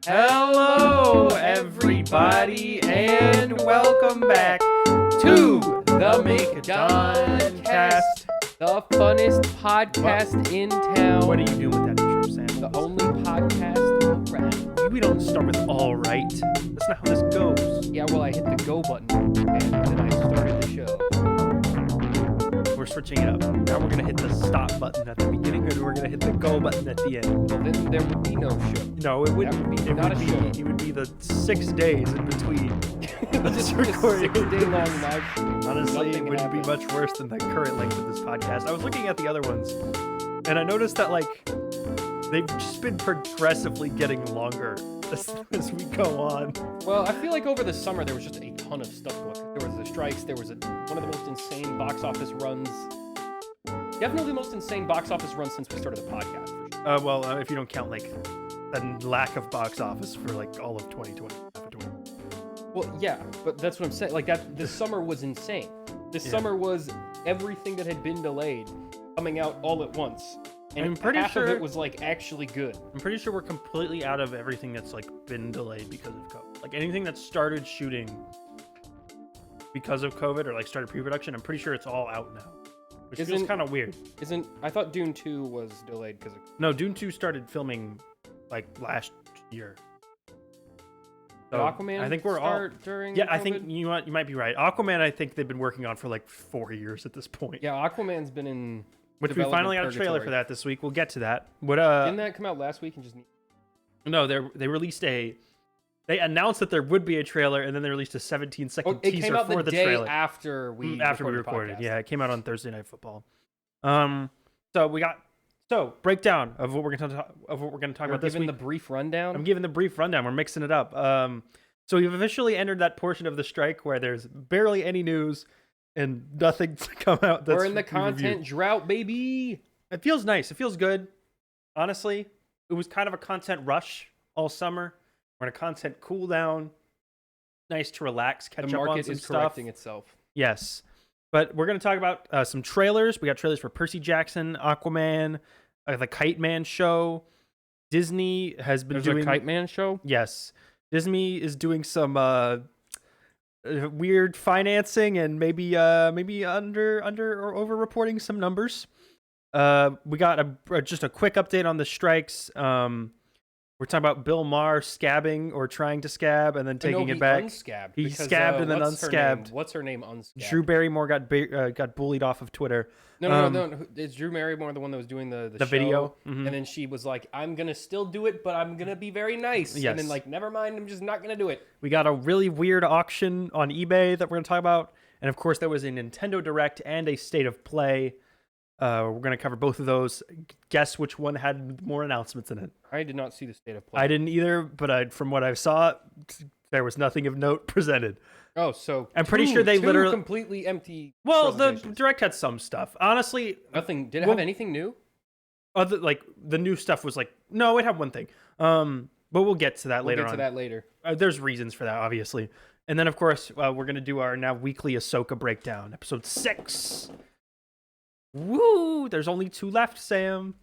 Hello, everybody, and welcome back to the McDonCast, the funnest podcast in town. What are you doing with that intro, Sam? The only podcast around. We don't start with all right. That's not how this goes. Yeah, well, I hit the go button, and then I started the show. We're switching it up. Now we're going to hit the stop button at the beginning, and we're going to hit the go button at the end. Well, then there would be no show. No, it wouldn't. That would be it not would a be, show. It would be the 6 days in between. Just a 6-day long live stream. Honestly, Nothing it wouldn't be happened. much worse than the current length of this podcast. I was looking at the other ones, and I noticed that, they've just been progressively getting longer as we go on. Well, I feel like over the summer there was just a ton of stuff going on. There was the strikes, there was one of the most insane box office runs. Definitely the most insane box office run since we started the podcast, for sure. If you don't count, the lack of box office for, all of 2020. Well, yeah, but that's what I'm saying. This summer was insane. This summer was everything that had been delayed coming out all at once. And I'm pretty half sure of it was, actually good. I'm pretty sure we're completely out of everything that's, been delayed because of COVID. Anything that started shooting because of COVID or, started pre-production, I'm pretty sure it's all out now. Which feels kind of weird. I thought Dune 2 was delayed because of... No, Dune 2 started filming, last year. Did Aquaman I think we're start all during Yeah, COVID? I think you might be right. Aquaman, I think they've been working on for 4 years at this point. Yeah, Aquaman's been in Which we finally got a trailer for that this week. We'll get to that. Didn't that come out last week and just... No, they released they announced that there would be a trailer, and then they released a 17-second it teaser came out for the day trailer after we recorded. the podcast. Yeah, it came out on Thursday Night Football. So we got breakdown of what we're going to talk about this week. Giving the brief rundown. I'm giving the brief rundown. We're mixing it up. So we've officially entered that portion of the strike where there's barely any news and nothing to come out. We're in the content drought, baby. It feels nice. It feels good. Honestly, it was kind of a content rush all summer. We're in a content cool down. Nice to relax, catch up on some stuff. The market is correcting itself. Yes. But we're going to talk about some trailers. We got trailers for Percy Jackson, Aquaman, the Kite Man show. Disney has been doing... There's a Kite Man show? Yes. Disney is doing some weird financing and maybe under or over reporting some numbers. We got just a quick update on the strikes. We're talking about Bill Maher scabbing or trying to scab and then taking it back. Unscabbed He because, scabbed and then unscabbed. What's her name? Unscabbed. Drew Barrymore got bullied off of Twitter. No. Is Drew Barrymore the one that was doing the show? video? Mm-hmm. And then she was like, I'm going to still do it, but I'm going to be very nice. Yes. And then never mind, I'm just not going to do it. We got a really weird auction on eBay that we're going to talk about. And of course, there was a Nintendo Direct and a State of Play. We're going to cover both of those. Guess which one had more announcements in it. I did not see the State of Play. I didn't either, but from what I saw, there was nothing of note presented. Oh, so I'm pretty sure they two literally completely empty. Well, the Direct had some stuff. Honestly, nothing. Did it have anything new? Other the new stuff was no, it had one thing. But we'll get to that later on. We'll get to that later. There's reasons for that, obviously. And then, of course, we're going to do our now weekly Ahsoka breakdown, episode 6. Woo! There's only 2 left, Sam.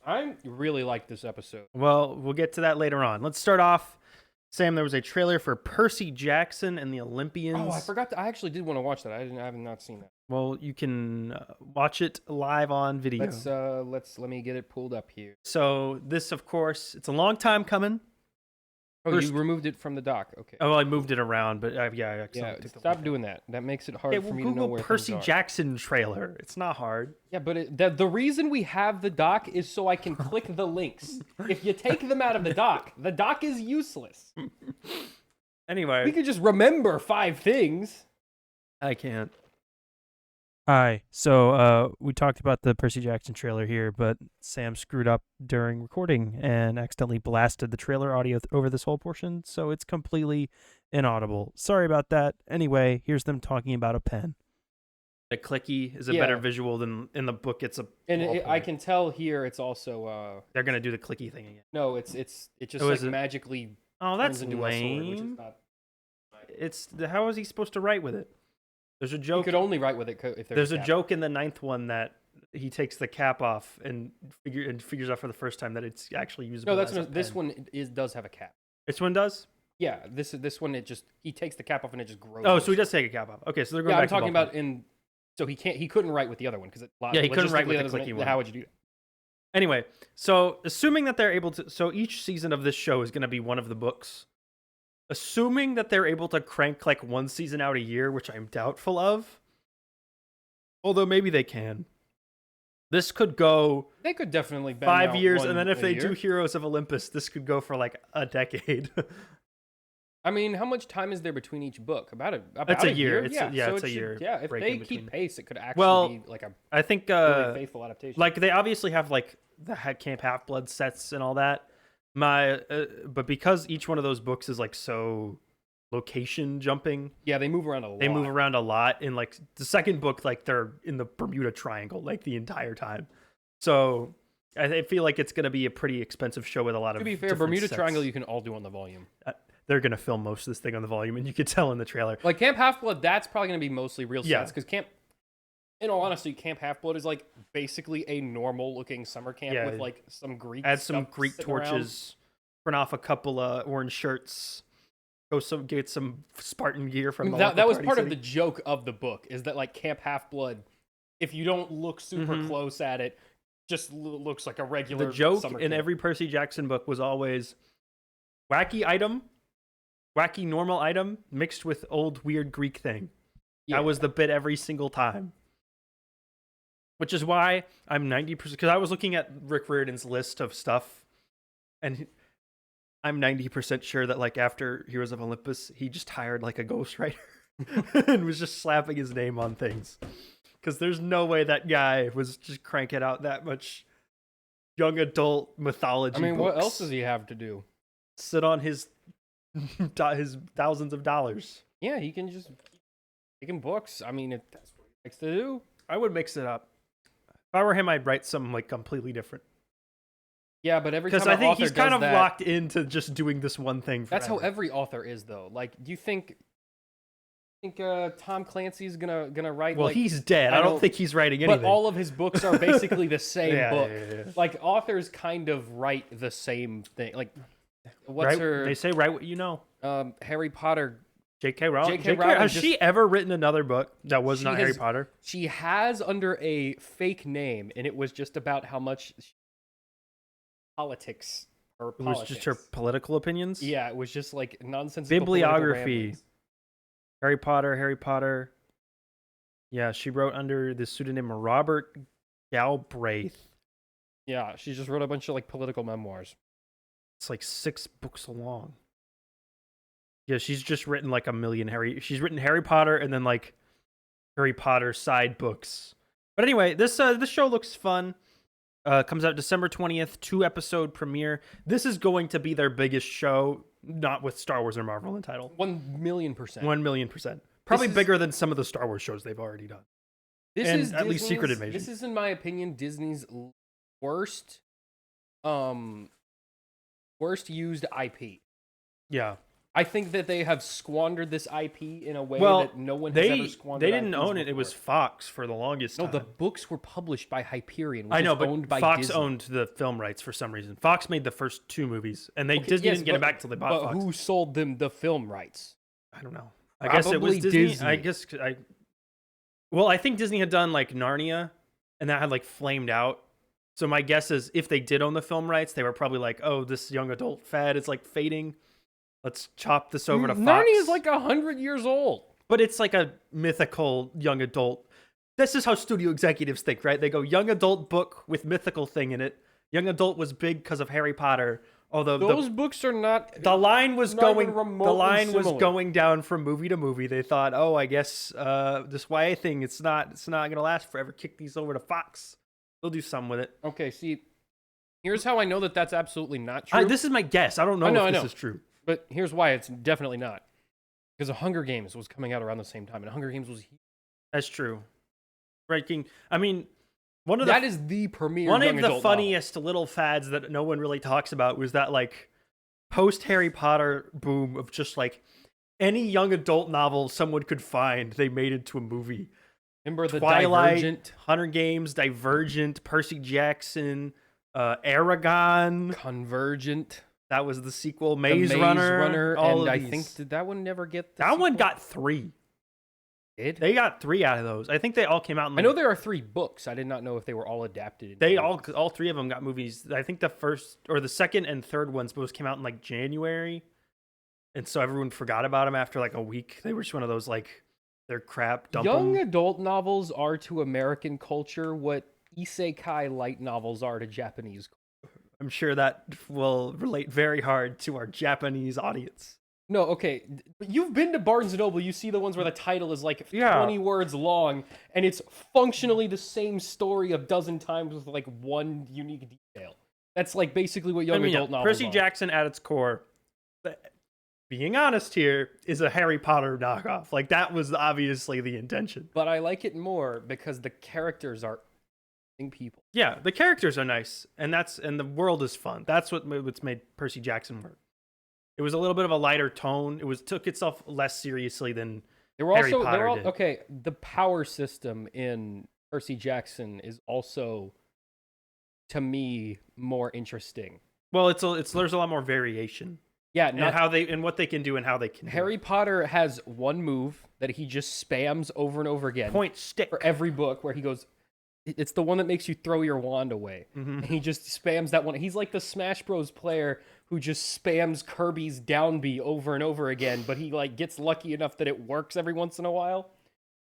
I really like this episode. Well, we'll get to that later on. Let's start off. Sam, there was a trailer for Percy Jackson and the Olympians. Oh, I forgot. I actually did want to watch that. I have not seen that. Well, you can watch it live on video. Let me get it pulled up here. So this, of course, it's a long time coming. Oh, you removed it from the dock. Okay. Oh, well, I moved it around, but I Stop doing that. That makes it hard for me to know where Percy things are. Jackson trailer. It's not hard. Yeah, but the reason we have the dock is so I can click the links. If you take them out of the dock is useless. Anyway, we could just remember 5 things. I can't. Hi. So we talked about the Percy Jackson trailer here, but Sam screwed up during recording and accidentally blasted the trailer audio over this whole portion, so it's completely inaudible. Sorry about that. Anyway, here's them talking about a pen. The clicky is a better visual than in the book. It's a I can tell here it's also they're gonna do the clicky thing again. No, it just magically. Oh, that's turns into lame. A sword, which is not... It's how is he supposed to write with it? There's a joke. You could only write with it if there's a joke in the 9th one that he takes the cap off and figures out for the first time that it's actually usable. No, that's as a this pen. one does have a cap. This one does. Yeah, this one he takes the cap off and it just grows. Oh, so he does take a cap off. Okay, so they're going yeah, back. I'm talking to about so he couldn't write with the other one because he couldn't write with the clicky one. How would you do that? Anyway, so assuming that they're able to, so each season of this show is going to be one of the books. Assuming that they're able to crank like one season out a year, which I'm doubtful of, although maybe they can. This could go. They could definitely bang 5 out years, one and then if a they year. do Heroes of Olympus, this could go for like a decade. I mean, how much time is there between each book? About It's a a year. yeah, It's a year. Yeah, if break they in between. keep pace, it could actually be like a I think really faithful adaptation. like they obviously have like the Camp Half Blood sets and all that. But because each one of those books is like so location jumping, yeah, they move around a lot. they move around a lot. In like the second book, like they're in the Bermuda Triangle like the entire time. So I feel like it's going to be a pretty expensive show with a lot of. To be fair, different Bermuda sets. Triangle you can all do on the volume. They're going to film most of this thing on the volume, and you could tell in the trailer. Like Camp Half Blood, that's probably going to be mostly real Yeah. sets because in all honesty, Camp Half Blood is like basically a normal looking summer camp Yeah. with like some Greek. Add some stuff Greek sitting around. torches, print off a couple of orange shirts, get some Spartan gear from the That was Party part of City. the joke of the book is that like Camp Half Blood, if you don't look super Mhm. close at it, just looks like a regular. The joke summer in camp. every Percy Jackson book was always wacky normal item mixed with old weird Greek thing. Yeah. That was the bit every single time. Which is why I'm 90%, because I was looking at Rick Riordan's list of stuff, and I'm 90% sure that like after Heroes of Olympus, he just hired like a ghostwriter and was just slapping his name on things. Because there's no way that guy was just cranking out that much young adult mythology. I mean, what books. else does he have to do? Sit on his thousands of dollars. Yeah, he can just making books. I mean, if that's what he likes to do. I would mix it up. If I were him, I'd write something like completely different. Yeah, but every time Because I an think author he's kind does of that, locked into just doing this one thing forever. That's how every author is, though. Like, do you think Tom Clancy's gonna write? Well, like, he's dead. I don't think he's writing anything. But all of his books are basically the same Yeah, book. yeah. Like authors kind of write the same thing. Like, what's her? They say write what you know. Harry Potter. J.K. Rowling. J.K. Rowling Has just- she ever written another book that was She not Harry has- Potter? She has under a fake name, and it was just about how much politics or It was just her political opinions? Yeah, it was just like nonsensical Bibliography. Harry Potter. Yeah, she wrote under the pseudonym Robert Galbraith. Yeah, she just wrote a bunch of like political memoirs. It's like 6 books long. Yeah, she's just written like a million She's written Harry Potter and then like Harry Potter side books. But anyway, this show looks fun. Comes out December 20th, 2-episode premiere. This is going to be their biggest show, not with Star Wars or Marvel in title. 1,000,000%. 1,000,000%. Probably bigger than some of the Star Wars shows they've already done. This And is at least Secret Disney's- Invasion. This is, in my opinion, Disney's worst used IP. Yeah. I think that they have squandered this IP in a way Well, that no one has ever they squandered. didn't IPs own it. It before. was Fox for the longest No, time. the books were published by Hyperion, which I know, is but owned by Fox Disney. owned the film rights for some reason. Fox made the first 2 movies, and Disney Yes, didn't get it back till they bought but Fox. who sold them the film rights? I don't know. I guess it was Probably Disney. I think Disney had done like Narnia, and that had like flamed out. So my guess is if they did own the film rights, they were probably like, "Oh, this young adult fad is like fading. Let's chop this over to Fox." Narnia is like 100 years old. But it's like a mythical young adult. This is how studio executives think, right? They go young adult book with mythical thing in it. Young adult was big because of Harry Potter. Although Those books are not. the line was not going, even the remotely line was similar. going down from movie to movie. They thought, oh, I guess this YA thing, it's not gonna last forever. Kick these over to Fox. They'll do some with it. Okay, see, here's how I know that that's absolutely not true. This is my guess. I don't know I if know. this is true. But here's why it's definitely not. Because Hunger Games was coming out around the same time, and Hunger Games was That's true. Breaking. I mean, that is the premier. One young of the adult funniest little fads that no one really talks about was that like post Harry Potter boom of just like any young adult novel someone could find, they made into a movie. Remember the Twilight, Divergent? Hunger Games, Divergent, Percy Jackson, Aragon. Convergent. That was the sequel. The Maze Runner. All and of I these. think did that one never get the That one sequel? got 3. Did? They got 3 out of those. I think they all came out in I know there are 3 books. I did not know if they were all adapted. They all 3 of them got movies. I think the first or the second and third ones both came out in like January. And so everyone forgot about them after like a week. They were just one of those like they're crap. Dump Young 'em. adult novels are to American culture what isekai light novels are to Japanese. I'm sure that will relate very hard to our Japanese audience. No, okay. But you've been to Barnes & Noble. You see the ones where the title is like 20 Yeah. words long, and it's functionally the same story a dozen times with like one unique detail. That's like basically what young adult novels Percy are. Jackson at its core, being honest here, is a Harry Potter knockoff. Like that was obviously the intention. But I like it more because the characters are people. Yeah, the characters are nice, and the world is fun. That's what's made Percy Jackson work. It was a little bit of a lighter tone. It took itself less seriously than They were Harry also Potter they're all did. okay. The power system in Percy Jackson is also, to me, more interesting. Well, there's a lot more variation. Yeah, And what they can do and how they can Harry Potter has one move that he just spams over and over again point stick. for every book where he goes. It's the one that makes you throw your wand away. Mhm. And he just spams that one. He's like the Smash Bros. Player who just spams Kirby's down B over and over again, but he like gets lucky enough that it works every once in a while.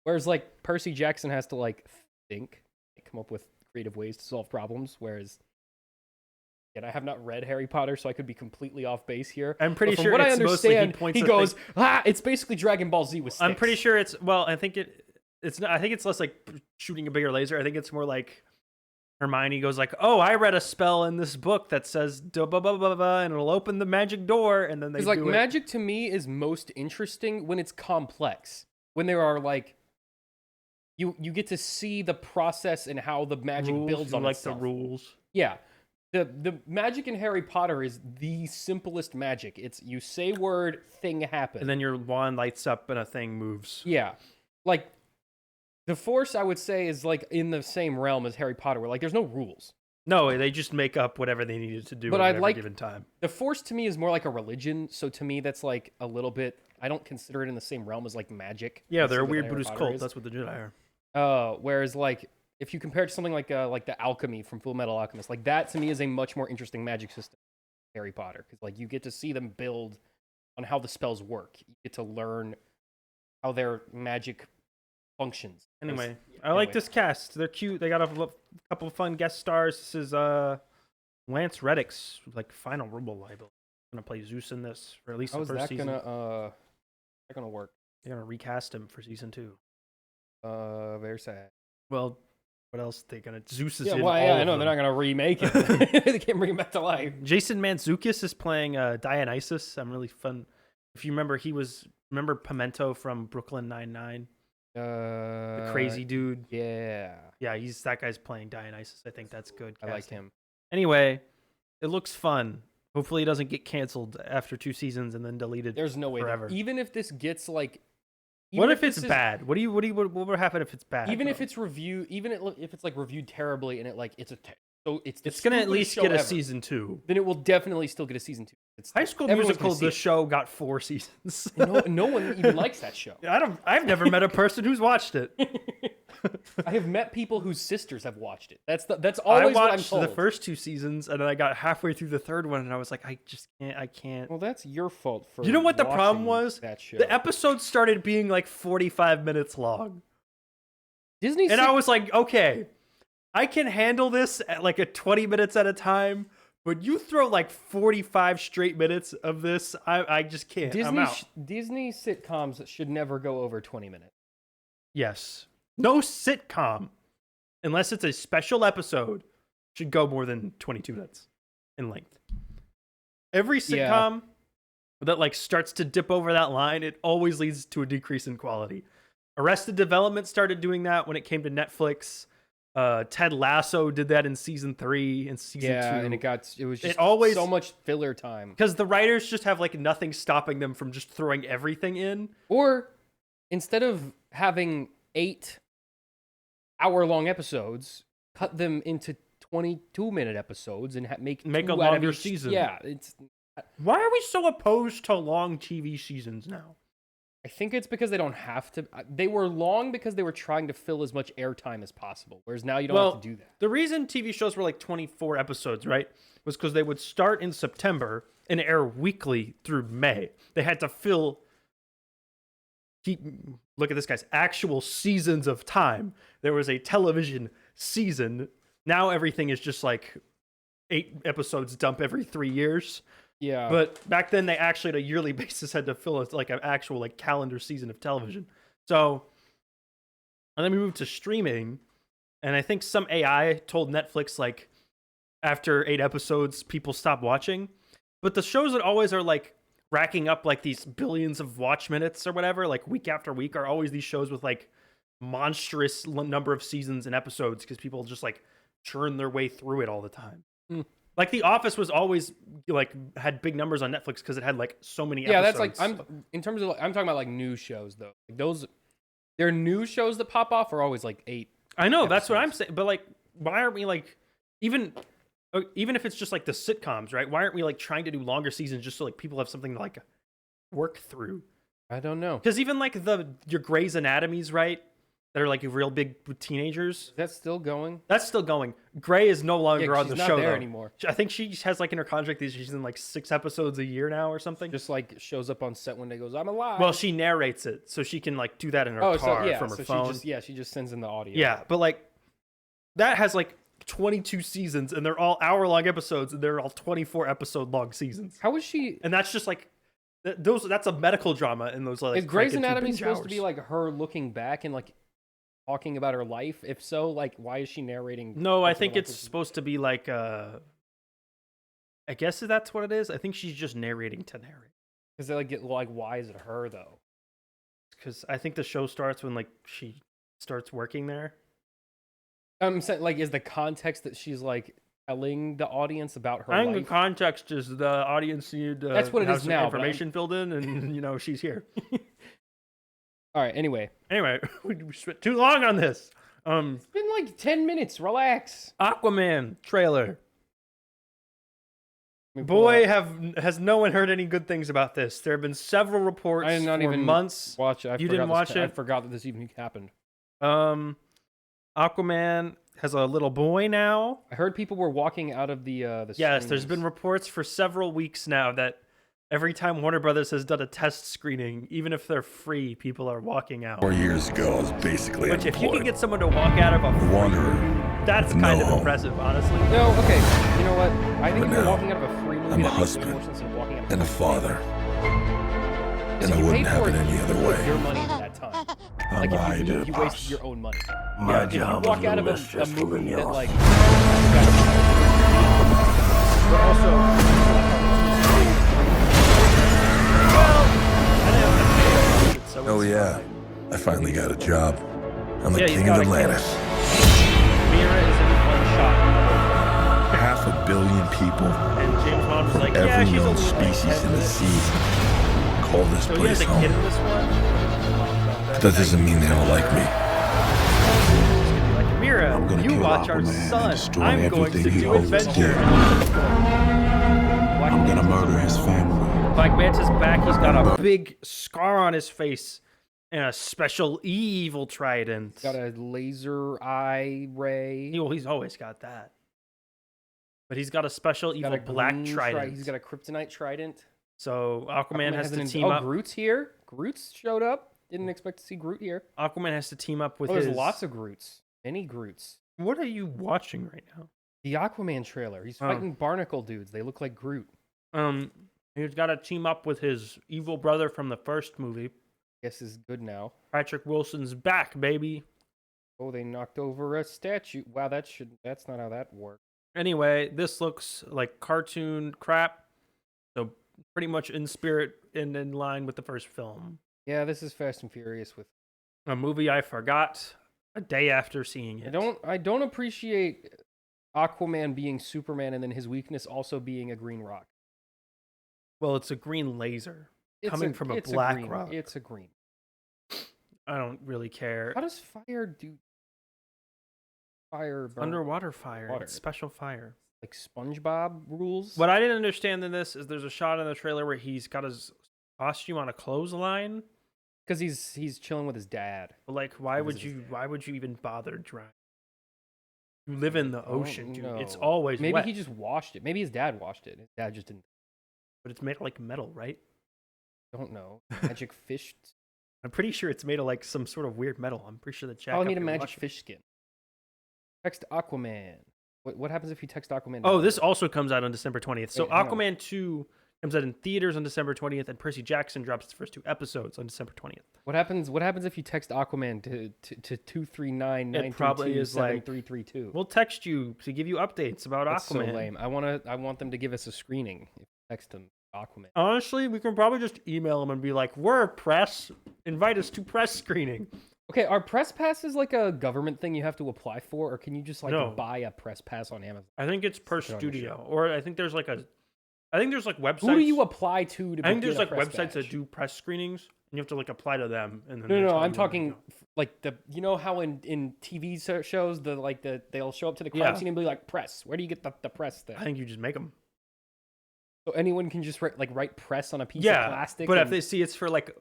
Whereas like Percy Jackson has to like think, come up with creative ways to solve problems. Whereas, and I have not read Harry Potter, so I could be completely off base here. I'm pretty But from sure what I it's mostly he understand, points he at goes, it's basically Dragon Ball Z with sticks. I'm pretty sure I think it's not. I think it's less like shooting a bigger laser. I think it's more like Hermione goes like, "Oh, I read a spell in this book that says blah blah blah blah blah, and it'll open the magic door." And then they Because like magic to me is most interesting when it's complex. When there are like you get to see the process and how the magic builds on like itself. the rules. Yeah. The magic in Harry Potter is the simplest magic. It's you say word, thing happens. And then your wand lights up and a thing moves. Yeah. Like the Force, I would say, is like in the same realm as Harry Potter, where like there's no rules. No, they just make up whatever they needed to do But at I'd whatever like- given time. The Force to me is more like a religion, so to me that's like a little bit. I don't consider it in the same realm as like magic. Yeah, I they're a see what weird Harry Buddhist Potter cult. is. That's what the Jedi are. Whereas like if you compare it to something like the alchemy from Full Metal Alchemist, like that to me is a much more interesting magic system than Harry Potter, because like you get to see them build on how the spells work. You get to learn how their magic functions. Anyway, I like this cast. They're cute. They got a couple of fun guest stars. This is Lance Reddick's like final role. I believe. Gonna play Zeus in this for at least How the is first that season. gonna work? They're gonna recast him for season 2. Very sad. Well, what else are they gonna? Zeus is Yeah, in well, all yeah, I of know them. they're not gonna remake it. They can't bring him back to life. Jason Mantzoukas is playing Dionysus. I'm really fun. If you remember, remember Pimento from Brooklyn Nine-Nine, the crazy dude. Yeah, Yeah, that guy's playing Dionysus. I think that's good. I like casting. him. Anyway, it looks fun. Hopefully, it doesn't get canceled after 2 seasons and then deleted. There's no way. forever. Even if this gets like, What even if it's this is- bad? What would happen if it's bad? Even if though? it's reviewed, if it's like reviewed terribly and it like it's it's gonna at stupidest least show get a ever, season 2. then it will definitely still get a season 2. It's High School everyone's gonna Musical, see the it. show got 4 seasons. No one even likes that show. I've never met a person who's watched it. I have met people whose sisters have watched it. That's I always what I'm watched told. the first 2 seasons, and then I got halfway through the third one, and I was like, I can't. Well, that's your fault for. You know what the problem watching was? That show. The episode started being like 45 minutes long, Disney. and I was like, okay, I can handle this at like a 20 minutes at a time, but you throw like 45 straight minutes of this, I just can't. I'm out. Disney sitcoms should never go over 20 minutes. Yes. No sitcom, unless it's a special episode, should go more than 22 minutes in length. Every sitcom that like starts to dip over that line, it always leads to a decrease in quality. Arrested Development started doing that when it came to Netflix. Ted Lasso did that in season 3 and season 2. And it was just always- so much filler time. Because the writers just have like nothing stopping them from just throwing everything in. Or instead of having 8 hour-long episodes, cut them into 22-minute episodes, and make a two out of longer each season. Yeah, it's. Why are we so opposed to long TV seasons now? I think it's because they don't have to. They were long because they were trying to fill as much airtime as possible. Whereas now you don't have to do that. The reason TV shows were like 24 episodes, right, was because they would start in September and air weekly through May. They had to fill. Look at this, guys. Actual seasons of time. There was a television season. Now everything is just like 8 episodes dump every 3 years. Yeah. But back then, they actually, on a yearly basis, had to fill like an actual like calendar season of television. So, and then we moved to streaming, and I think some AI told Netflix like after 8 episodes, people stop watching. But the shows that always are like racking up like these billions of watch minutes or whatever, like week after week, are always these shows with like monstrous number of seasons and episodes because people just like churn their way through it all the time. Like The Office was always like had big numbers on Netflix because it had like so many episodes. That's like I'm talking about like new shows though. Like those, their new shows that pop off are always like 8. I know that's what I'm saying, but like, why aren't we like even if it's just like the sitcoms, right? Why aren't we like trying to do longer seasons just so like people have something to like work through? I don't know. Because even like your Grey's Anatomies, right? That are like real big with teenagers. That's still going. That's still going. Grey is no longer on the she's show not there though. anymore. I think she has like in her contract that she's in like 6 episodes a year now or something. Just like shows up on set one day, goes, "I'm alive." Well, she narrates it, so she can like do that in her car from her phone. She just sends in the audio. Yeah, but like that has like 22 seasons, and they're all hour-long episodes, and they're all 24-episode-long seasons. How is she? And that's just like that's a medical drama in those like. Is Grey's Anatomy supposed to be like her looking back and like talking about her life? If so, like why is she narrating? No, I think it's supposed to be like I guess that's what it is. I think she's just narrating to narrate. Because they like get like, why is it her though? Because I think the show starts when like she starts working there. I'm saying, like, is the context that she's like telling the audience about her I think life? the context is the audience need That's what it have is some now, information filled in, and you know she's here. All right. Anyway, we spent too long on this. it's been like 10 minutes. Relax. Aquaman trailer. Boy, has no one heard any good things about this. There have been several reports I did not for even months. watch it. You didn't watch it? I forgot that this even happened. Aquaman has a little boy now. I heard people were walking out of the Yes, screens. there's been reports for several weeks now that every time Warner Brothers has done a test screening, even if they're free, people are walking out. 4 years ago, I was basically Which, if you can unemployed. get someone to walk out of a Wanderer. that's with kind no of home. impressive, honestly. No, okay. You know what? I think But if you're now, walking out of a free movie, I'm a that makes way husband more sense than walking out of and a free father. movie. And So it you wouldn't paid for happen it, any you other put way. your money into that time. I'm Like behind if it, you boss. wasted your own money. My If you job walk is out of no a less stressful than movie that yours. like, but also, Oh yeah, I finally got a job. I'm the Yeah, he's king got of a Atlantis. Mira is in one shot. 500 million people And James Bond was from like, yeah, every she's known only like species 10 in the minutes. sea call this So he has place a kid in home. this one? But that doesn't mean they don't like me. Like, Mira, I'm gonna you kill watch our Aquaman and son. destroy I'm going to everything he do holds adventure. dear. I'm gonna murder his family. Black Manta's back. He's got a big scar on his face and a special evil trident. got a laser eye ray. He's always got that. But he's got a special He's got evil a black green trident. He's got a kryptonite trident. So Aquaman has to team up. Groot's here. Groot's showed up. Didn't expect to see Groot here. Aquaman has to team up with There's his. lots of Groots. Many Groots. What are you watching right now? The Aquaman trailer. He's Oh. fighting barnacle dudes. They look like Groot. He's got to team up with his evil brother from the first movie. Guess is good now. Patrick Wilson's back, baby. Oh, they knocked over a statue. Wow, that's not how that worked. Anyway, this looks like cartoon crap. So pretty much in spirit and in line with the first film. Yeah, this is Fast and Furious with A movie I forgot a day after seeing it. I don't appreciate Aquaman being Superman and then his weakness also being a green rock. Well, it's a green laser coming from a it's black green, rock. It's a green. I don't really care. How does fire do? fire burn. Underwater fire. Water. It's special fire. Like SpongeBob rules. What I didn't understand in this is there's a shot in the trailer where he's got his costume on a clothesline. Because he's chilling with his dad. But like, why would Because of you? his Why would you even bother drying? You live in the ocean, dude. It's know. always Maybe wet. he just washed it. Maybe his dad washed it. His dad just didn't. But it's made of like metal, right? Don't know. Magic fish. I'm pretty sure it's made of like some sort of weird metal. I'm pretty sure the chat. Probably up made a here magic watching. fish skin. Text Aquaman. What happens if you text Aquaman? Oh, this also comes out on December 20th. So Wait, hang on. Aquaman 2 comes out in theaters on December 20th, and Percy Jackson drops its first 2 episodes on December 20th. What happens if you text Aquaman to 239 It probably is like 7332? we'll text you to give you updates about That's so Aquaman. lame. I want them to give us a screening. If you text them Aquaman. Honestly, we can probably just email them and be like, "We're press. Invite us to press screening." Okay, are press passes like a government thing you have to apply for, or can you just like No. buy a press pass on Amazon? I think it's per Stick it on your studio, or I think there's like websites. Who do you apply to? I think there's get a like press websites that badge? do press screenings, and you have to like apply to them. And then No, they no, tell I'm you when to talking go. like you know how in TV shows they'll show up to the crime Yeah. scene and be like press. Where do you get the press thing? I think you just make them. So anyone can just write press on a piece Yeah, of plastic. but if and- they see it's for like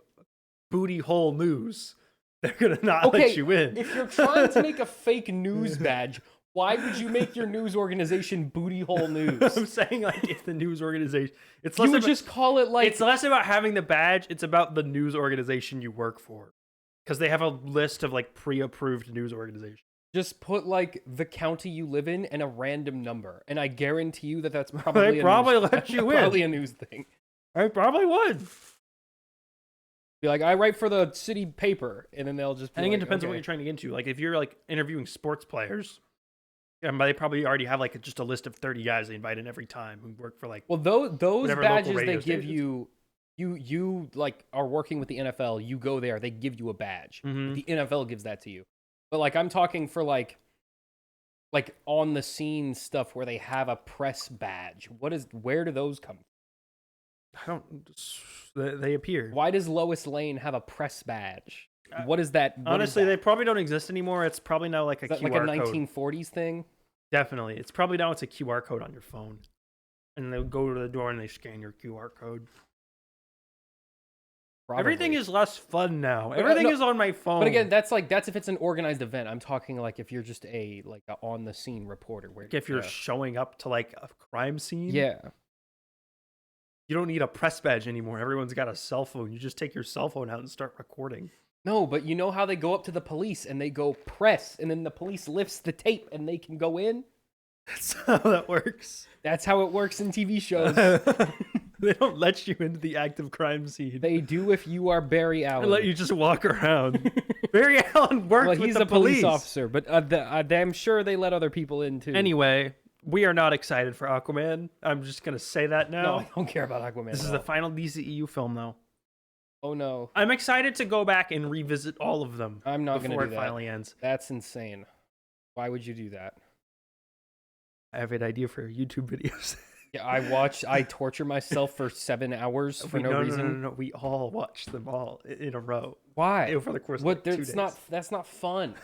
booty hole news, they're gonna not okay, let you in. if you're trying to make a fake news badge, why would you make your news organization Booty Hole News? I'm saying like if the news organization, it's You less would about, just call it like it's less about having the badge. It's about the news organization you work for, because they have a list of like pre-approved news organizations. just put like the county you live in and a random number, and I guarantee you that's probably They a probably news, let you in. Probably a news thing. I probably would. Be like, I write for the city paper, and then they'll just. Be I think like, it depends on what okay. you're trying to get into. Like if you're like interviewing sports players, they probably already have like just a list of 30 guys they invite in every time who work for like. Well, those whatever local badges they radio give stations. you like are working with the NFL. You go there, they give you a badge. Mhm. The NFL gives that to you. But like I'm talking for like on the scene stuff where they have a press badge. Where do those come from? I don't. They appear. Why does Lois Lane have a press badge? What is that? Honestly, they probably don't exist anymore. It's probably now like a is that QR like a code. 1940s thing? Definitely, it's probably now it's a QR code on your phone, and they'll go to the door and they scan your QR code. Everything Probably. is less fun now. But, Everything no, is on my phone. But again, that's if it's an organized event. I'm talking like if you're just a on the scene reporter. Where like if you're yeah. showing up to like a crime scene, yeah. you don't need a press badge anymore. Everyone's got a cell phone. You just take your cell phone out and start recording. No, but you know how they go up to the police and they go press, and then the police lifts the tape and they can go in? That's how that works. That's how it works in TV shows. They don't let you into the active crime scene. They do if you are Barry They Allen. let you just walk around. Barry Allen worked well, with he's the a police officer, but I'm sure they let other people in too. Anyway, we are not excited for Aquaman. I'm just going to say that now. no, I don't care about Aquaman. This at is the all. final DCEU film, though. Oh no, I'm excited to go back and revisit all of them I'm not going to before do it that. finally ends. That's insane. Why would you do that? I have an idea for YouTube videos. Yeah, I torture myself for 7 hours for no reason. No. We all watched them all in a row. Why? Over the course of What? like 2 That's days. that's not fun.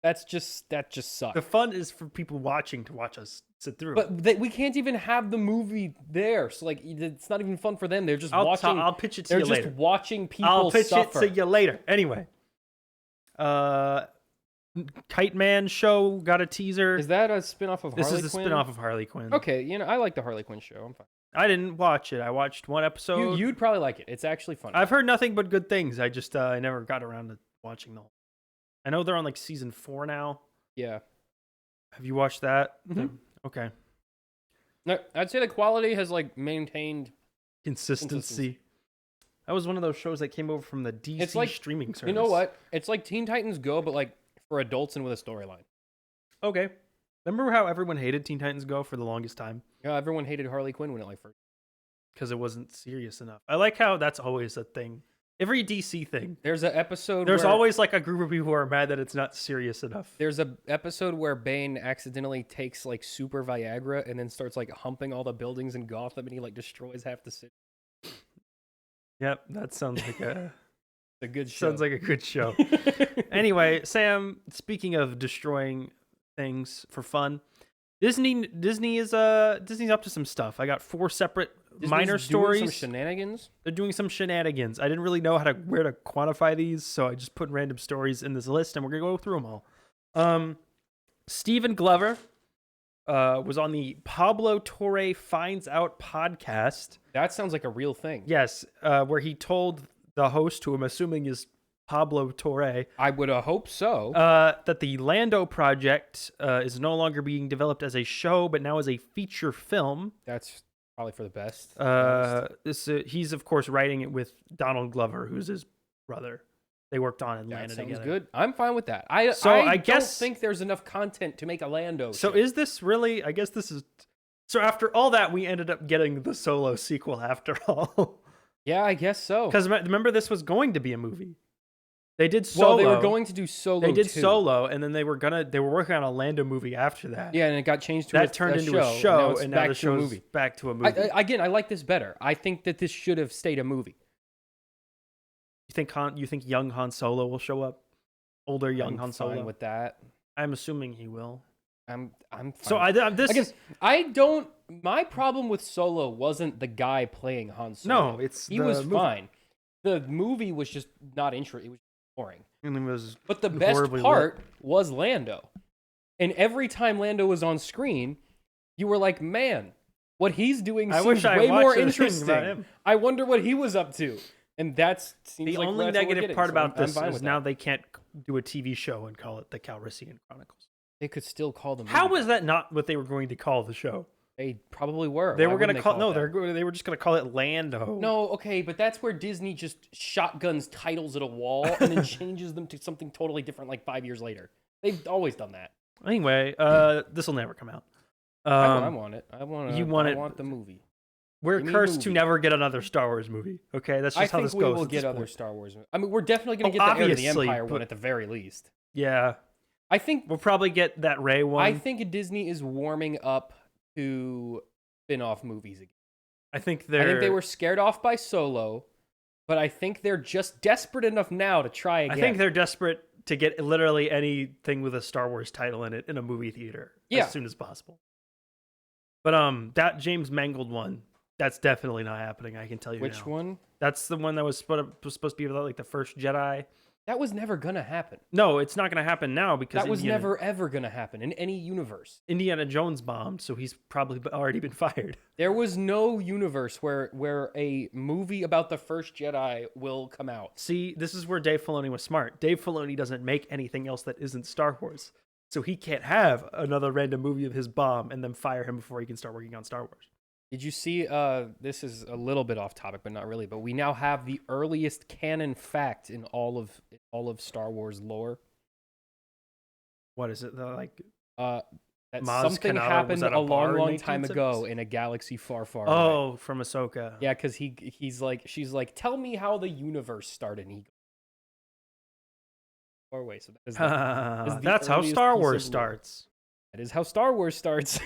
that just sucks. The fun is for people watching to watch us sit through. But we can't even have the movie there, so like it's not even fun for them. They're just I'll watching. I'll pitch it to they're you just later. watching people I'll pitch suffer. it to you later. Anyway, Kite Man show got a teaser. Is that a spin-off of This Harley is the Quinn? spin-off of Harley Quinn. Okay, I like the Harley Quinn show. I'm fine. I didn't watch it. I watched one episode. You'd probably like it. It's actually fun. I've heard nothing but good things. I just I never got around to watching the whole. I know they're on like season 4 now. Yeah. Have you watched that? Mhm. Okay. No, I'd say the quality has like maintained. Consistency. That was one of those shows that came over from the DC It's like- streaming service. You know what? It's like Teen Titans Go, but like for adults and with a storyline. Okay. Remember how everyone hated Teen Titans Go for the longest time? Yeah, everyone hated Harley Quinn when it like first. Because it wasn't serious enough. I like how that's always a thing. Every DC thing. There's an episode. There's where, always like a group of people who are mad that it's not serious enough. There's a episode where Bane accidentally takes like super Viagra and then starts like humping all the buildings in Gotham, and he like destroys half the city. Yep, that sounds like It's a good show. sounds like a good show. Anyway, Sam, speaking of destroying things for fun. Disney's up to some stuff. I got 4 separate minor Disney's doing stories. some shenanigans. They're doing some shenanigans. I didn't really know where to quantify these, so I just put random stories in this list, and we're gonna go through them all. Stephen Glover was on the Pablo Torre Finds Out podcast. That sounds like a real thing. Yes, where he told the host, who I'm assuming is Pablo Torre, I would hope so. that the Lando project is no longer being developed as a show, but now as a feature film. That's probably for the best. He's of course writing it with Donald Glover, who's his brother. They worked on Atlanta That sounds together. good. I'm fine with that. I guess don't think there's enough content to make a Lando So show. is this really? I guess this is. So after all that, we ended up getting the Solo sequel after all. Yeah, I guess so. Because remember, this was going to be a movie. They did Solo. Well, they were going to do Solo. They did too. Solo, and then they were working on a Lando movie after that. Yeah, and it got changed to that a turned into show, a show, and and now now the it's back to a show's movie. back to a movie. Again, I like this better. I think that this should have stayed a movie. You think young Han Solo will show up? Older young I'm Han fine Solo. with that. I'm assuming he will. I'm fine. So this Again, I don't. My problem with Solo wasn't the guy playing Han Solo. no, it's he the was movie. fine. The movie was just not interesting. It was boring. And it was But the best horribly part was Lando. And every time Lando was on screen, you were like, man, what he's doing I seems wish I way more watched anything interesting. about him. I wonder what he was up to. And that's seems The like only that's what we're negative getting, part so about I'm this fine is with now that. they can't do a TV show and call it the Calrissian Chronicles. They could still call them. How was that not what they were going to call the show? They probably were. They Why were going to wouldn't call it that? they were just going to call it Lando. No, okay, but that's where Disney just shotguns titles at a wall and then changes them to something totally different like 5 years later. They've always done that. Anyway, this will never come out. I want it. I want the movie. We're Give me cursed to movie. never get another Star Wars movie. Okay, that's I just how think this we goes. will at get this other point. Star Wars. I mean, we're definitely going to Oh, get the Heir to the obviously, Empire one but- at the very least. Yeah, I think we'll probably get that Rey one. I think Disney is warming up to spin-off movies again. I think I think they were scared off by Solo, but I think they're just desperate enough now to try again. I think they're desperate to get literally anything with a Star Wars title in it in a movie theater Yeah. as soon as possible. But that James Mangold one, that's definitely not happening. I can tell you. Which now. one? That's the one that was supposed to be like the first Jedi. That was never going to happen. No, it's not going to happen now because That was never ever going to happen in any universe. Indiana Jones bombed, so he's probably already been fired. There was no universe where a movie about the first Jedi will come out. See, this is where Dave Filoni was smart. Dave Filoni doesn't make anything else that isn't Star Wars, so he can't have another random movie of his bomb and then fire him before he can start working on Star Wars. Did you see, this is a little bit off topic, but not really, but we now have the earliest canon fact in all of Star Wars lore. What is it? That That Maz something Kanata happened was at a a bar in long time ago 1876? in a galaxy far, far away. Oh, from Ahsoka. Yeah, because she's like, tell me how the universe started. And he goes, far away. So that is the That's how earliest Star piece Wars of lore. starts. That is how Star Wars starts.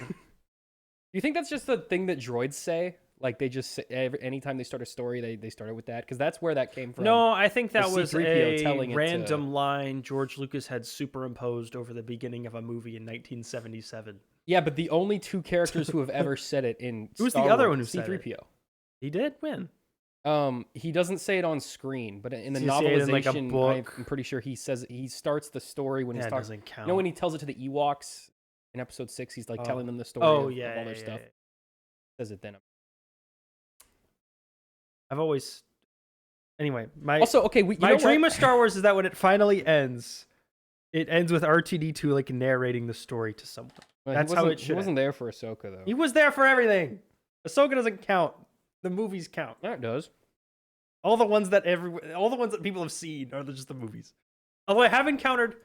Do you think that's just the thing that droids say? Like they just say, anytime they start a story, they started with that? Because that's where that came from. No, I think that The was C-3PO a telling it to- random line George Lucas had superimposed over the beginning of a movie in 1977. Yeah, but the only two characters who have ever said it in Who's Star the other Wars, one who said it? C-3PO. He did win. He doesn't say it on screen, but in the Does he say it in, like, a novelization, book? I'm pretty sure he says he starts the story when That he's talking. doesn't count. You know when he tells it to the Ewoks in Episode 6, he's like telling them the story Oh, of yeah, all their yeah, stuff. yeah. Says it then. I've always. Anyway, my Also, okay, my dream of Star Wars is that when it finally ends, it ends with R2D2 like narrating the story to someone. That's how it should He wasn't there for Ahsoka though. He was there for everything. Ahsoka doesn't count. The movies count. Yeah, it does. All the ones that people have seen are just the movies. Although I have encountered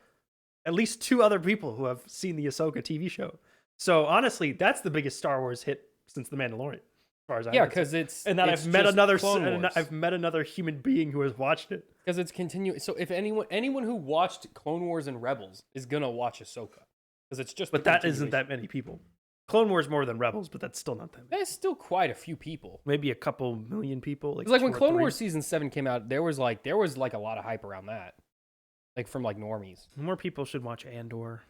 at least 2 other people who have seen the Ahsoka TV show. So honestly, that's the biggest Star Wars hit since The Mandalorian, as far as I Yeah, know. because it's And then it's I've met just another Clone Wars. I've met another human being who has watched it. Because it's continuing. So if anyone who watched Clone Wars and Rebels is gonna watch Ahsoka, because it's just. But the that isn't continuation. that many people. Clone Wars more than Rebels, but that's still not that many. That's still quite a few people. Maybe a couple million people. It's like 2 when or Clone 3. Wars season 7 came out, there was like a lot of hype around that, like from like normies. More people should watch Andor.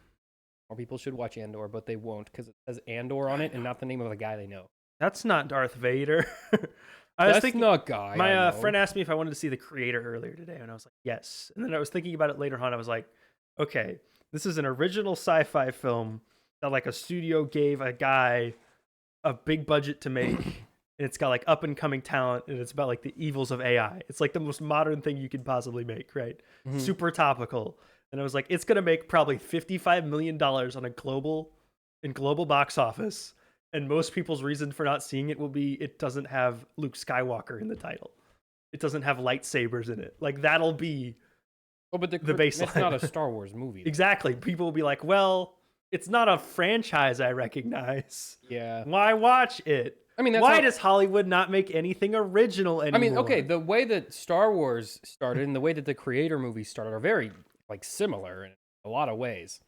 More people should watch Andor, but they won't because it says Andor on it and not the name of a guy they know. That's not Darth Vader. That's not guy. My friend asked me if I wanted to see The Creator earlier today, and I was like, yes. And then I was thinking about it later on. I was like, okay, this is an original sci-fi film that like a studio gave a guy a big budget to make, and it's got like up and coming talent, and it's about like the evils of AI. It's like the most modern thing you could possibly make, right? Mhm. Super topical. And I was like, it's gonna make probably $55 million on a global box office. And most people's reason for not seeing it will be it doesn't have Luke Skywalker in the title. It doesn't have lightsabers in it. Like that'll be Oh, but the That's baseline. not a Star Wars movie. exactly. People will be like, well, it's not a franchise I recognize. Yeah. Why watch it? I mean, that's Why how- does Hollywood not make anything original anymore? I mean, okay, the way that Star Wars started and the way that the Creator movies started are very like similar in a lot of ways.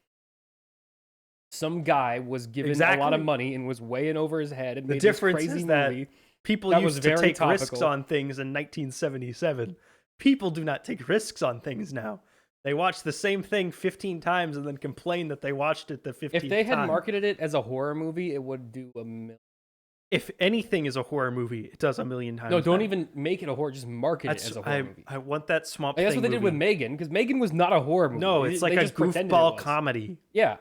Some guy was given a lot Exactly. of money and was way in over his head and The made this difference crazy is that movie. people that used was to very take risks topical. on things in 1977. People do not take risks on things now. They watch the same thing 15 times and then complain that they watched it the 15th If they had time. marketed it as a horror movie, it would do a million. If anything is a horror movie, it does a million times. No, don't better. even make it a horror. Just market it as a horror movie. I want that Swamp Like, that's Thing what they did with movie. Megan, because Megan was not a horror movie. No, They- it's like they a just pretended it goofball was. comedy. Yeah,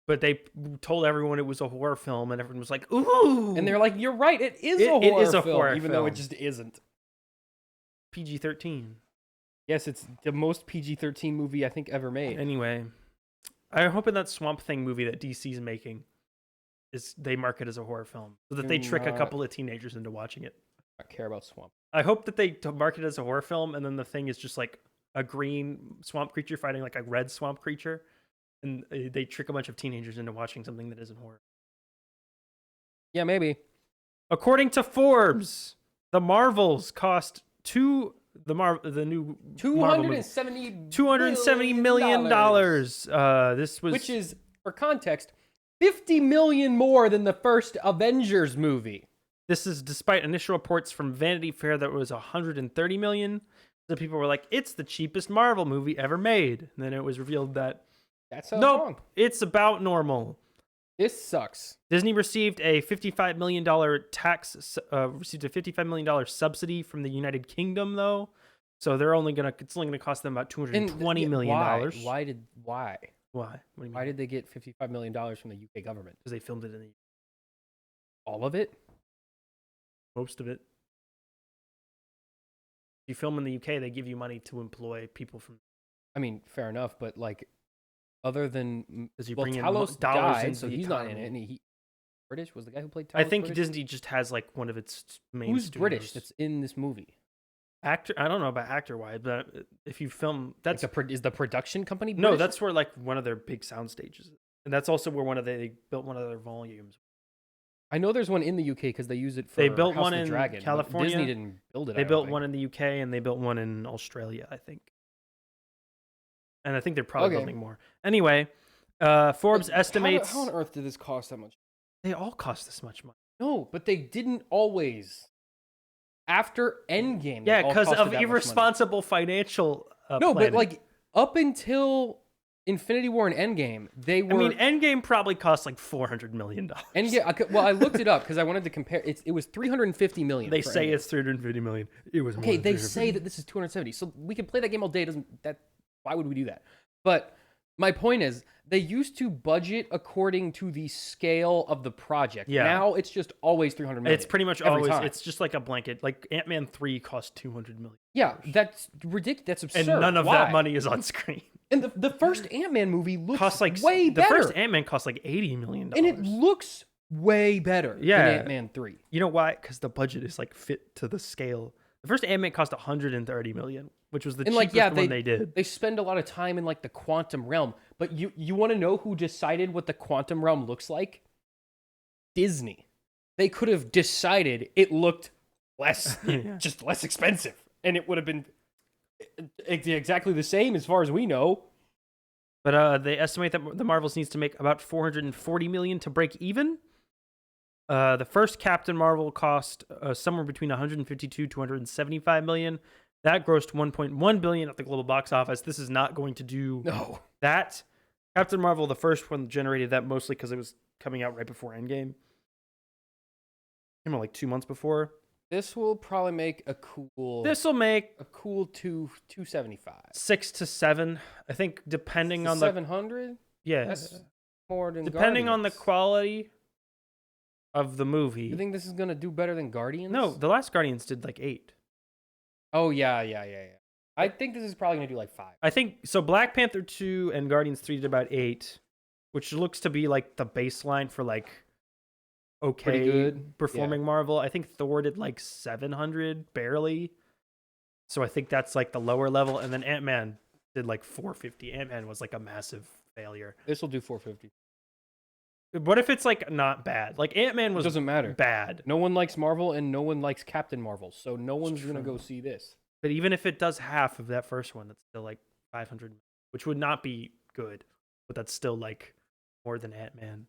But they told everyone it was a horror film, and everyone was like, "Ooh!" and they're like, "You're right, it is It a horror is a film, horror even though it film. just isn't." PG-13. Yes, it's the most PG-13 movie I think ever made. Anyway, I'm hoping that Swamp Thing movie that DC's making is they market as a horror film so that they Do trick a not- couple of teenagers into watching it. I don't care about Swamp. I hope that they market it as a horror film, and then the thing is just like a green swamp creature fighting like a red swamp creature, and they trick a bunch of teenagers into watching something that isn't horror. Yeah, maybe. According to Forbes, the Marvels cost the new Marvel movie, $270 million. This was Which is, for context, $50 million more than the first Avengers movie. This is despite initial reports from Vanity Fair that it was $130 million. So people were like, "It's the cheapest Marvel movie ever made." And then it was revealed that That sounds nope, wrong. it's about normal. This sucks. Disney received a $55 million subsidy from the United Kingdom, though. So it's only gonna cost them about $220 million. Why? Why? What do you mean? Why did they get $55 million from the UK government? Because they filmed it in the All of it? most of it. If you film in the UK, they give you money to employ people from. I mean, fair enough, but like, other than As you well, bring in Talos dollars died, into so the he's not in economy. it. And he British was the guy who played Talos. I think British? Disney just has like one of its main. Who's British studios. that's in this movie? Actor? I don't know about actor wise, but if you film, that's Is the production company no, British? that's where like one of their big sound stages, is. And that's also where they built one of their volumes. I know there's one in the UK because they use it for They built House one of the in Dragon, but California. Disney didn't build it. They built one in the UK and they built one in Australia, I think. And I think they're probably Okay. building more. Anyway, Forbes estimates How on earth did this cost that much? they all cost this much money. No, but they didn't always. After Endgame, they Yeah, all because costed of that much money. irresponsible financial. No, planning. but like up until Infinity War and Endgame, they were. I mean, Endgame probably cost like $400 million. Endgame. Well, I looked it up because I wanted to compare. It was $350 million. They for say Endgame. it's $350 million. It was more Okay, than they 350 say that this is 270. So we can play that game all day. Why would we do that? But my point is, they used to budget according to the scale of the project. Yeah. Now it's just always 300 million. It's pretty much every always. time. It's just like a blanket. Like Ant-Man 3 cost $200 million. Yeah, that's ridiculous. That's absurd. And none of Why? that money is on screen. And the first Ant-Man movie looks Costs like way the better. first Ant-Man cost like $80 million. And it looks way better Yeah. than Ant-Man 3. You know why? Because the budget is like fit to the scale. The first Ant-Man cost $130 million, which was the And cheapest like, yeah, one they did. They spend a lot of time in like the quantum realm. But you want to know who decided what the quantum realm looks like? Disney. They could have decided it looked less, Yeah. just less expensive. And it would have been exactly the same as far as we know. But they estimate that the Marvels needs to make about $440 million to break even. The first Captain Marvel cost somewhere between 152 to 175 million. That grossed 1.1 billion at the global box office. This is not going to do No. that. Captain Marvel, the first one, generated that mostly because it was coming out right before Endgame. Came out like 2 months before. This will probably make a cool. This will make 275. 6 to 7. I think depending on the 700. yes, That's more than depending on the Guardians. quality of the movie. You think this is gonna do better than Guardians? No, the last Guardians did like 8. Oh yeah. I think this is probably gonna do like 5. I think so. Black Panther 2 and Guardians 3 did about 8, which looks to be like the baseline for like Pretty okay good. performing Marvel. I think Thor did like 700 barely. So I think that's like the lower level, and then Ant-Man did like 450. Ant-Man was like a massive failure. This will do 450. What if it's like not bad? Like Ant-Man It was doesn't matter. bad. No one likes Marvel, and no one likes Captain Marvel, so no one's gonna true. go see this. But even if it does half of that first one, that's still like 500, which would not be good. But that's still like more than Ant-Man.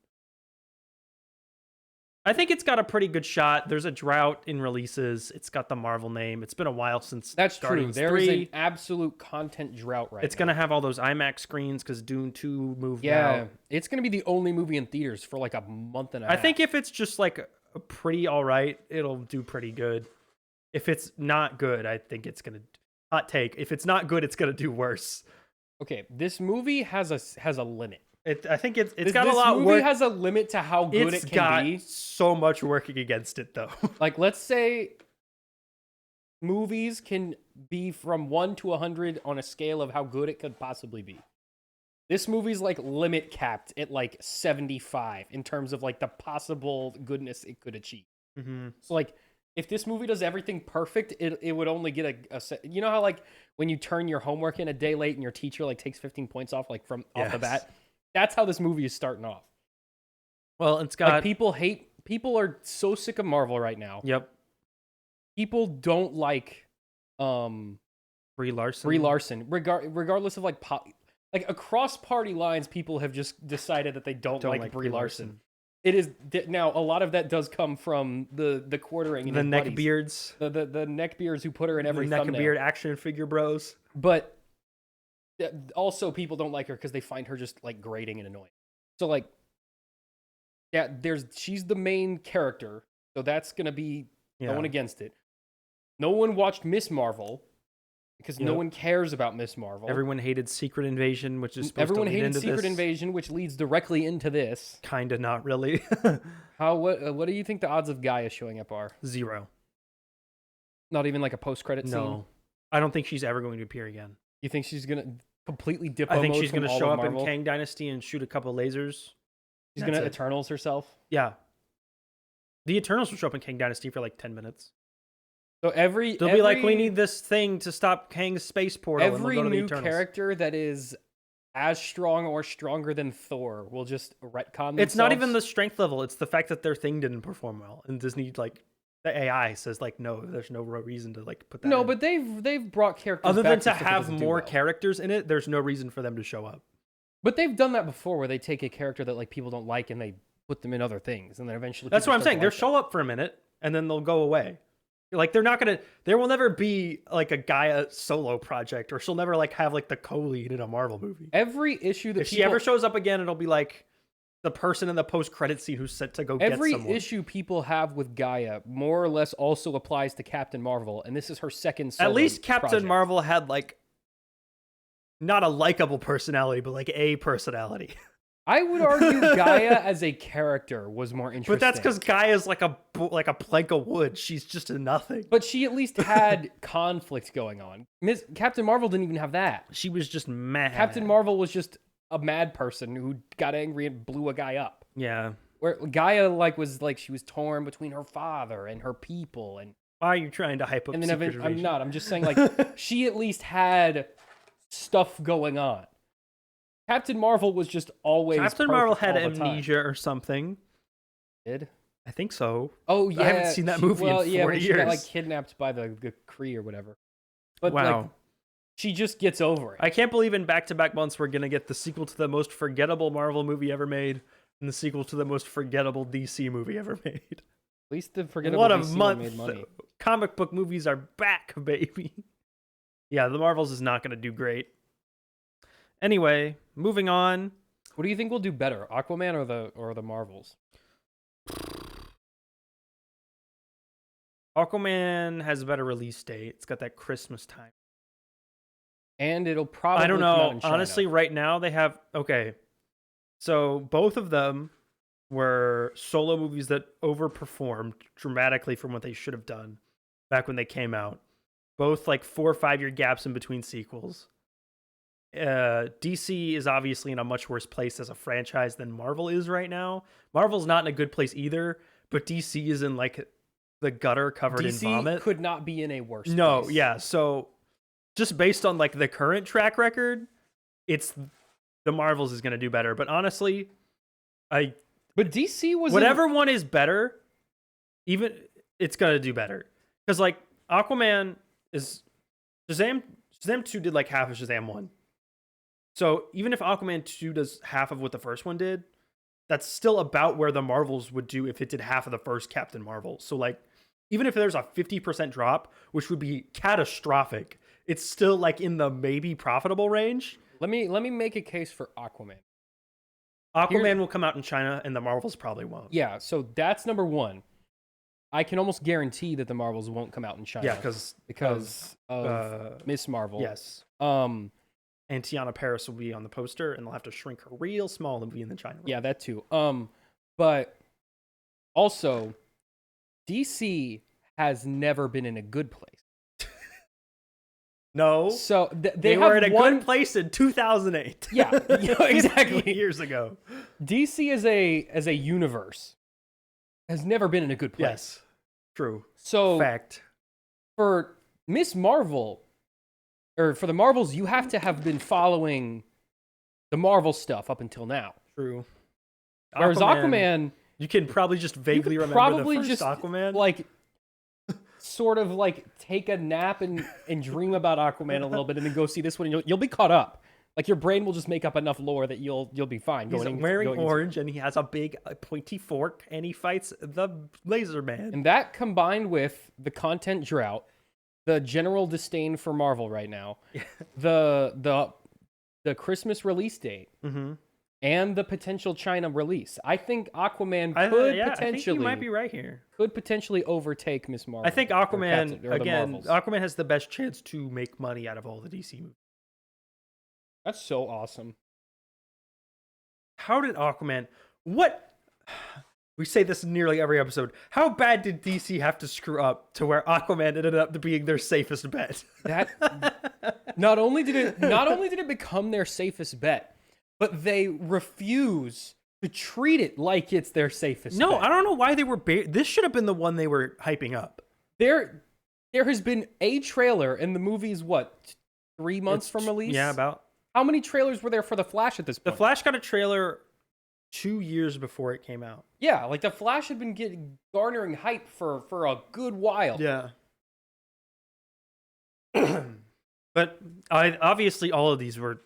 I think it's got a pretty good shot. There's a drought in releases. It's got the Marvel name. It's been a while since That's Guardians true. There is 3. an absolute content drought right It's now. gonna have all those IMAX screens because Dune 2 moved Yeah, out. it's gonna be the only movie in theaters for like a month and a I half. think if it's just like a pretty all right, it'll do pretty good. If it's not good, I think it's gonna hot take. If it's not good, it's gonna do worse. Okay, this movie has a limit. I think it's This got a lot movie work. has a limit to how good It's it can got be. so much working against it though. Like, let's say movies can be from 1 to 100 on a scale of how good it could possibly be. This movie's like limit capped at like 75 in terms of like the possible goodness it could achieve. Mm-hmm. So like, if this movie does everything perfect, it would only get you know how like when you turn your homework in a day late and your teacher like takes 15 points off like from off the Yes. bat. That's how this movie is starting off. Well, it's got Like people are so sick of Marvel right now. yep. People don't like Brie Larson. Brie Larson, regardless of like across party lines, people have just decided that they don't like Brie Larson. It is now a lot of that does come from the quartering and The his neck buddies. beards. the neckbeards who put her in every the neck thumbnail. beard action figure bros. But also people don't like her because they find her just like grating and annoying. So like, yeah, she's the main character, so that's gonna be going against it. No one watched Miss Marvel because no Yep. one cares about Miss Marvel. Everyone hated Secret Invasion, which is supposed Everyone to lead hated into Secret this. Invasion, which leads directly into this. Kinda not really. What do you think the odds of Gaia showing up are? 0. Not even like a post-credit scene. No, I don't think she's ever going to appear again. You think she's gonna completely dip? I think she's going to show up Marvel? in Kang Dynasty and shoot a couple lasers. She's That's going to it. Eternals herself. Yeah, the Eternals will show up in Kang Dynasty for like 10 minutes. So They'll be like, we need this thing to stop Kang's space portal. and every they'll go to the new Eternals. character that is as strong or stronger than Thor will just retcon themselves. It's not even the strength level. It's the fact that their thing didn't perform well, and Disney like the AI says like, no, there's no reason to like put that. No, in. but they've brought characters other back than to just if it have doesn't do more well. characters in it, there's no reason for them to show up. But they've done that before, where they take a character that like people don't like and they put them in other things, and then eventually That's people what I'm start to saying. They'll like show up for a minute and then they'll go away. Like they're not gonna. There will never be like a Gaia solo project, or she'll never like have like the co-lead in a Marvel movie. them. Every issue that If she ever shows up again, it'll be like the person in the post-credit scene who's sent to go get every someone. issue people have with Gaia more or less also applies to Captain Marvel, and this is her second. Solo At least Captain project. Marvel had like not a likable personality, but like a personality. I would argue Gaia as a character was more interesting. But that's because Gaia's like a plank of wood. She's just a nothing. But she at least had conflict going on. Captain Marvel didn't even have that. She was just mad. Captain Marvel was just a mad person who got angry and blew a guy up. Yeah. Where Gaia was she was torn between her father and her people, and Why are you trying to hype up? then Secret I'm Invasion? not. I'm just saying she at least had stuff going on. Captain Marvel was just always Captain Marvel perfect had all the time. amnesia or something. Did? I think so. Oh yeah, I haven't seen that movie in 4 when she got years. kidnapped by the Kree or whatever. But Wow. she just gets over it. I can't believe in back-to-back months we're gonna get the sequel to the most forgettable Marvel movie ever made and the sequel to the most forgettable DC movie ever made. At least the forgettable What a DC one month! made money. Comic book movies are back, baby. Yeah, the Marvels is not gonna do great. Anyway, moving on. What do you think will do better, Aquaman or the Marvels? Aquaman has a better release date. It's got that Christmas time. And it'll probably I don't come out know. in China. Honestly, right now they have So both of them were solo movies that overperformed dramatically from what they should have done back when they came out. Both like 4 or 5 year gaps in between sequels. DC is obviously in a much worse place as a franchise than Marvel is right now. Marvel's not in a good place either, but DC is in like the gutter covered in vomit. DC could not be in a worse No, place. yeah. So just based on like the current track record, it's the Marvels is going to do better. But honestly, But DC was whatever one is better, even it's going to do better. Because like Aquaman is Shazam 2 did like half of Shazam 1. So even if Aquaman 2 does half of what the first one did, that's still about where the Marvels would do if it did half of the first Captain Marvel. So like even if there's a 50% drop, which would be catastrophic, it's still like in the maybe profitable range. Let me make a case for Aquaman. Aquaman will come out in China and the Marvels probably won't. Yeah, so that's number one. I can almost guarantee that the Marvels won't come out in China. Yeah, because of Miss Marvel. Yes. And Tiana Paris will be on the poster, and they'll have to shrink her real small and be in the China. Yeah, that too. But also, DC has never been in a good place. No. So they were in a good place in 2008. Yeah, exactly. 15 years ago. DC as a universe has never been in a good place. Yes. True. So Fact. for Miss Marvel, or for the Marvels, you have to have been following the Marvel stuff up until now. True. Whereas Aquaman, you can probably just vaguely remember probably the first just Aquaman. like sort of like take a nap and dream about Aquaman a little bit, and then go see this one, and you'll be caught up. Like your brain will just make up enough lore that you'll be fine. He's wearing orange, and he has a big pointy fork, and he fights the Laser Man. And that combined with the content drought, the general disdain for Marvel right now, the Christmas release date, and the potential China release, I think Aquaman could potentially. I think you might be right here. Could potentially overtake Miss Marvel. I think Aquaman or the again. Marvels. Aquaman has the best chance to make money out of all the DC movies. That's so awesome. How did Aquaman? What? We say this in nearly every episode. How bad did DC have to screw up to where Aquaman ended up being their safest bet? That not only did it become their safest bet, but they refuse to treat it like it's their safest bet. No, I don't know why they were. This should have been the one they were hyping up. There has been a trailer, and the movie's what, 3 months from release? Yeah, about. How many trailers were there for The Flash at this point? The Flash got a trailer 2 years before it came out. Yeah, like The Flash had been garnering hype for a good while. Yeah. But obviously all of these were,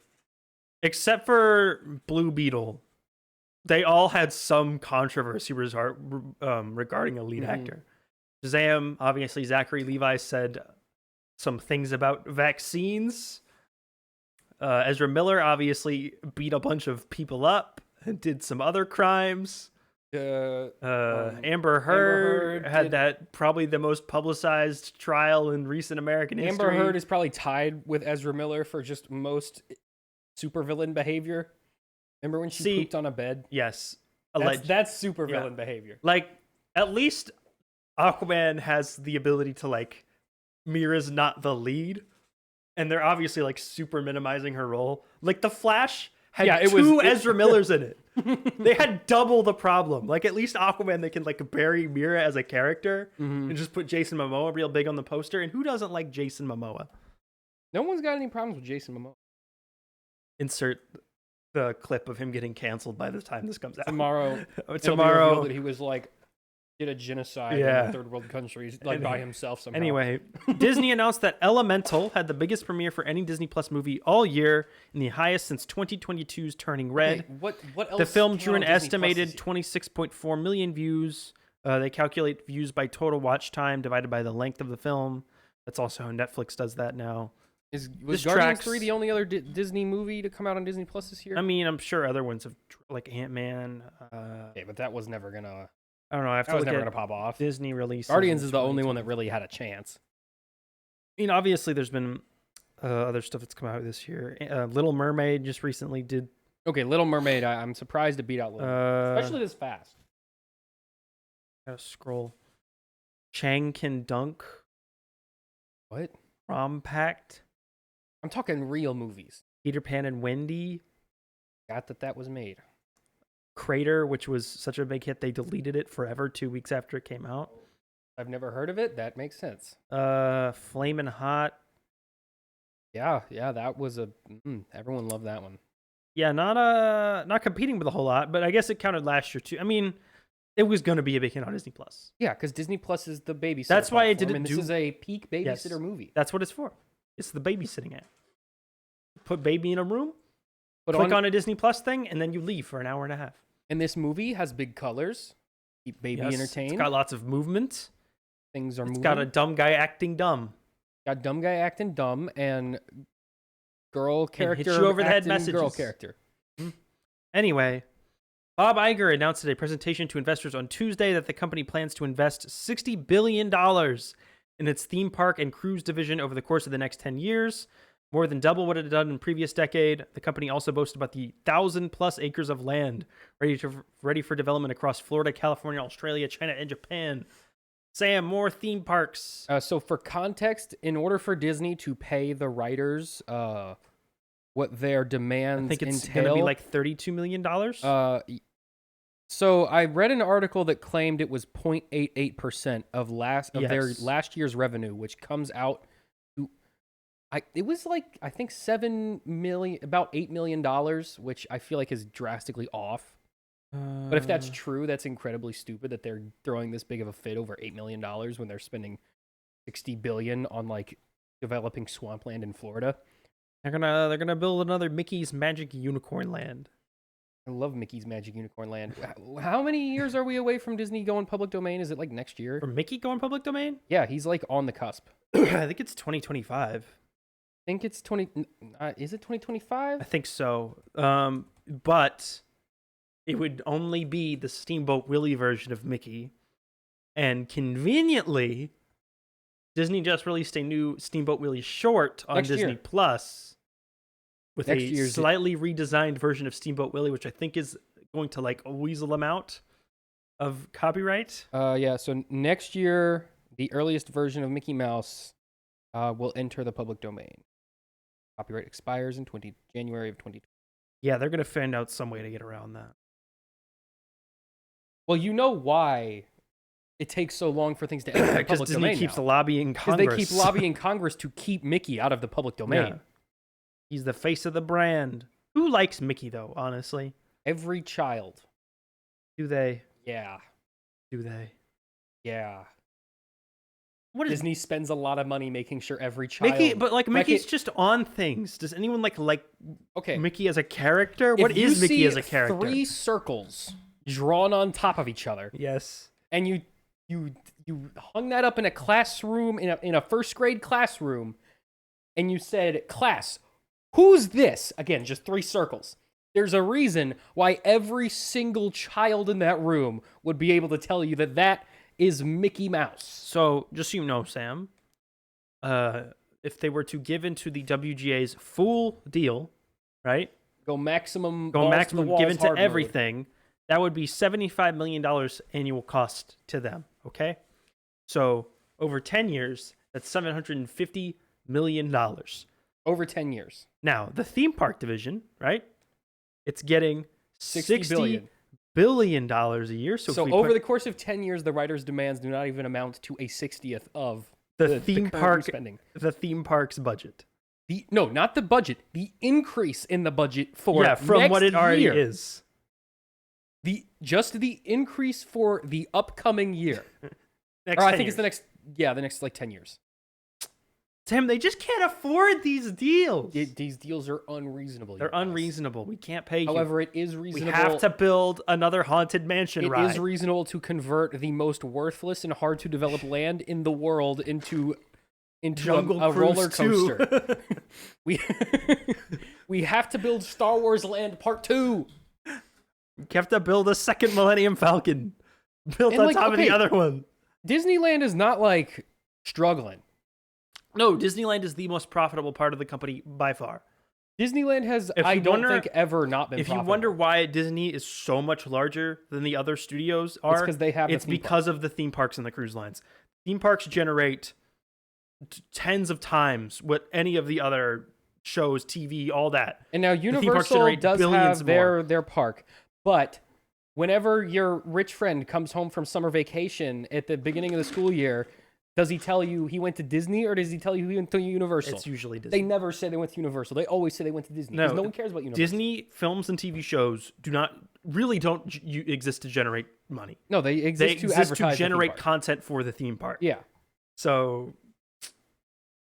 except for Blue Beetle, they all had some controversy regarding a lead actor. Shazam, obviously Zachary Levi said some things about vaccines. Ezra Miller obviously beat a bunch of people up and did some other crimes. Amber Heard had that probably the most publicized trial in recent American history. Amber Heard is probably tied with Ezra Miller for just most supervillain behavior. Remember when she pooped on a bed? Yes. That's supervillain behavior. Like, at least Aquaman has the ability to, like, Mira's not the lead. And they're obviously, like, super minimizing her role. Like, The Flash had two Ezra Millers in it. They had double the problem. Like, at least Aquaman, they can, like, bury Mira as a character and just put Jason Momoa real big on the poster. And who doesn't like Jason Momoa? No one's got any problems with Jason Momoa. Insert the clip of him getting canceled by the time this comes out. Tomorrow, that he was, like, did a genocide in third world countries, like, by himself somehow. Anyway, Disney announced that Elemental had the biggest premiere for any Disney Plus movie all year and the highest since 2022's Turning Red. Okay, what else? The film drew an Disney Plus estimated 26.4 million views. They calculate views by total watch time divided by the length of the film. That's also how Netflix does that now. Was This Guardians tracks- 3 the only other Disney movie to come out on Disney Plus this year? I mean, I'm sure other ones have like Ant-Man. Okay, but that was never gonna. I don't know. I have That to was look never at gonna pop off. Disney releases. Guardians in is the only one that 2020. really had a chance. I mean, obviously, there's been other stuff that's come out this year. Little Mermaid just recently did. Okay, Little Mermaid. I'm surprised it beat out Little Mermaid, especially this fast. Gotta scroll. Chang Can Dunk. What? Prom Pact. I'm talking real movies. Peter Pan and Wendy. Got that was made. Crater, which was such a big hit, they deleted it forever 2 weeks after it came out. I've never heard of it. That makes sense. Flamin' Hot. Yeah, that was a. Everyone loved that one. Yeah, not competing with a whole lot, but I guess it counted last year too. I mean, it was going to be a big hit on Disney Plus. Yeah, because Disney Plus is the babysitter. That's why it platform, didn't and do- This is a peak babysitter Yes. movie. That's what it's for. It's the babysitting app. Put baby in a room, But click on a Disney Plus thing, and then you leave for an hour and a half. and this movie has big colors. Keep baby Yes, entertained. It's got lots of movement. Things are It's moving. got a dumb guy acting dumb. Got dumb guy acting dumb and girl hit character you over the head acting girl messages. character. Anyway, Bob Iger announced at a presentation to investors on Tuesday that the company plans to invest $60 billion in its theme park and cruise division over the course of the next 10 years, more than double what it had done in the previous decade. The company also boasted about the 1,000+ acres of land ready for development across Florida, California, Australia, China, and Japan. Sam, more theme parks. So for context, in order for Disney to pay the writers what their demands I think it's entail, going to be like $32 million. so I read an article that claimed it was 0.88% of their Yes. last year's revenue, which comes out to it was like I think about $8 million, which I feel like is drastically off. But if that's true, that's incredibly stupid that they're throwing this big of a fit over $8 million when they're spending $60 billion on like developing swampland in Florida. they're gonna build another Mickey's Magic Unicorn Land. I love Mickey's Magic Unicorn Land. How many years are we away from Disney going public domain? Is it like next year? For Mickey going public domain? Yeah, he's like on the cusp. I think it's 2025. I think it's 20. Is it 2025? I think so. But it would only be the Steamboat Willie version of Mickey. And conveniently, Disney just released a new Steamboat Willie short on Next Disney year. Plus with Next a year's- slightly redesigned version of Steamboat Willie, which I think is going to like weasel them out of copyright. Yeah. So next year, the earliest version of Mickey Mouse will enter the public domain. Copyright expires in January of 2020. Yeah, they're going to find out some way to get around that. Well, you know why it takes so long for things to enter the Because public Disney domain keeps now. lobbying Because Congress. they keep lobbying Congress to keep Mickey out of the public domain. Yeah. He's the face of the brand. Who likes Mickey, though, honestly? Every child. Do they? Yeah. Do they? Yeah. What is Disney spends a lot of money making sure every child. Mickey? But like Like Mickey's it- just on things. Does anyone like Okay. Mickey as a character? If What you is Mickey see as a character? 3 circles drawn on top of each other, Yes. and you hung that up in a classroom in a first grade classroom, and you said, "Class, who's this?" Again, just 3 circles. There's a reason why every single child in that room would be able to tell you that that is Mickey Mouse. So just so you know, Sam, if they were to give into the WGA's full deal, right? Go maximum. Go balls to the maximum walls given to hard mode. everything, that would be $75 million annual cost to them, okay? So over 10 years, that's $750 million. Over 10 years. Now, the theme park division, right? It's getting $60 billion. billion a year. So, So if we over put the course of 10 years, the writer's demands do not even amount to a 60th of the theme current park spending. the theme park's budget. No, not the budget. The increase in the budget for From next what it already year. is. Just the increase for the upcoming year. Next Or I 10 think it's years. the next like 10 years. Tim, they just can't afford these deals. These deals are unreasonable. They're you guys. unreasonable. We can't pay you. However, it is we reasonable. have to build another Haunted Mansion It ride. is reasonable to convert the most worthless and hard to develop land in the world into into Jungle a Cruise roller 2. coaster. we we have to build Star Wars Land Part 2. You have to build a second Millennium Falcon built And, on like, top of the okay. other one. Disneyland is not like struggling. No, Disneyland is the most profitable part of the company by far. Disneyland has, If I you don't wonder- think, ever not been If you profitable. wonder why Disney is so much larger than the other studios are, It's 'cause they have the it's theme because of the theme parks and the cruise lines. Theme parks generate tens of times what any of the other shows, TV, all that. And now theme parks Universal generate does billions have more. their park, but whenever your rich friend comes home from summer vacation at the beginning of the school year, does he tell you he went to Disney or does he tell you he went to Universal? It's usually Disney. They never say they went to Universal. They always say they went to Disney because no one cares about Universal. Disney films and TV shows don't exist to generate money. No, they They exist to exist advertise to the theme generate park. content for the theme park. Yeah. So,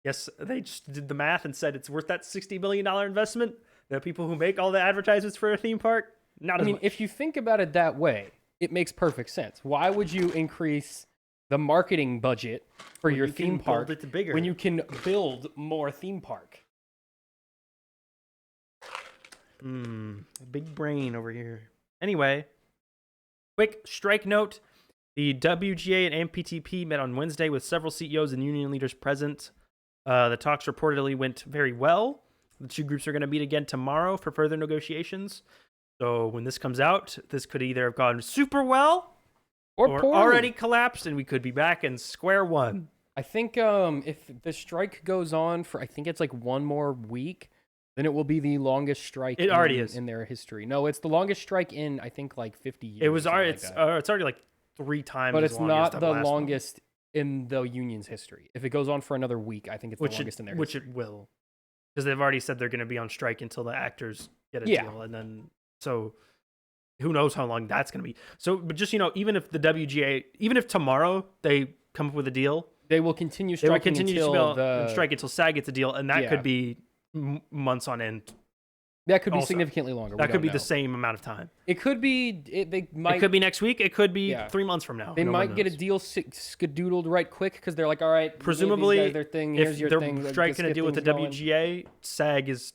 yes, they just did the math and said it's worth that $60 million investment. The people who make all the advertisements for a theme park, not I as mean, much. if you think about it that way, it makes perfect sense. Why would you increase the marketing budget for your you can theme build park it bigger. when you can build more theme park? Big brain over here. Anyway, quick strike note. The WGA and MPTP met on Wednesday with several CEOs and union leaders present. The talks reportedly went very well. The two groups are going to meet again tomorrow for further negotiations. So when this comes out, this could either have gone super well or poorly. already collapsed, and we could be back in square one. I think if the strike goes on for, I think it's like one more week, then it will be the longest strike. It already is in their history. No, it's the longest strike in I think like 50 years. It was or already something like that. it's already like 3 times, But as it's long not as the the last one. longest in the union's history. If it goes on for another week, I think it's the longest in their which history. it will, because they've already said they're going to be on strike until the actors get a Yeah. deal, and then so who knows how long that's going to be. So, but just even if the WGA, even if tomorrow they come up with a deal, They will continue they will striking continue until to the strike until SAG gets a deal, and that Yeah. could be months on end. That could be also. significantly longer. That we could be don't the know. same amount of time. It could be. They might. It could be next week. It could be Yeah. 3 months from now. They No one might get a knows. deal skedoodled right quick because they're like, all right, we gave these Presumably, guys their thing. if Here's your they're thing. let's striking a get deal with the things going. WGA, SAG is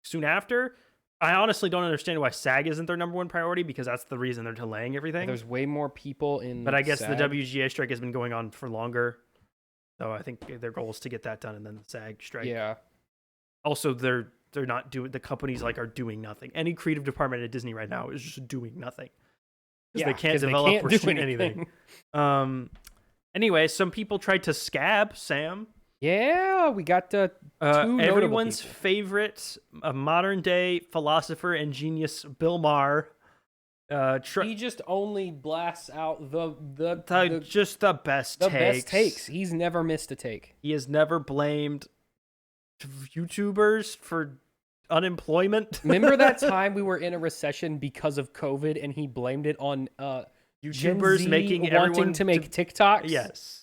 soon after. I honestly don't understand why SAG isn't their number one priority, because that's the reason they're delaying everything. There's way more people in. But I guess the SAG. WGA strike has been going on for longer, so I think their goal is to get that done, and then the SAG strike. Yeah. Also, they're not doing, the companies are doing nothing. Any creative department at Disney right now is just doing nothing because Yeah, they can't 'cause they develop can't or do shoot anything. Anyway, some people tried to scab Sam. Yeah, we got two notable Everyone's people. favorite modern day philosopher and genius, Bill Maher. He just only blasts out Just the best the takes. best takes. He's never missed a take. He has never blamed YouTubers for unemployment. Remember that time we were in a recession because of COVID, and he blamed it on Gen YouTubers Z making wanting everyone to make TikToks? Yes.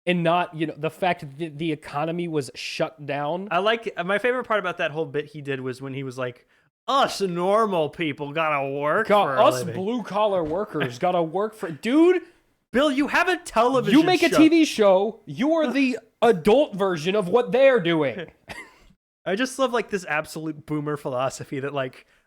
And not, the fact that the economy was shut down. I like, my favorite part about that whole bit he did was when he was like, us normal people gotta work for a Us living. blue collar workers gotta work for. Dude, Bill, you have a television you make a show. TV show. You are the adult version of what they're doing. I just love this absolute boomer philosophy that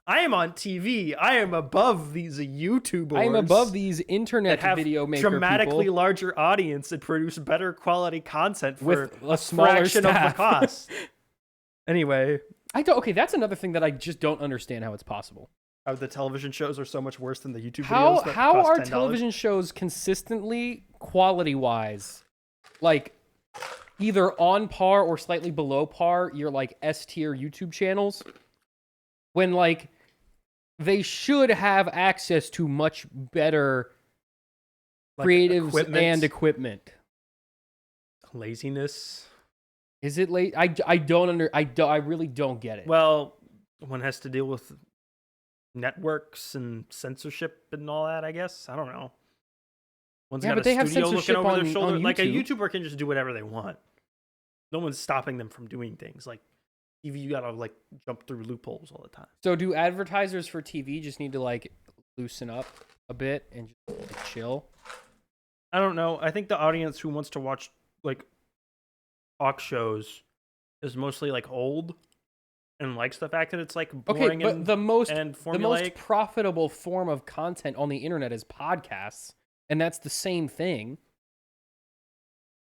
I am on TV. I am above these YouTubers. I am above these internet that have video maker dramatically people larger audience and produce better quality content for with a smaller fraction of the staff. cost. Anyway, Okay, that's another thing that I just don't understand how it's possible. the television shows are so much worse than the YouTube How videos. That how cost are $10. television shows consistently quality wise either on par or slightly below par your S tier YouTube channels when they should have access to much better creatives and equipment? Laziness. Is it late? I really don't get it. Well, one has to deal with networks and censorship and all that, I guess. I don't know. One's Yeah, got but a they have studio looking censorship over their on shoulder. A YouTube. YouTuber can just do whatever they want. No one's stopping them from doing things. TV, you gotta jump through loopholes all the time. So do advertisers for TV just need to loosen up a bit and just chill? I don't know. I think the audience who wants to watch talk shows is mostly like old and likes the fact that it's like Okay, boring but and the most formulaic. profitable form of content on the internet is podcasts, and that's the same thing.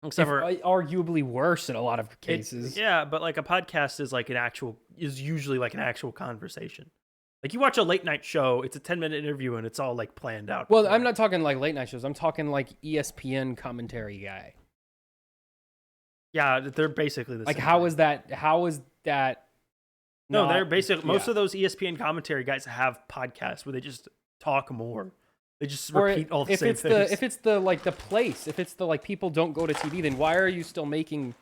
Except for Arguably worse in a lot of it's- cases. yeah, but like a podcast is usually like an actual conversation. Like you watch a late night show, it's a 10-minute interview and it's all like planned out. Well, before. I'm not talking like late night shows. I'm talking like ESPN commentary guy. Yeah, they're basically the Like same. how thing. is that? How is that? No, they're not- basically most yeah. of those ESPN commentary guys have podcasts where they just talk more. They just Or repeat all the if same it's things. if it's the like the place, if it's the like people don't go to TV, then why are you still making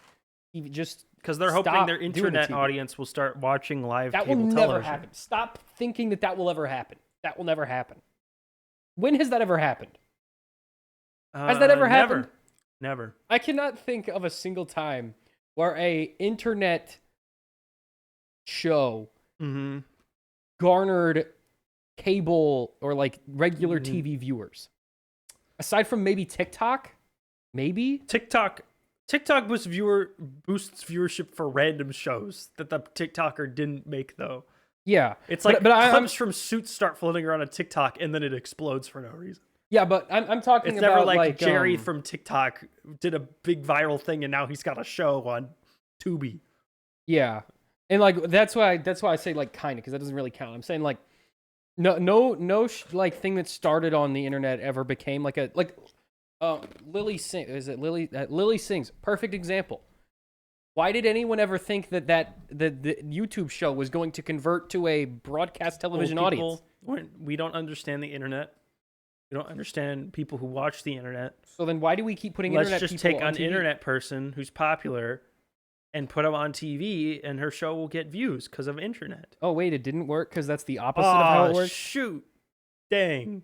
just Because they're hoping stop their doing the internet TV. audience will start watching live that will cable never television. happen. Stop thinking that will ever happen. That will never happen. When has that ever happened? Has that ever happened? Never. I cannot think of a single time where a internet show Mm-hmm. garnered cable or like regular Mhm. TV viewers. Aside from maybe TikTok, maybe. TikTok boosts viewership for random shows that the TikToker didn't make though. Yeah, It's like but I'm clips from Suits start floating around on TikTok and then it explodes for no reason. yeah, but I'm talking It's about never like Jerry um, from TikTok did a big viral thing and now he's got a show on Tubi. yeah, and like that's why I say like kind of because that doesn't really count. I'm saying like no like thing that started on the internet ever became like a Lily Sing is it Lily Lily Sings perfect example. Why did anyone ever think that the YouTube show was going to convert to a broadcast television Old audience? people, we don't understand the internet. We don't understand people who watch the internet. So then why do we keep putting Let's internet just people take on an TV? internet person who's popular and put them on TV, and her show will get views because of internet. Oh wait, it didn't work because that's the opposite of how it works. Shoot. Dang.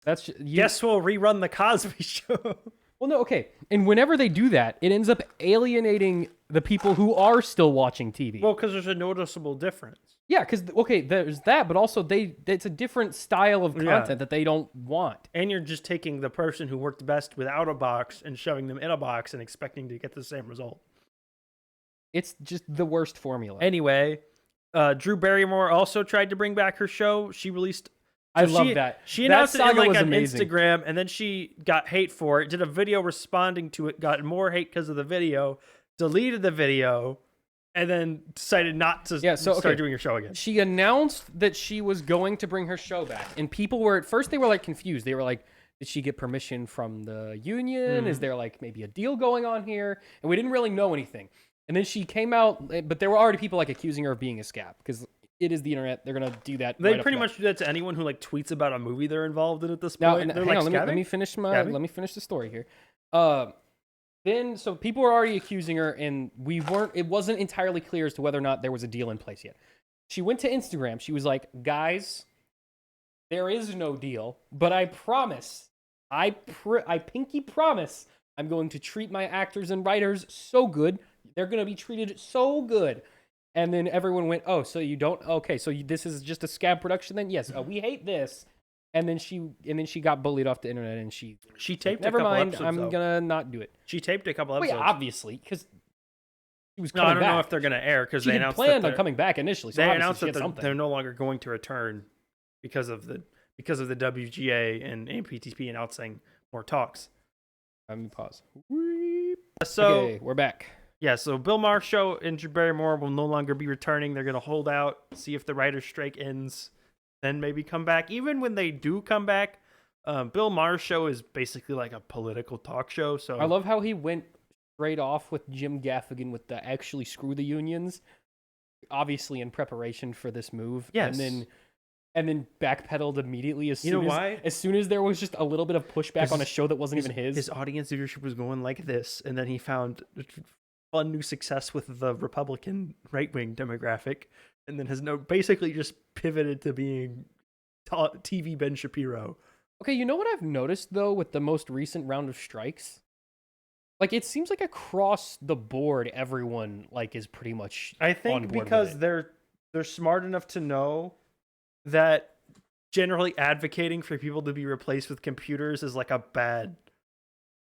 That's Guess we'll rerun the Cosby Show. Well, no, okay. And whenever they do that, it ends up alienating the people who are still watching TV. Well, because there's a noticeable difference. yeah, because okay, there's that, but also it's a different style of Yeah. content that they don't want. And you're just taking the person who worked best without a box and shoving them in a box and expecting to get the same result. It's just the worst formula. Anyway, Drew Barrymore also tried to bring back her show. She released. I so love she- that. She That announced it saga on was on amazing. Instagram, and then she got hate for it. Did a video responding to it, got more hate because of the video. Deleted the video, and then decided not to start doing her show again. She announced that she was going to bring her show back, and people were at first they were like confused. They were like, "Did she get permission from the union? Is there like maybe a deal going on here?" And we didn't really know anything. And then she came out, but there were already people like accusing her of being a scab because it is the internet. They're gonna do that. They right off pretty the bat. much do that to anyone who like tweets about a movie they're involved in at this Now, point. and They're hang like, on, let me finish Scabbing? let me finish the story here. Then so people were already accusing her, and it wasn't entirely clear as to whether or not there was a deal in place yet. She went to Instagram. She was like, "Guys, there is no deal, but I promise, I pinky promise, I'm going to treat my actors and writers so good. They're going to be treated so good." And then everyone went, "Oh, so you don't? Okay, so this is just a scab production then?" Yes, we hate this. And then she got bullied off the internet, and she taped never a couple mind. episodes. I'm though. gonna not do it. She taped a couple Wait, episodes. obviously, because she was No, coming I don't back. know if they're gonna air because She they had announced planned that on coming back initially. So they obviously announced she that had something. they're no longer going to return because of the WGA and APTP announcing more talks. Let me pause. So Okay, we're back. yeah, so Bill Maher's show and Drew Barrymore will no longer be returning. They're gonna hold out, see if the writer's strike ends, then maybe come back. Even when they do come back, Bill Maher's show is basically like a political talk show. So I love how he went straight off with Jim Gaffigan with the actually screw the unions, obviously in preparation for this move. Yes. And then backpedaled immediately as You soon know as why? as soon as there was just a little bit of pushback 'Cause on a show that wasn't even his. His audience viewership was going like this, and then he found fun new success with the Republican right wing demographic, and then has basically just pivoted to being TV Ben Shapiro. Okay, you know what I've noticed though with the most recent round of strikes? Like it seems like across the board everyone like is pretty much I on think board with because it. they're smart enough to know that generally advocating for people to be replaced with computers is like a bad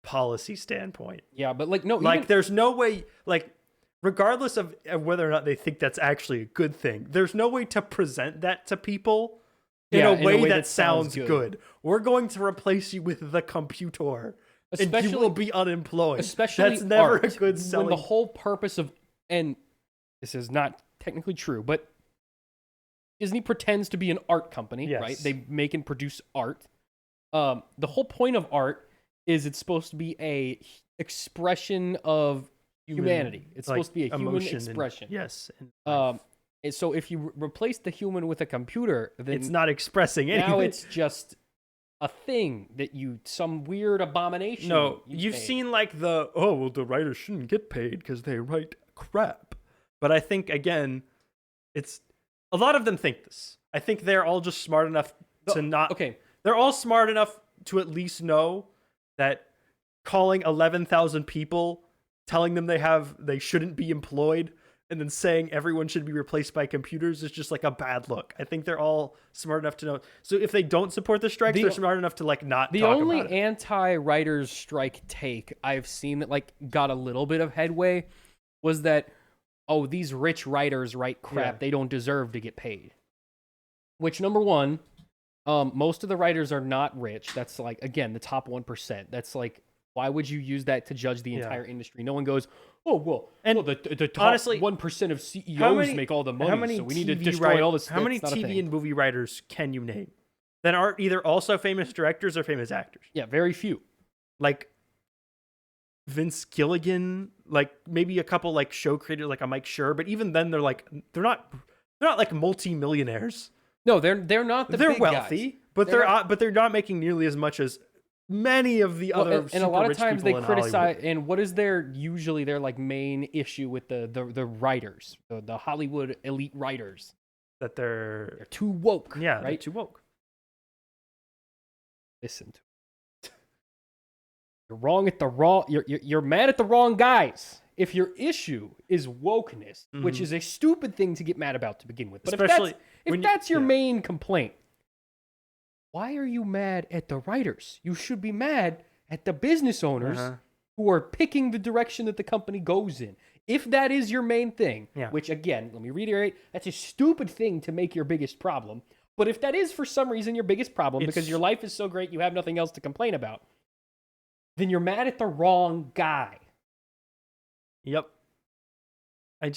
policy standpoint. Yeah, but like no, Like even, there's no way, like regardless of whether or not they think that's actually a good thing, there's no way to present that to people in a way that sounds good. We're going to replace you with the computer, and you will be unemployed. Especially that's never art, a good selling. when the whole purpose of, and this is not technically true, but Disney pretends to be an art company, Yes. right? They make and produce art. The whole point of art is it's supposed to be a expression of humanity. It's supposed to be a human emotion expression. Yes. And so if you replace the human with a computer, then It's not expressing anything. now it's just a thing that some weird abomination. No, you you've made. seen like the writers shouldn't get paid because they write crap. But I think again, it's a lot of them think this. I think they're all just smart enough to not. Okay, They're all smart enough to at least know that calling 11,000 people, telling them they shouldn't be employed, and then saying everyone should be replaced by computers is just like a bad look. I think they're all smart enough to know. So if they don't support the strikes, they're smart enough to like not the talk only about it. anti-writers strike take I've seen that like got a little bit of headway was that, oh, these rich writers write crap. Yeah. They don't deserve to get paid. Which, number one, most of the writers are not rich. That's like, again, the top 1%. That's like, why would you use that to judge the entire industry? No one goes, oh, well, the top honestly, 1% of CEOs make all the money, so we need to destroy all this. How many That's not a TV thing. and movie writers can you name that aren't either also famous directors or famous actors? Yeah, very few. Like Vince Gilligan, like maybe a couple like show creators like a Mike Schur, but even then they're not like multi-millionaires. No, they're not the They're big wealthy, guys. but They're they're not making nearly as much as many of the other and a lot of rich times people they in criticize. Hollywood. And what is usually their like main issue with the writers, the Hollywood elite writers? That They're they're too woke. they're right. too woke. Listen to it. You're wrong at the wrong. You're mad at the wrong guys. If your issue is wokeness, which is a stupid thing to get mad about to begin with, but Especially if that's your main complaint, why are you mad at the writers? You should be mad at the business owners who are picking the direction that the company goes in. If that is your main thing, which again, let me reiterate, that's a stupid thing to make your biggest problem. But if that is for some reason your biggest problem, because your life is so great you have nothing else to complain about, then you're mad at the wrong guy. Yep. I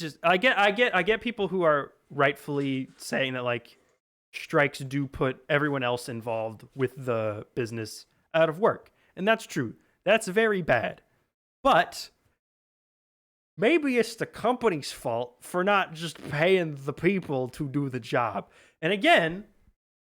get people who are rightfully saying that like strikes do put everyone else involved with the business out of work. And that's true. That's very bad. But maybe it's the company's fault for not just paying the people to do the job. And again,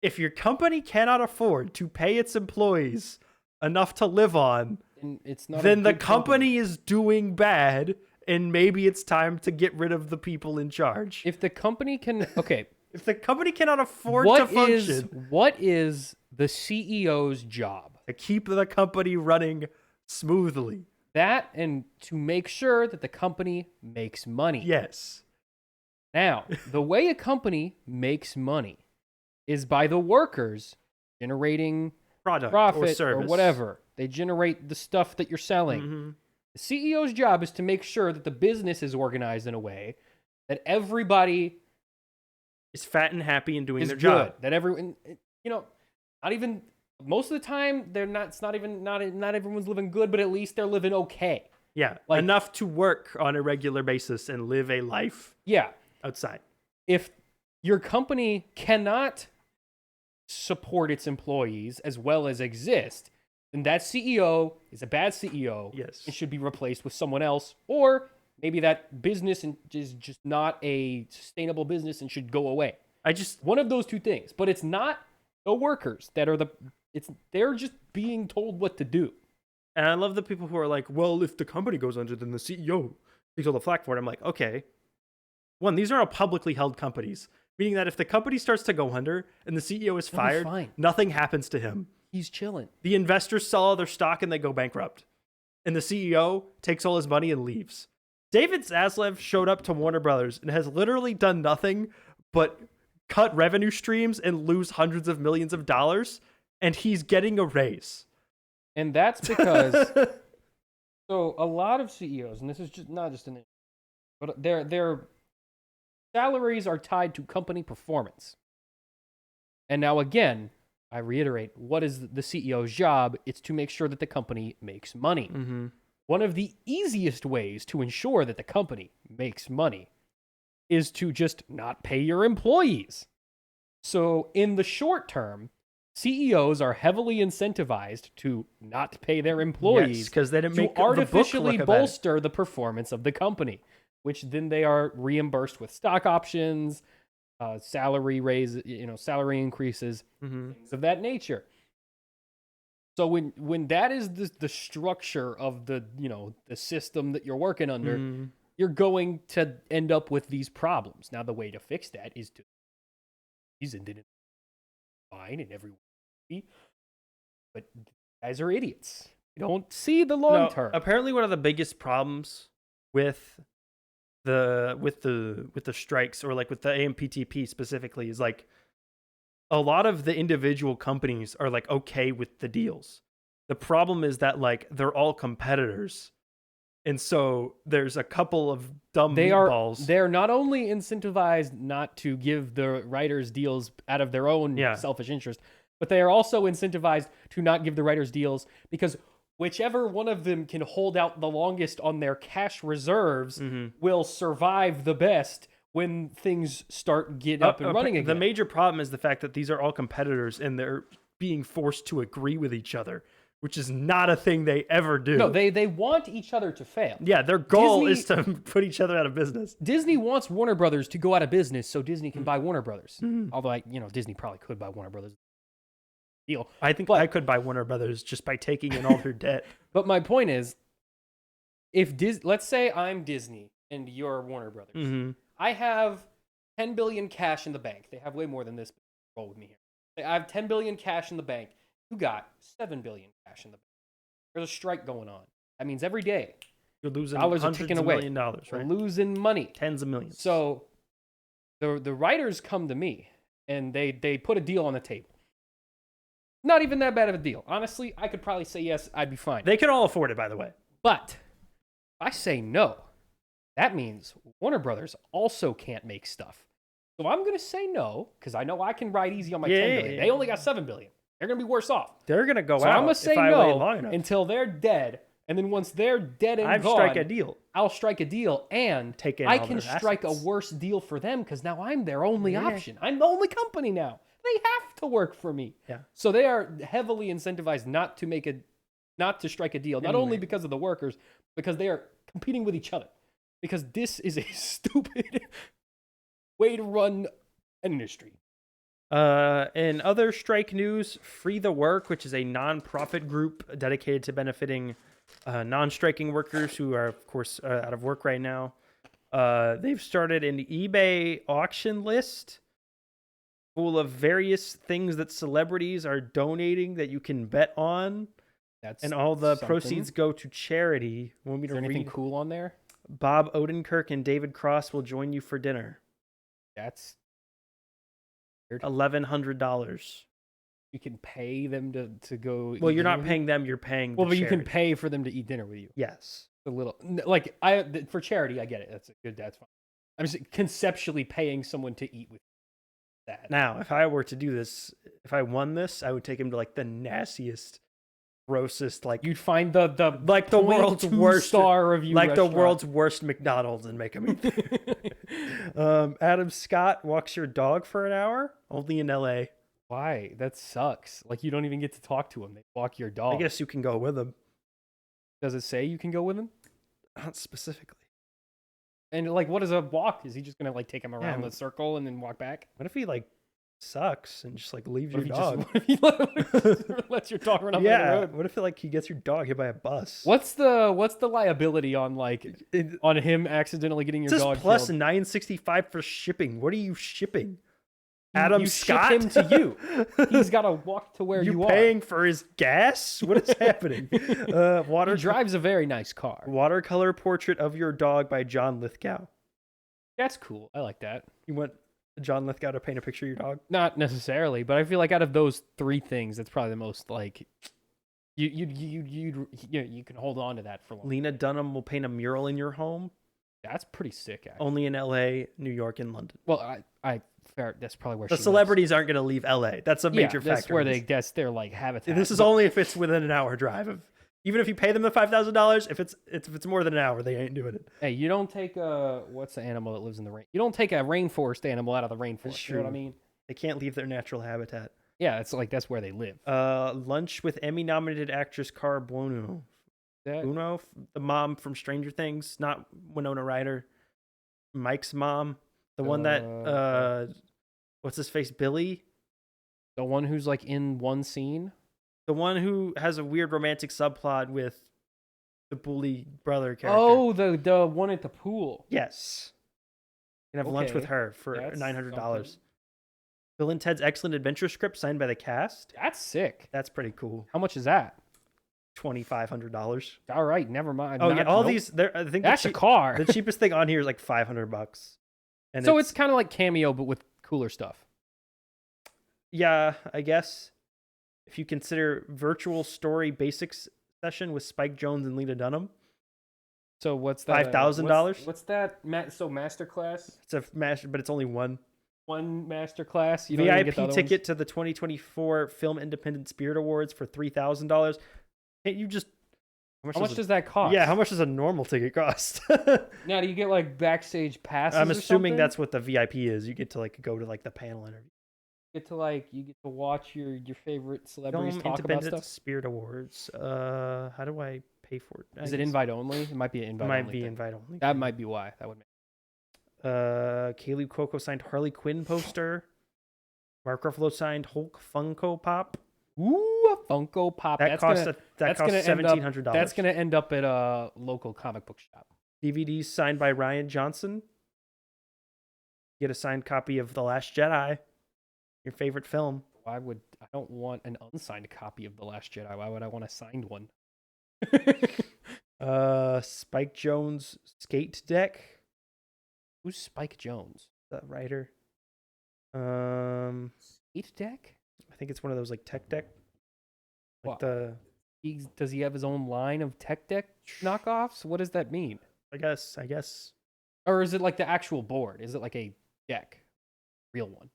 if your company cannot afford to pay its employees enough to live on, And it's not then a the good company is doing bad, and maybe it's time to get rid of the people in charge. If the company can, okay, If the company cannot afford to function, what is the CEO's job? to keep the company running smoothly. That and to make sure that the company makes money. Yes. Now, the way a company makes money is by the workers generating Product profit or service. whatever. They generate the stuff that you're selling. Mhm. The CEO's job is to make sure that the business is organized in a way that everybody Is fat and happy and doing is their good. job. That everyone, not even most of the time they're not. It's not even not everyone's living good, but at least they're living okay. Yeah. Like- Enough to work on a regular basis and live a life Yeah. outside. If your company cannot support its employees as well as exist, then that CEO is a bad CEO. Yes. It should be replaced with someone else, or maybe that business is just not a sustainable business and should go away. One of those two things. But it's not the workers that are they're just being told what to do. And I love the people who are like, well, if the company goes under, then the CEO takes all the flack for it. I'm like, okay. One, these are all publicly held companies, meaning that if the company starts to go under and the CEO is He'll be fired, fine. nothing happens to him. He's chilling. The investors sell all their stock and they go bankrupt. And the CEO takes all his money and leaves. David Zaslav showed up to Warner Brothers and has literally done nothing but cut revenue streams and lose hundreds of millions of dollars, and he's getting a raise. And that's because So a lot of CEOs, and this is just not just an, but their salaries are tied to company performance. And now again, I reiterate, what is the CEO's job? It's to make sure that the company makes money. Mm-hmm. One of the easiest ways to ensure that the company makes money is to just not pay your employees. So in the short term, CEOs are heavily incentivized to not pay their employees because they didn't make to artificially the book bolster the performance of the company, which then they are reimbursed with stock options, salary salary increases, Mm-hmm. things of that nature. So when that is the structure of the system that you're working under, Mm-hmm. you're going to end up with these problems. Now the way to fix that is to season didn't fine and everyone, but guys are idiots. You don't see the long term. Apparently, one of the biggest problems with the strikes, or like with the AMPTP specifically, is like a lot of the individual companies are like okay with the deals. The problem is that like they're all competitors, and so there's a couple of dumb meatballs. They're not only incentivized not to give the writers deals out of their own selfish interest, but they are also incentivized to not give the writers deals because whichever one of them can hold out the longest on their cash reserves will survive the best when things start getting up and running again. The major problem is the fact that these are all competitors and they're being forced to agree with each other, which is not a thing they ever do. No, they want each other to fail. Yeah, their goal is to put each other out of business. Disney wants Warner Brothers to go out of business so Disney can buy Warner Brothers. Although, Disney probably could buy Warner Brothers. Deal. I think I could buy Warner Brothers just by taking in all their debt. But my point is, let's say I'm Disney and you're Warner Brothers. Mm-hmm. I have 10 billion cash in the bank. They have way more than this, but roll with me here. I have 10 billion cash in the bank. You got 7 billion cash in the bank. There's a strike going on. That means every day You're losing dollars are hundreds ticking of away. $1 million, We're right? losing money. Tens of millions. So the writers come to me and they put a deal on the table. Not even that bad of a deal. Honestly, I could probably say yes, I'd be fine. They can all afford it, by the way. But if I say no, that means Warner Brothers also can't make stuff. So I'm going to say no, because I know I can ride easy on my 10 billion. They only got 7 billion. They're going to be worse off. They're going to go so out I'm going to say if I wait long no enough. until they're dead. And then once they're dead and gone, strike a deal. I'll strike a deal and Take in I all can their strike assets. a worse deal for them because now I'm their only option. I'm the only company now. They have to work for me. Yeah. So they are heavily incentivized not to strike a deal, not only because of the workers, because they are competing with each other. Because this is a stupid way to run an industry. In other strike news, Free the Work, which is a non-profit group dedicated to benefiting non-striking workers who are, of course, out of work right now. They've started an eBay auction list full of various things that celebrities are donating that you can bet on. And all the proceeds go to charity. Want me to Is there anything read? cool on there? Bob Odenkirk and David Cross will join you for dinner. That's $1,100. you can pay them to go. Well, eat you're dinner not with paying them; you're paying. Well, the but you can charity. pay for them to eat dinner with you. Yes. A little for charity. I get it. That's fine. I'm just conceptually paying someone to eat with that. Now, if I were to do this, if I won this, I would take him to like the nastiest, grossest, like You'd find the like the world's 0.2 worst star review, like restaurant. the world's worst McDonald's, and make him eat. Adam Scott walks your dog for an hour, only in LA. Why? That sucks. Like you don't even get to talk to him. They walk your dog. I guess you can go with him. Does it say you can go with him? Not specifically. And like, what is a walk? Is he just gonna like take him around Yeah. the circle and then walk back? What if he like sucks and just like leaves What your if he dog? just what if he lets your dog run up the Yeah. road? What if like he gets your dog hit by a bus? What's the liability on like on him accidentally getting It your says dog plus killed? $9.65 for shipping. What are you shipping? You Adam ship Scott? him to you. He's got to walk to where you are. paying for his gas? What is happening? He drives a very nice car. Watercolor portrait of your dog by John Lithgow. That's cool. I like that. You want John Lithgow to paint a picture of your dog? Not necessarily, but I feel like out of those three things, that's probably the most like You can hold on to that for long. Lena Dunham will paint a mural in your home. That's pretty sick, actually. Only in L.A., New York, and London. Well, fair. That's probably where The she celebrities aren't going to leave L.A. That's a lives. major That's factor. where in this. that's their like habitat. This is But- only if it's within an hour drive of. Even if you pay them the $5,000, if it's more than an hour, they ain't doing it. Hey, you don't take what's the animal that lives in the rain? You don't take a rainforest animal out of the rainforest. That's You know what I true. mean? They can't leave their natural habitat. Yeah, it's like that's where they live. Lunch with Emmy-nominated actress Cara Buono. That- Buono, the mom from Stranger Things, not Winona Ryder. Mike's mom, the one that what's his face, Billy, the one who's like in one scene. the one who has a weird romantic subplot with the bully brother character. Oh, the one at the pool. yes. You can have lunch with Okay, her for that's $900. something. Bill and Ted's Excellent Adventure script signed by the cast. That's sick. That's pretty cool. How much is that? $2,500. All right, never mind. Oh yeah, all nope. these. I think That's a car. the cheapest thing on here is like $500. And So it's kind of like Cameo, but with cooler stuff. yeah, I guess if you consider virtual story basics session with Spike Jonze and Lena Dunham, So what's that? $5,000? What's that? So masterclass. it's a master, but it's only one. One masterclass. You don't even get the VIP other ticket ones? to the 2024 Film Independent Spirit Awards for $3,000. Can't you just? How much does that cost? Yeah, how much does a normal ticket cost? Now, do you get like backstage passes? I'm or assuming something? that's what the VIP is. You get to like go to like the panel interview. You get to watch your favorite celebrities Film talk about Independent stuff. Spirit Awards. How do I pay for it? I Is it guess invite only? It might be an It invite. might only be thing. invite only. That might be why. That would make. Kaylee Cuoco signed Harley Quinn poster. Mark Ruffalo signed Hulk Funko Pop. Ooh, a Funko Pop. That cost that's cost gonna end up- $1,700. That's gonna end up at a local comic book shop. DVDs signed by Ryan Johnson. Get a signed copy of The Last Jedi, your favorite film. I don't want an unsigned copy of The Last Jedi. Why would I want a signed one? Spike Jonze skate deck. Who's Spike Jones? The writer. I Skate deck? think it's one of those like tech deck. Like What? Does he have his own line of tech deck knockoffs? What does that mean? I guess. Or is it like the actual board? Is it like a deck? Real one?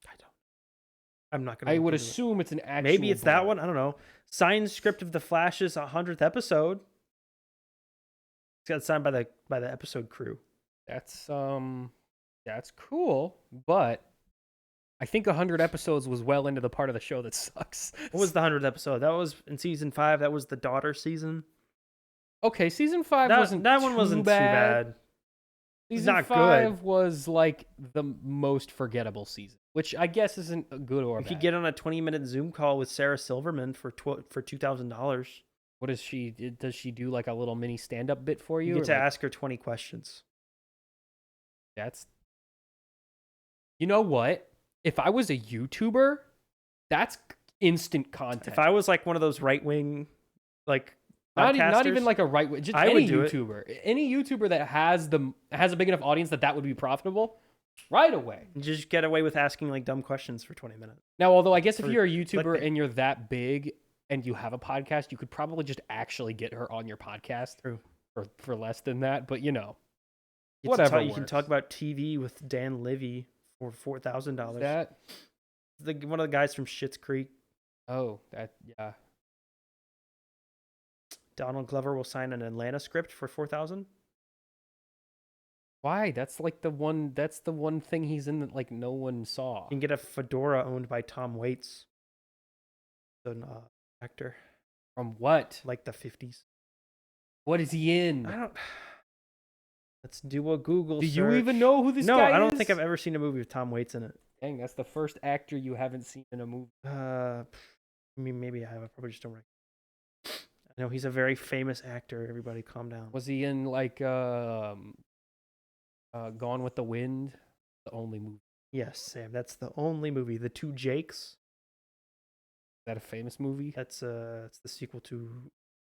I'm not gonna. I look would into it. assume it's an actual Maybe it's that board. one. I don't know. Signed script of The Flash's 100th episode. It's got signed by the episode crew. That's cool, but I think 100 episodes was well into the part of the show that sucks. What was the 100th episode? That was in season 5. That was the daughter season. Okay, season 5 That wasn't one wasn't too bad. Season not 5 good. was like the most forgettable season, which I guess isn't a good or You bad. could get on a 20-minute Zoom call with Sarah Silverman for $2,000. What is she? Does she do like a little mini stand-up bit for you? You get or to like- ask her 20 questions. That's. You know what? If I was a YouTuber, that's instant content. If I was like one of those right-wing, like not podcasters, even like a right way, just I any would do it. YouTuber, any YouTuber that has a big enough audience that would be profitable, right away. you just get away with asking like dumb questions for 20 minutes. Now, although I guess if For you're a YouTuber clickbait. and you're that big and you have a podcast, you could probably just actually get her on your podcast True. for less than that. But you know, You Whatever You can works. talk about TV with Dan Livy for $4,000. that One of the guys from Schitt's Creek. yeah. Donald Glover will sign an Atlanta script for $4,000. Why? That's like the one. That's the one thing he's in that like no one saw. You can get a fedora owned by Tom Waits, an actor, From what? like the 50s. What is he in? I don't. Let's do a Google. Do you search. even know who this No, guy is? I don't think I've ever seen a movie with Tom Waits in it. Dang, that's the first actor you haven't seen in a movie. I mean, maybe I have. I probably just don't. I know he's a very famous actor. Everybody, calm down. Was he in like Gone with the Wind? The only movie. Yes, Sam. That's the only movie. The Two Jakes. Is that a famous movie? That's it's the sequel to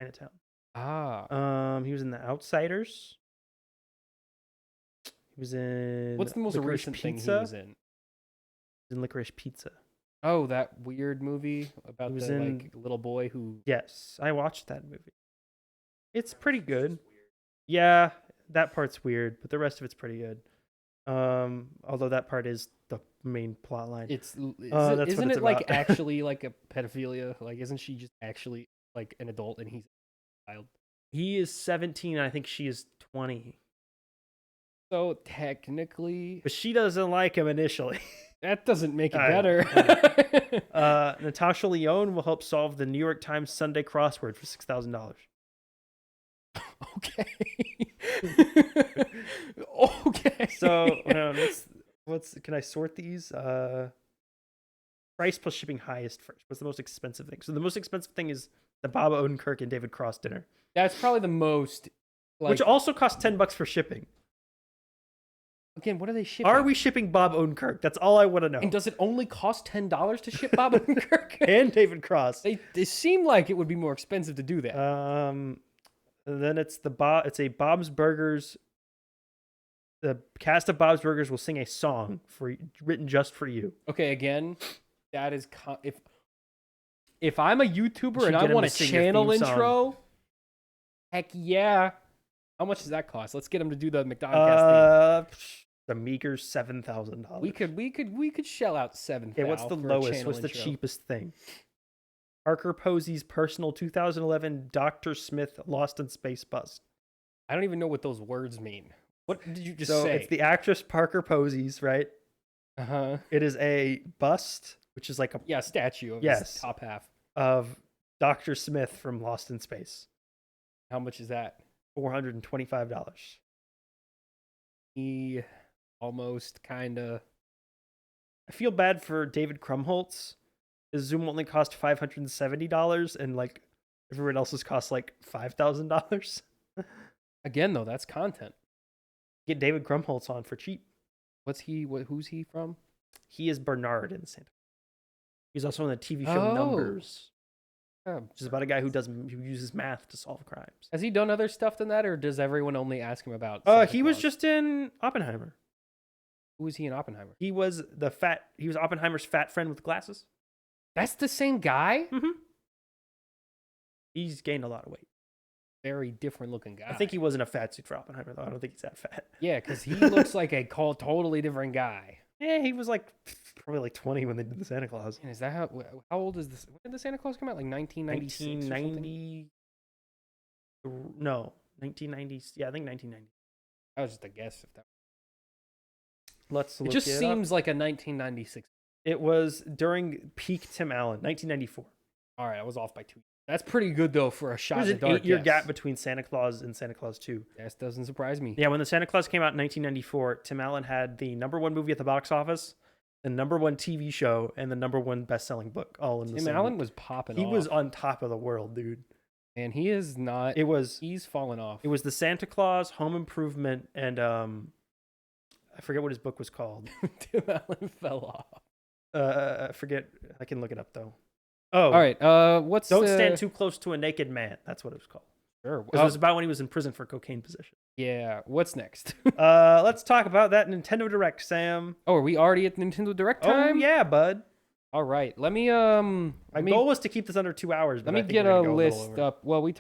Chinatown. Ah. He was in The Outsiders. He was in. What's the most Licorice recent thing he Pizza? was in? In Licorice Pizza. Oh, that weird movie about was the in- like little boy who. Yes, I watched that movie. It's pretty good. Yeah, that part's weird, but the rest of it's pretty good. Although that part is the main plot line. It's that's what isn't it's it like about. actually like a pedophilia? Like, isn't she just actually like an adult and he's a child? He is 17, and I think she is 20. So technically, But she doesn't like him initially. that doesn't make it I know, better. Natasha Lyonne will help solve the New York Times Sunday crossword for $6,000. Okay. Okay. So what's can I sort these? Price plus shipping highest first. What's the most expensive thing? So the most expensive thing is the Bob Odenkirk and David Cross dinner, That's probably the most. Like, which also costs $10 for shipping. again, what are they shipping? Are we shipping Bob Odenkirk? That's all I want to know. And does it only cost $10 to ship Bob Odenkirk? And David Cross. They seem like it would be more expensive to do that. And then it's it's a Bob's Burgers. The cast of Bob's Burgers will sing a song written just for you. Okay, again, that is if I'm a YouTuber should and I get him want to a sing your channel theme song. intro, heck yeah. How much does that cost? Let's get him to do the McDonCast theme. The meager $7,000. We could shell out $7,000. Okay, what's the lowest? What's the cheapest thing? Parker Posey's personal 2011 Dr. Smith Lost in Space bust. I don't even know what those words mean. What did you just So say? it's the actress Parker Posey's, right? Uh-huh. It is a bust, which is like a Yeah, statue of Yes. his top half. of Dr. Smith from Lost in Space. How much is that? $425. He almost kind of... I feel bad for David Krumholtz. His Zoom only cost $570, and like everyone else's cost like $5,000. Again, though, that's content. Get David Krumholtz on for cheap. Who's he from? He is Bernard in Santa. He's also on the TV show Oh. Numbers, Yeah. which is about a guy who uses math to solve crimes. Has he done other stuff than that, or does everyone only ask him about? He was just in Oppenheimer. Who was he in Oppenheimer? He was Oppenheimer's fat friend with glasses. That's the same guy. Mm-hmm. He's gained a lot of weight. Very different looking guy. I think he was in a fat suit for Oppenheimer, though. I don't think he's that fat. Yeah, because he looks like a totally different guy. Yeah, he was like probably like 20 when they did the Santa Claus. And is that how old is this? When did the Santa Claus come out? Like 1996 or something? 1990. No, 1990. Yeah, I think 1990. That was just a guess. If that. Let's It look just it up. seems like a 1996. It was during peak Tim Allen, 1994. All right, I was off by 2 years. That's pretty good though for a shot There's in an the dark. 8-year guess. gap between Santa Claus and Santa Claus 2. That doesn't surprise me. Yeah, when the Santa Claus came out in 1994, Tim Allen had the #1 movie at the box office, the #1 TV show, and the #1 best-selling book all in the Tim same Allen week. was popping He off. was on top of the world, dude. And he is not. He's fallen off. It was the Santa Claus, Home Improvement, and I forget what his book was called. Tim Allen fell off. I forget. I can look it up though. Oh, All right. What's Don't Stand Too Close to a Naked Man. That's what it was called. Sure. Because it was about when he was in prison for cocaine possession. Yeah. What's next? Let's talk about that Nintendo Direct, Sam. Oh, are we already at Nintendo Direct time? Oh yeah, bud. All right. Let me My goal was to keep this under 2 hours. But let me I think get we're a gonna go little list over. up. Well, we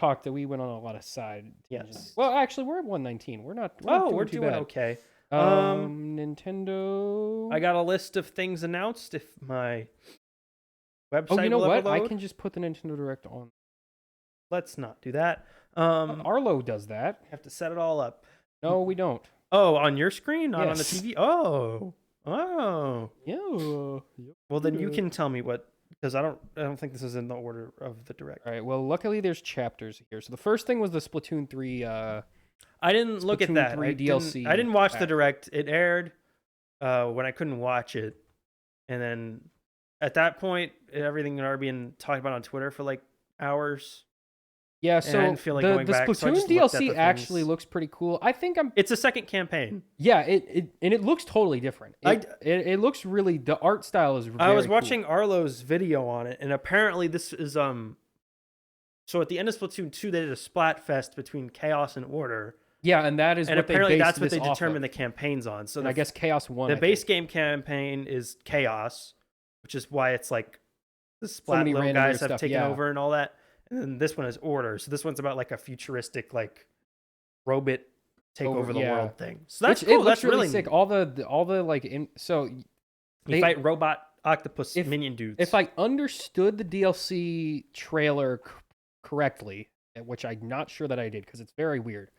went on a lot of side. Yes. tangents. Well, actually, we're at 119. We're not We're too doing bad. okay. Nintendo. I got a list of things announced. If my website, Oh, you know will ever what? I load. can just put the Nintendo Direct on. Let's not do that. Arlo does that. Have to set it all up. No, we don't. Oh, on your screen, not on the Yes. TV. Oh. Yeah. Well, then you can tell me what, because I don't think this is in the order of the Direct. All right. Well, luckily there's chapters here. So the first thing was the Splatoon 3. I didn't look at Splatoon that. 3 I DLC didn't watch the pack. Direct. It aired when I couldn't watch it, and then at that point, everything had already been talked about on Twitter for like hours. Yeah. I So didn't feel like the going back, so I Splatoon just looked at DLC the actually things. looks pretty cool. I think I'm. It's a second campaign. Yeah. It looks totally different. It looks really. The art style is. I was very watching Arlo's video on it, and apparently this is So at the end of Splatoon 2, they did a Splatfest between Chaos and Order, Yeah, and that is and what apparently they based that's what this they off determined of. the campaigns on. So And I guess Chaos won. the I base think. game campaign is Chaos, which is why it's like the So splat many little random weird guys have stuff, taken yeah. over and all that. And then this one is Order. So this one's about like a futuristic like robot take over the yeah. world thing. So that's Which cool. it looks That's really sick. neat. All the like so You they- fight robot octopus if- minion dudes. if I understood the DLC trailer correctly, which I'm not sure that I did because it's very weird.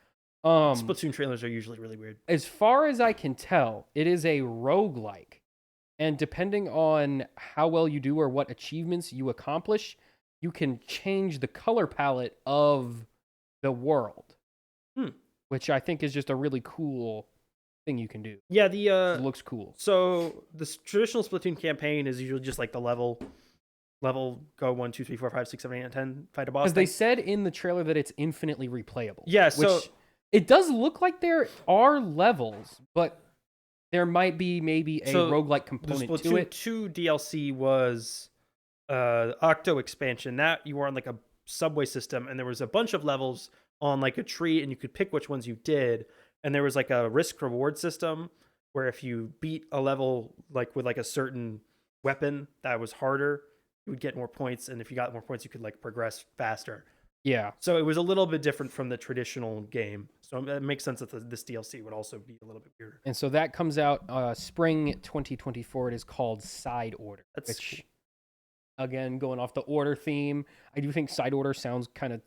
Splatoon trailers are usually really weird. As far as I can tell, it is a roguelike. And depending on how well you do or what achievements you accomplish, you can change the color palette of the world. Which I think is just a really cool thing you can do. Yeah, It looks cool. So the traditional Splatoon campaign is usually just like the level go 1, 2, 3, 4, 5, 6, 7, 8, and 10, fight a boss. Because they thing. said in the trailer that it's infinitely replayable. Yeah, so which it does look like there are levels, but there might be maybe a roguelike the component Splatoon to it. 2 DLC was Octo expansion. That you were on like a subway system, and there was a bunch of levels on like a tree, and you could pick which ones you did. And there was like a risk reward system where if you beat a level like with like a certain weapon that was harder, you would get more points, and if you got more points, you could like progress faster. Yeah. So it was a little bit different from the traditional game. So it makes sense that this DLC would also be a little bit weirder. And so that comes out spring 2024. It is called Side Order. That's which, again, going off the order theme, I do think Side Order sounds kind of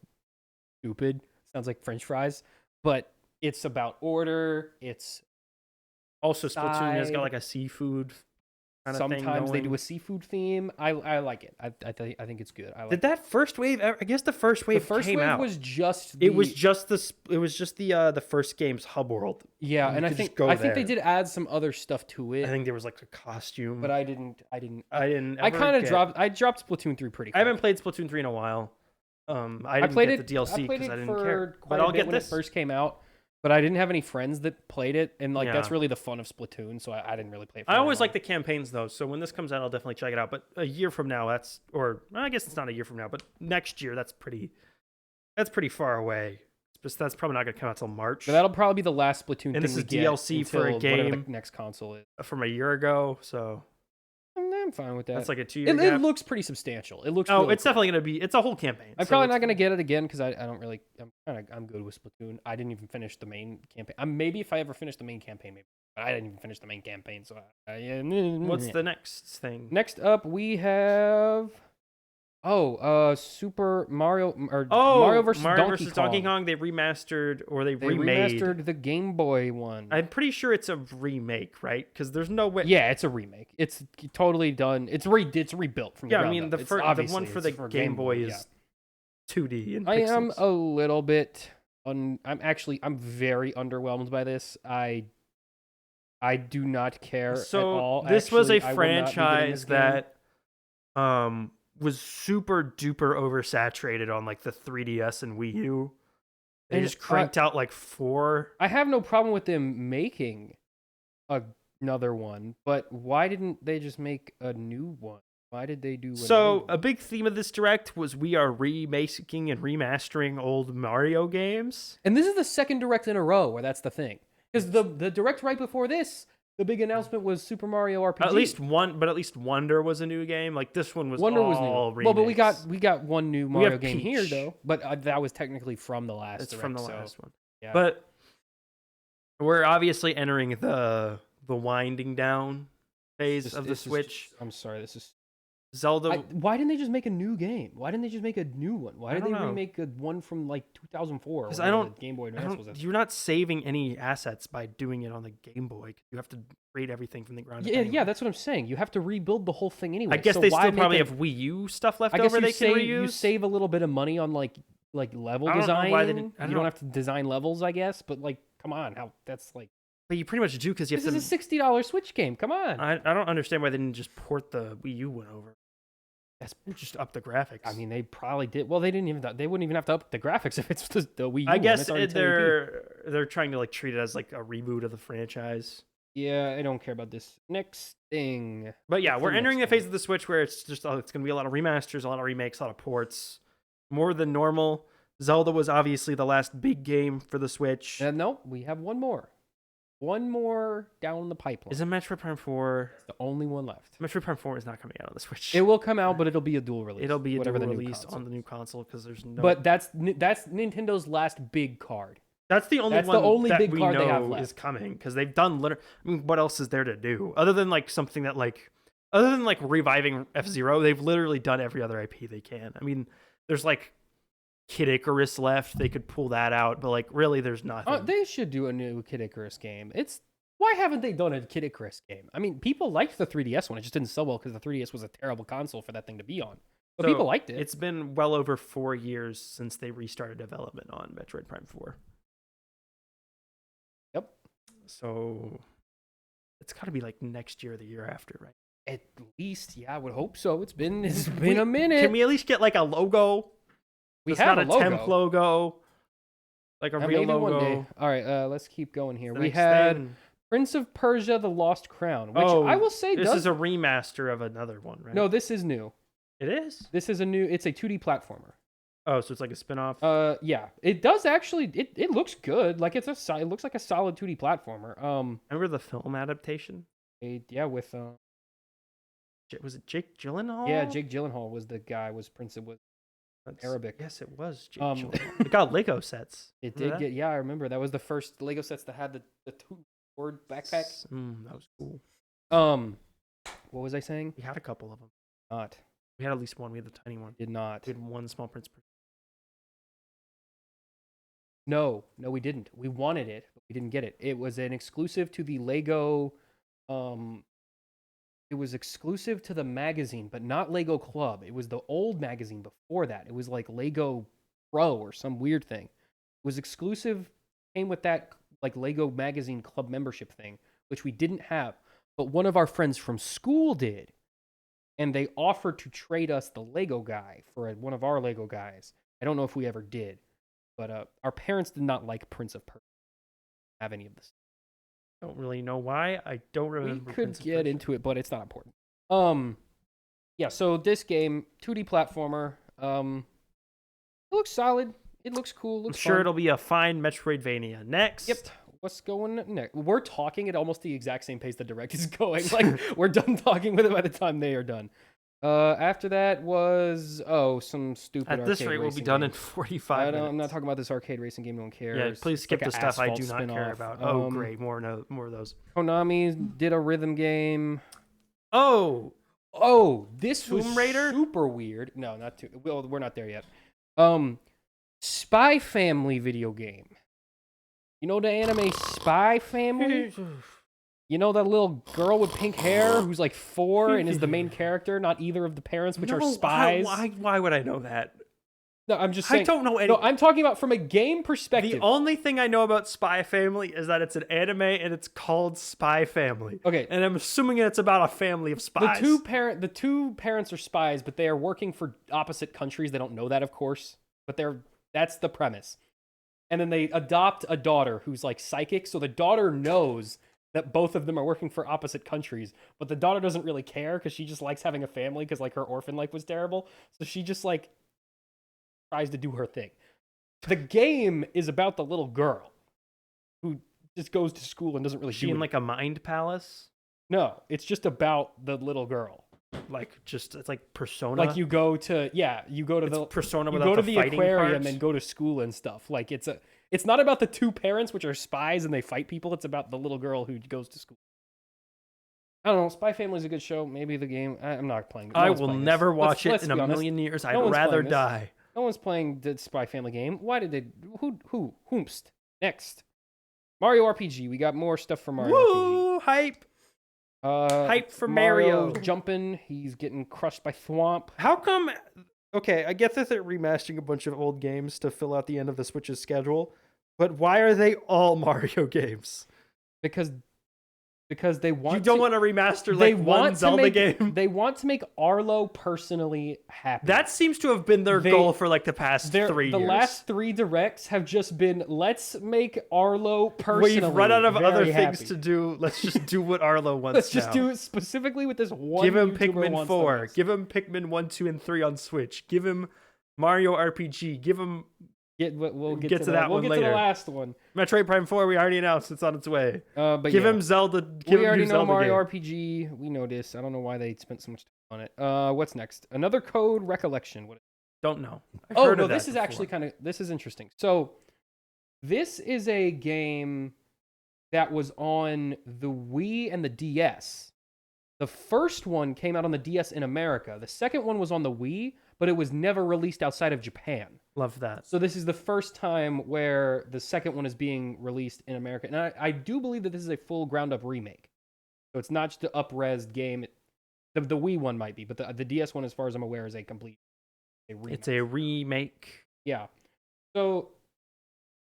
stupid. Sounds like French fries. But it's about order. It's also Splatoon has got side. like a seafood kind of thing sometimes they going. do a seafood theme. I like it. I think it's good. I like Did that first wave ever, I guess the first wave the first came wave out. was just It was just the first game's hub world. yeah, You and I could think just go I think they there. did add some other stuff to it. I think there was like a costume. but I didn't. I didn't. I ever kind of get- dropped. I dropped Splatoon 3 pretty. I haven't quick. played Splatoon 3 in a while. I didn't played get it. the DLC I played because it I didn't for care. quite But a I'll bit get when this. it first came out. But I didn't have any friends that played it, and like that's Yeah. really the fun of Splatoon. So I didn't really play it. For I very always long. like the campaigns though, so when this comes out, I'll definitely check it out. But a year from now, I guess it's not a year from now, but next year, that's pretty far away. That's probably not gonna come out till March. But that'll probably be the last Splatoon And thing this we is get DLC for a until whatever game. the next console is. From a year ago, so I'm fine with that. that's like a 2-year it gap. looks pretty substantial. It looks. Oh, really it's cool. definitely gonna be. It's a whole campaign. I'm so probably it's- not gonna get it again because I don't really. I'm good with Splatoon. I didn't even finish the main campaign. Maybe if I ever finish the main campaign, maybe. But I didn't even finish the main campaign. So What's the next thing? next up? We have Super Mario or Oh, Mario versus Donkey Kong. They remastered or they remade. remastered the Game Boy one. I'm pretty sure it's a remake, right? Because there's no way. Yeah, it's a remake. It's totally done. It's rebuilt from the Yeah, I ground mean up. the It's one obviously- for it's the Game Boy yeah. is 2D and I am pixels. a little bit. I'm very underwhelmed by this. I do not care at So all. this was a Actually, I will not be getting this franchise game. that was super duper oversaturated on like the 3DS and Wii U. They And, just cranked out like 4. I have no problem with them making another one, but why didn't they just make a new one? Why did they do? So a big theme of this direct was we are remaking and remastering old Mario games. and this is the second direct in a row where that's the thing. Because the direct right before this, the big announcement was Super Mario RPG. At least Wonder was a new game. Like this one was Wonder was all new. Well, but we remakes. got one new We Mario have game here Peach. though. But that was technically from the last. It's direct, from the so, last one. Yeah. But we're obviously entering the winding down phase of the Switch. I'm sorry. This is. Zelda. Why didn't they just make a new game? Why didn't they just make a new one? Why I did they don't know. remake one from like 2004? 'Cause whenever I don't- the Game Boy I Advance was. don't, you're not saving any assets by doing it on the Game Boy. You have to create everything from the ground up. Yeah, anyway. yeah, that's what I'm saying. You have to rebuild the whole thing anyway. I guess so they why still make probably a- have Wii U stuff left I guess over you they save, can reuse. you save a little bit of money on like level I don't know design. why they didn't- I You don't don't know. have to design levels, I guess. But like, come on, how that's like But you pretty much do because you this have is to. a $60 Switch game. Come on. I don't understand why they didn't just port the Wii U one over. That's Just up the graphics. I mean, they probably did. Well, they didn't even. They wouldn't even have to up the graphics if it's the Wii U. I one. guess It's already 1080p. they're trying to like treat it as like a reboot of the franchise. Yeah, I don't care about this. Next thing. But yeah, What's we're the entering the next phase thing? of the Switch where it's just it's going to be a lot of remasters, a lot of remakes, a lot of ports, more than normal. Zelda was obviously the last big game for the Switch. No, we have one more. one more down the pipeline. Isn't Metroid Prime 4? It's the only one left. Metroid Prime 4 is not coming out on the Switch. It will come out, but it'll be a dual release. It'll be a whatever dual the new release console. on the new console because there's no. But that's Nintendo's last big card. That's the only That's one the only that big we card they have know left. is coming because they've done I mean, what else is there to do other than like something that like other than like reviving F-Zero? They've literally done every other IP they can. I mean, there's like Kid Icarus left. They could pull that out, but like really, there's nothing. They should do a new Kid Icarus game. Why haven't they done a Kid Icarus game? I mean, people liked the 3DS one. It just didn't sell well because the 3DS was a terrible console for that thing to be on. But So, people liked it. It's been well over 4 years since they restarted development on Metroid Prime 4. Yep. So it's got to be like next year or the year after, right? At least, yeah, I would hope so. It's been a minute. Can we at least get like a logo? We It's have not a logo. temp logo, like a real maybe logo. one day. All right, let's keep going here. The We next had thing- Prince of Persia: The Lost Crown, which I will say this does. is a remaster of another one, right? No, this is new. it is. This is a new. It's a 2D platformer. Oh, so it's like a spin-off. Yeah, it does actually. It looks good. Like it looks like a solid 2D platformer. Remember the film adaptation? Yeah, with Was it Jake Gyllenhaal? yeah, Jake Gyllenhaal was the guy. Was Prince of That's- Arabic. Yes, it was Jake Um, Gyllenhaal. It got Lego sets. It Remember did get. Yeah, I remember that was the first Lego sets that had the two-word that? backpack. That was cool. What was I saying? We had a couple of them. Not We had at least one. We had the tiny one. did not. We had one small Prince. No, we didn't. We wanted it, but we didn't get it. It was an exclusive to the Lego. It was exclusive to the magazine, but not Lego Club. It was the old magazine before that. It was like Lego Pro or some weird thing. It was exclusive, came with that like Lego magazine club membership thing, which we didn't have. But one of our friends from school did. And they offered to trade us the Lego guy for one of our Lego guys. I don't know if we ever did. But our parents did not like Prince of Persia. Have any of this? Don't really know why. I don't remember. We could Prince of get Persia. into it, but it's not important. Yeah. So this game, 2D platformer. It looks solid. It looks cool. I'm Looks sure fun. it'll be a fine Metroidvania. Next. Yep. What's going next? We're talking at almost the exact same pace the direct is going. Like we're done talking with it by the time they are done. After that was some stupid. At this arcade rate, we'll be racing done game. in 45 minutes. I'm not talking about this arcade racing game. No one cares. Yeah, please It's skip like the a stuff I do Asphalt not care spin-off. about. Oh, great. More of those. Konami did a rhythm game. Oh, This was Tomb Raider? super weird. No, not too. Well, we're not there yet. Spy Family video game. You know the anime Spy Family? You know that little girl with pink hair who's like 4 and is the main character, not either of the parents, which are spies? Why would I know that? No, I'm just saying. I don't know any. No, I'm talking about from a game perspective. The only thing I know about Spy Family is that it's an anime and it's called Spy Family. Okay. And I'm assuming it's about a family of spies. The two parents are spies, but they are working for opposite countries. They don't know that, of course, but that's the premise. And then they adopt a daughter who's like psychic, so the daughter knows that both of them are working for opposite countries, but the daughter doesn't really care because she just likes having a family because like her orphan life was terrible, so she just like tries to do her thing. The game is about the little girl who just goes to school and doesn't really Is she do in anything. like a mind palace? No, it's just about the little girl. It's like Persona. Like you go to it's the Persona you without go to the fighting aquarium parts? and go to school and stuff. Like it's not about the two parents which are spies and they fight people. It's about the little girl who goes to school. I don't know. Spy Family is a good show. Maybe the game. I'm not playing it. No I one's will playing never this. watch Let's it in be a honest. million years. I'd No one's rather playing this. die. No one's playing the Spy Family game. Why did they? Whomst? Next, Mario RPG. We got more stuff for Mario Woo! Hype! RPG. Hype for Mario. Jumping. He's getting crushed by Thwomp. How come? Okay, I get that they're remastering a bunch of old games to fill out the end of the Switch's schedule, but why are they all Mario games? Because they want You don't to, want to remaster they like want one to Zelda make, game? They want to make Arlo personally happy. That seems to have been their goal for like the past 3 years. The last 3 directs have just been, let's make Arlo personally We've run out of other very things happy. to do. Let's just do what Arlo wants. Let's just now. do it specifically with this one. Give him YouTuber Pikmin wants 4. the most. Give him Pikmin 1, 2, and 3 on Switch. Give him Mario RPG. Give him We'll get, Get to to that. that We'll one get to the later. last one. Metroid Prime 4, we already announced it's on its way. But Give yeah. him Zelda. We already new know Zelda Mario game. RPG. We know this. I don't know why they spent so much time on it. What's next? Another Code Recollection. What? Don't know. I've Oh heard no, of that this is actually before. this is interesting. So this is a game that was on the Wii and the DS. The first one came out on the DS in America. The second one was on the Wii, but it was never released outside of Japan. Love that. So this is the first time where the second one is being released in America. And I do believe that this is a full ground-up remake. So it's not just the up-resed game. The Wii one might be, but the DS one, as far as I'm aware, is a complete remake. It's a remake. Yeah. So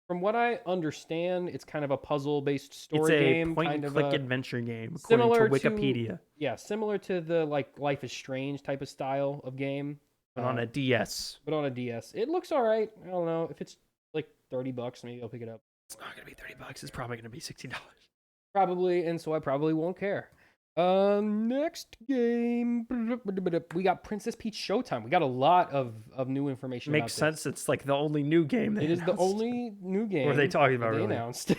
from what I understand, it's kind of a puzzle-based story game. It's a point-and-click adventure game, according to Wikipedia. Yeah, similar to the Life is Strange type of style of game. But on a DS. But on a DS. It looks all right. I don't know. If it's like $30, maybe I'll pick it up. It's not going to be $30. It's probably going to be $60. Probably, and so I probably won't care. Next game. We got Princess Peach Showtime. We got a lot of new information Makes about sense. It's like the only new game they It is the announced. only new game. What are they talking about, they really? announced.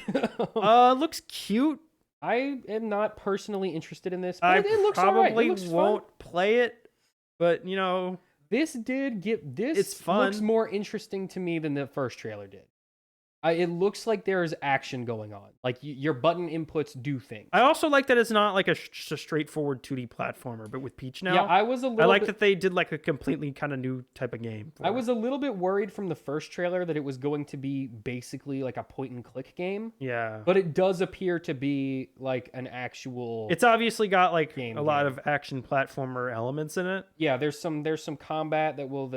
Looks cute. I am not personally interested in this, but I it looks all right. It probably looks fun. won't play it, but, you know... This It's fun. looks more interesting to me than the first trailer did. It looks like there's action going on. Like your button inputs do things. I also like that it's not like just a straightforward 2D platformer, but with Peach now. Yeah, I was a little. I like bit, that they did like a completely kind of new type of game. I was a little bit worried from the first trailer that it was going to be basically like a point and click game, Yeah. but it does appear to be like an actual. It's obviously got like Game, a lot yeah. of action platformer elements in it, Yeah, there's some combat that will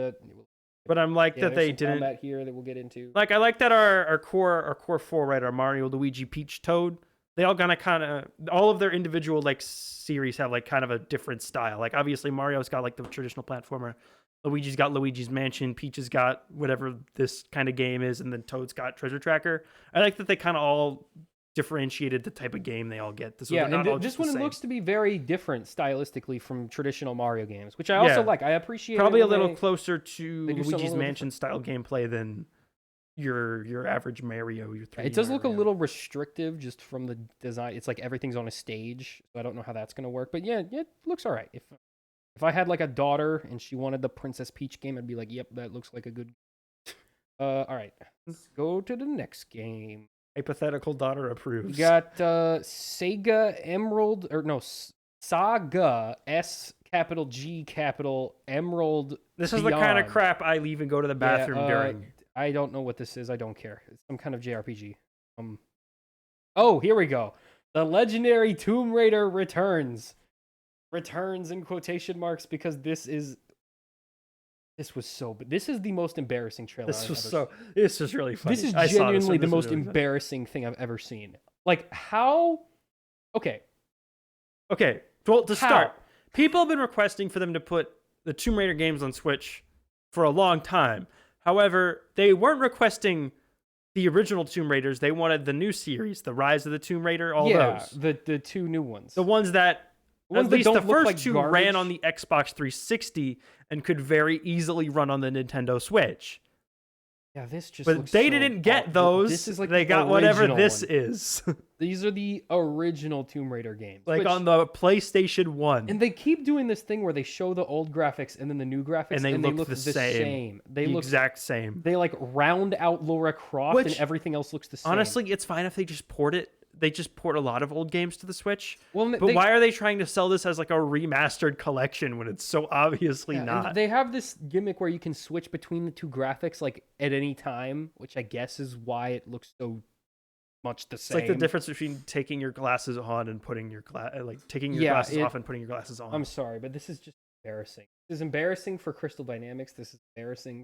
but I'm like yeah, that there's they some didn't. combat here that we'll get into. Like I like that our core four, right? Our Mario, Luigi, Peach, Toad. They all kind of all of their individual like series have like kind of a different style. Like obviously Mario's got like the traditional platformer. Luigi's got Luigi's Mansion. Peach has got whatever this kind of game is, and then Toad's got Treasure Tracker. I like that they kind of all differentiated the type of game they all get. So Yeah, they're not all and just this the one same. looks to be very different stylistically from traditional Mario games, which I also Yeah. like. I appreciate Probably it a when little they- closer to they do something a Luigi's little Mansion style gameplay than your average Mario. Your 3D It does look a Mario. little restrictive just from the design. It's like everything's on a stage, so I don't know how that's gonna work. But yeah, it looks all right. If I had like a daughter and she wanted the Princess Peach game, I'd be like, yep, that looks like a good. All right, let's go to the next game. Hypothetical daughter We approves. got Sega Emerald Saga SG Emerald. This is the kind of Beyond. crap I leave and go to the bathroom during. I don't know what this is. I don't care. It's some kind of JRPG. Oh, here we go. The legendary Tomb Raider returns. Returns in quotation marks because this is the most embarrassing trailer This I've was ever this was really funny. This is I saw this one. genuinely the This was most really funny. embarrassing thing I've ever seen. Like how Okay. Okay, well to How? start, people have been requesting for them to put the Tomb Raider games on Switch for a long time. However, they weren't requesting the original Tomb Raiders. They wanted the new series, the Rise of the Tomb Raider, all those. the two new ones. The ones that ones at that least the don't look first like two garbage. ran on the Xbox 360 and could very easily run on the Nintendo Switch. Yeah, this just But looks they so didn't get aw- those. This is like they the got whatever original this one. is. These are the original Tomb Raider games. Like which- on the PlayStation 1. And they keep doing this thing where they show the old graphics and then the new graphics, And they look the same. They the look exact same. They like round out Laura Croft, and Which, everything else looks the same. Honestly, it's fine if they just port it. They just port a lot of old games to the Switch. well, But why are they trying to sell this as like a remastered collection when it's so obviously and not? They have this gimmick where you can switch between the two graphics like at any time, which I guess is why it looks so much the It's same. like the difference between taking your glasses on and putting your taking your Yeah, glasses it- off and putting your glasses on. I'm sorry, but this is just embarrassing. This is embarrassing for Crystal Dynamics. This is embarrassing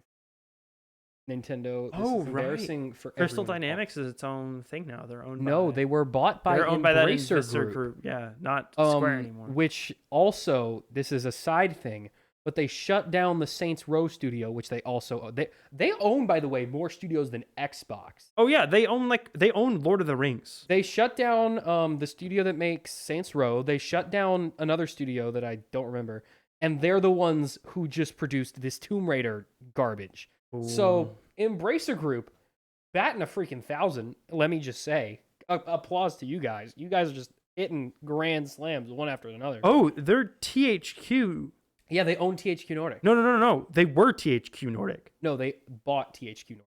for Nintendo. This Oh, is right. embarrassing for Crystal everyone. Dynamics is its own thing now. They're owned No, by, they were bought by they're owned by that Embracer Embracer Group. Yeah, not Square anymore. Which also, this is a side thing, but they shut down the Saints Row studio, which they also they own, by the way, more studios than Xbox. Oh yeah, they own Lord of the Rings. They shut down the studio that makes Saints Row. They shut down another studio that I don't remember, and they're the ones who just produced this Tomb Raider garbage. So Embracer Group, batting a freaking 1,000. Let me just say, applause to you guys. You guys are just hitting grand slams one after another. Oh, they're THQ. Yeah, they own THQ Nordic. No. They were THQ Nordic. No, they bought THQ Nordic.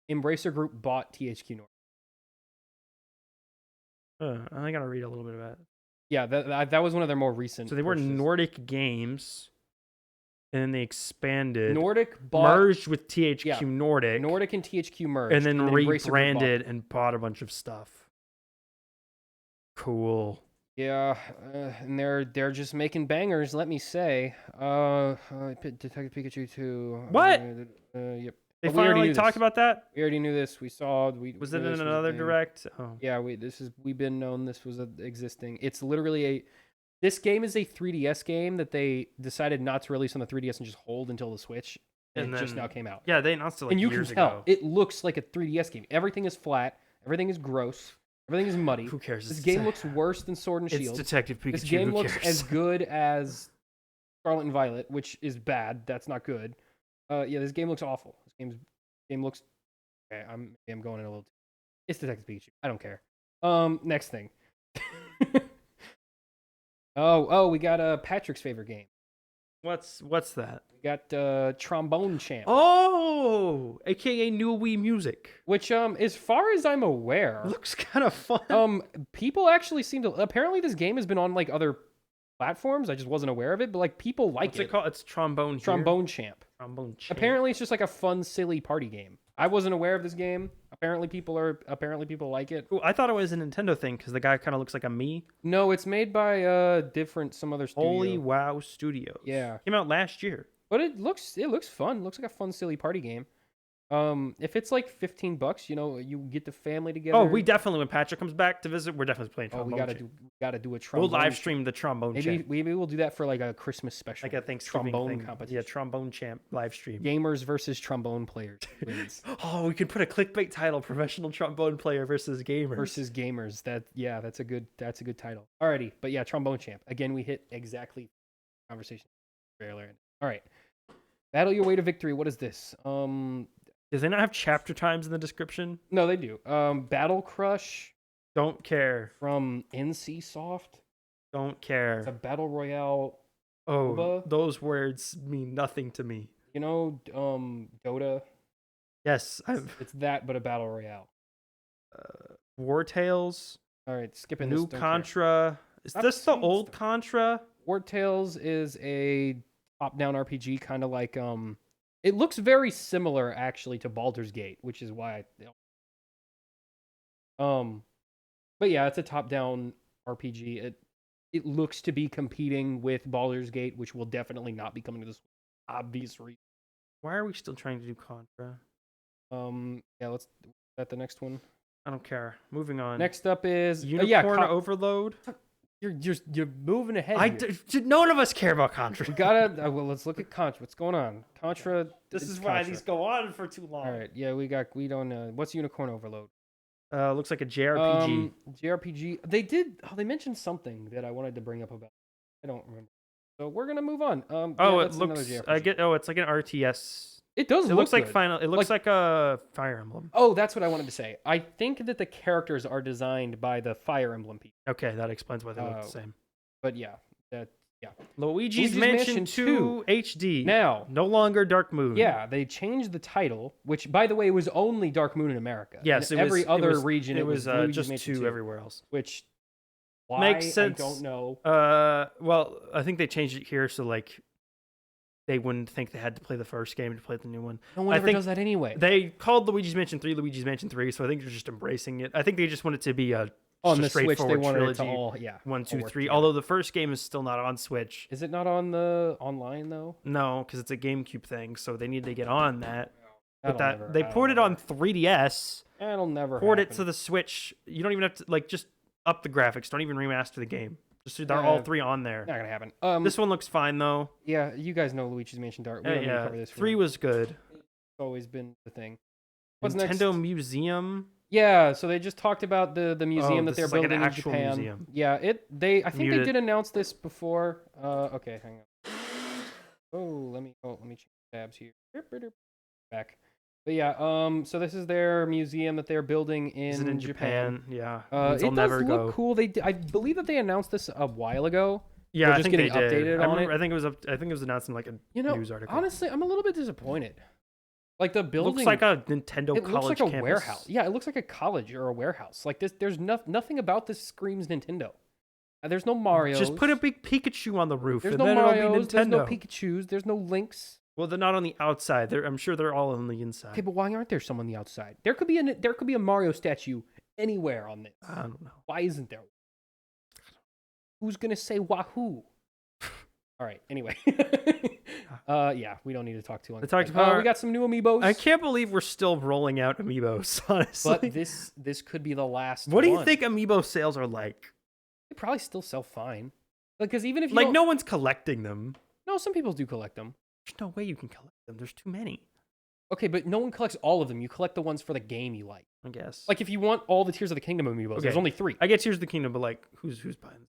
Embracer Group bought THQ Nordic. I gotta read a little bit about it. Yeah, that was one of their more recent. So they were purchases. Nordic Games, and then they expanded, Nordic bought merged with THQ yeah, Nordic, Nordic and THQ merged, and then Embracer Group rebranded and bought a bunch of stuff. Cool. Yeah, and they're just making bangers. Let me say, Detective Pikachu 2. What? Yep. They But we already finally knew talked this. about that? We already knew this. We saw. Was it this in a another thing. direct? Oh. Yeah, we've been known this was existing. It's literally this game is a 3DS game that they decided not to release on the 3DS and just hold until the Switch. And it just now came out. Yeah, they announced it like and you years can tell ago. it looks like a 3DS game. Everything is flat. Everything is gross. Everything is muddy. Who cares? This It's game looks worse than Sword and It's Shield. Detective Pikachu. This game Who looks cares? as good as Scarlet and Violet, which is bad. That's not good. Yeah, this game looks awful. This game looks. Okay, I'm going in a little. It's Detective Pikachu. I don't care. Next thing. we got Patrick's favorite game. What's that? We got Trombone Champ. Oh, aka New Wii Music. Which as far as I'm aware, Looks kind of fun. people actually seem to. Apparently, this game has been on like other platforms. I just wasn't aware of it, but like people like What's it called? It's Trombone. Trombone Champ. Trombone Champ. Apparently, it's just like a fun, silly party game. I wasn't aware of this game. Apparently, people like it. Ooh, I thought it was a Nintendo thing because the guy kind of looks like a me. No, it's made by some other studio. Holy Wow Studios. Yeah. Came out last year. But it looks fun. It looks like a fun, silly party game. If it's like $15, you get the family together. Oh, we definitely, when Patrick comes back to visit, we're definitely playing Oh, Trombone we gotta Champ. do a trombone. We'll live stream the Trombone Champ. Maybe we'll do that for like a Christmas special. Like a Thanksgiving trombone thing. competition. Yeah, Trombone Champ live stream. Gamers versus trombone players wins. Oh, we could put a clickbait title: professional trombone player versus gamers. Versus gamers. That's a good title. Alrighty, but yeah, Trombone Champ. Again, we hit exactly conversation trailer. All right. Battle your way to victory. What is this? Does they not have chapter times in the description? No, they do. Battle Crush Don't care. from NC Soft. Don't It's a care. battle royale. Oh, MOBA? those words mean nothing to me. Dota. Yes, I've It's that, but a battle royale. War Tales, All right, skipping New this. don't care. Contra. Is Stop this the saying old stuff. Contra? War Tales is a top-down RPG, kind of like It looks very similar actually to Baldur's Gate, which is why but yeah, it's a top-down RPG. It looks to be competing with Baldur's Gate, which will definitely not be coming to this obvious reason. Why are we still trying to do Contra? Yeah, let's is that the next one. I don't care. Moving on. Next up is Unicorn Overload. You're moving ahead. Here. None of us care about Contra. We gotta well, let's look at Contra. What's going on? Contra. This it's is why Contra. these go on for too long. All right, yeah, we don't know. What's Unicorn Overload? Looks like a JRPG. JRPG. They mentioned something that I wanted to bring up about. I don't remember. So we're gonna move on. It looks. It's like an RTS. It does. It looks like good. Final. It looks like a Fire Emblem. Oh, that's what I wanted to say. I think that the characters are designed by the Fire Emblem people. Okay, that explains why they look the same. But yeah, Luigi's Mansion 2 HD. Now, no longer Dark Moon. yeah, they changed the title, which, by the way, was only Dark Moon in America. Yes, in every other region, it was Luigi's just Mansion 2 everywhere else. Which why Makes sense. I don't know. Well, I think they changed it here so like they wouldn't think they had to play the first game to play the new one. No one ever does that anyway. They called Luigi's Mansion 3 Luigi's Mansion 3, so I think they're just embracing it. I think they just want it to be on just the a Switch, they straightforward wanted it to trilogy. all 1, 2, all work 3. together. Although the first game is still not on Switch. Is it not on the online though? No, because it's a GameCube thing, so they need to get on that. But That'll never- they that'll poured it on never- 3DS. That'll never. Port it happen. to the Switch. You don't even have to just up the graphics. Don't even remaster the game. Just they're all three on there. Not gonna happen. This one looks fine though. Yeah, you guys know Luigi's Mansion Dark. We don't need to cover this. 3 was good. It's always been the thing. What's Nintendo next? Museum. Yeah, so they just talked about the museum that this they're is like an building in actual Japan. museum. Yeah, I think they Muted. did announce this before. Okay, hang on. Let me change tabs here. Back. But yeah, so this is their museum that they're building in, Is it in Japan? Yeah. It I'll does never look go. cool. I believe that they announced this a while ago. Yeah, They're I just think they getting did. updated I on remember, it. I think it was announced in like a news article. Honestly, I'm a little bit disappointed. Like the building looks like a Nintendo it college looks like a campus. warehouse. Yeah, it looks like a college or a warehouse. Like this, there's nothing about this screams Nintendo. There's no Mario. Just put a big Pikachu on the roof, There's and no then it'll be Mario's. There's no Nintendo. Pikachu's. There's no Links. Well, they're not on the outside. I'm sure they're all on the inside. Okay, but why aren't there some on the outside? There could be a Mario statue anywhere on this. I don't know. Why isn't there? Who's gonna say Wahoo? All right. Anyway, yeah, we don't need to talk too long. I talked about we got some new amiibos. I can't believe we're still rolling out amiibos. Honestly, But this could be the last. what do you one. think amiibo sales are like? They probably still sell fine. Because even if you Like, don't- no one's collecting them. no, some people do collect them. There's no way you can collect them. There's too many. Okay, but no one collects all of them. You collect the ones for the game you like. I guess. Like if you want all the Tears of the Kingdom amiibos, there's Okay. only 3. I get Tears of the Kingdom, but like, who's buying?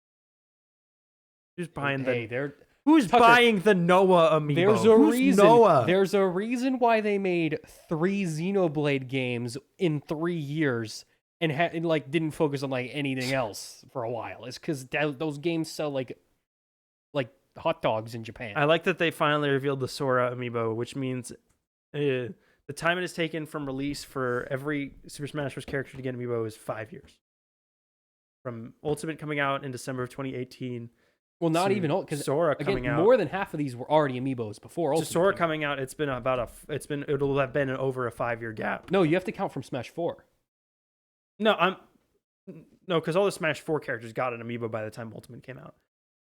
Who's buying Hey, the? Who's Tucker, buying the Noah amiibo? there's a Who's reason. Noah? There's a reason why they made 3 Xenoblade games in 3 years and like didn't focus on like anything else for a while. It's because those games sell like hot dogs in Japan. I like that they finally revealed the Sora amiibo, which means the time it has taken from release for every Super Smash Bros. Character to get amiibo is 5 years. From Ultimate coming out in December of 2018. well, not to even all because Sora again, coming out. more than half of these were already amiibos before To Ultimate. Sora came out. coming out, it'll have been over a 5-year gap. No, you have to count from Smash 4. No, because all the Smash 4 characters got an amiibo by the time Ultimate came out.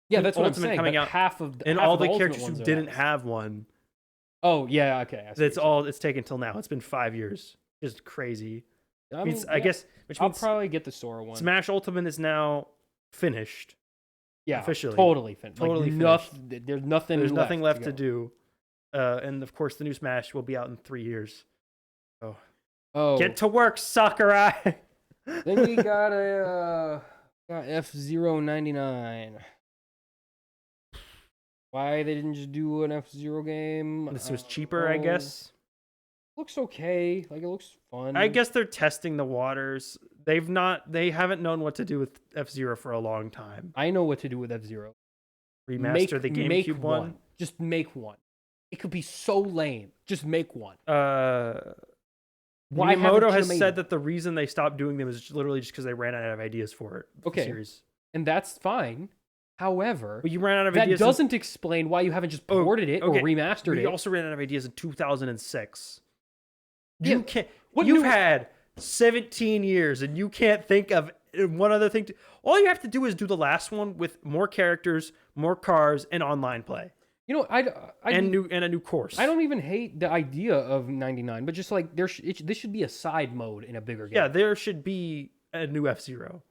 Yeah, that's what I'm Ultimate saying. coming but out, half of And half all of the Ultimate characters who ones are didn't ours. have one, Oh yeah, okay. I see what it's taken till now. It's been 5 years. Just crazy. you're saying. Means, I guess, which I'll means probably get the Sora one. Smash Ultimate is now finished. Yeah, officially. totally finished. Totally There's nothing. There's nothing left to go. do. And of course, the new Smash will be out in 3 years. Oh, Get to work, Sakurai! then we got F-Zero 99. Why they didn't just do an F-Zero game? This was cheaper, I guess. Looks okay. Like it looks fun. I guess they're testing the waters. They haven't known what to do with F-Zero for a long time. I know what to do with F-Zero. Remaster the GameCube one. Just make one. It could be so lame. Just make one. Why Why haven't Miyamoto you has made said it? that the reason they stopped doing them is literally just because they ran out of ideas for it. For Okay. The series. And that's fine. However, But you ran out of that ideas. doesn't explain why you haven't just ported it or okay. remastered We it. also ran out of ideas in 2006. Yeah, You can't. what You've new- had 17 years, and you can't think of one other thing. All you have to do is do the last one with more characters, more cars, and online play, You know, and a new course. I don't even hate the idea of 99, but just like this should be a side mode in a bigger game. Yeah, there should be a new F-Zero.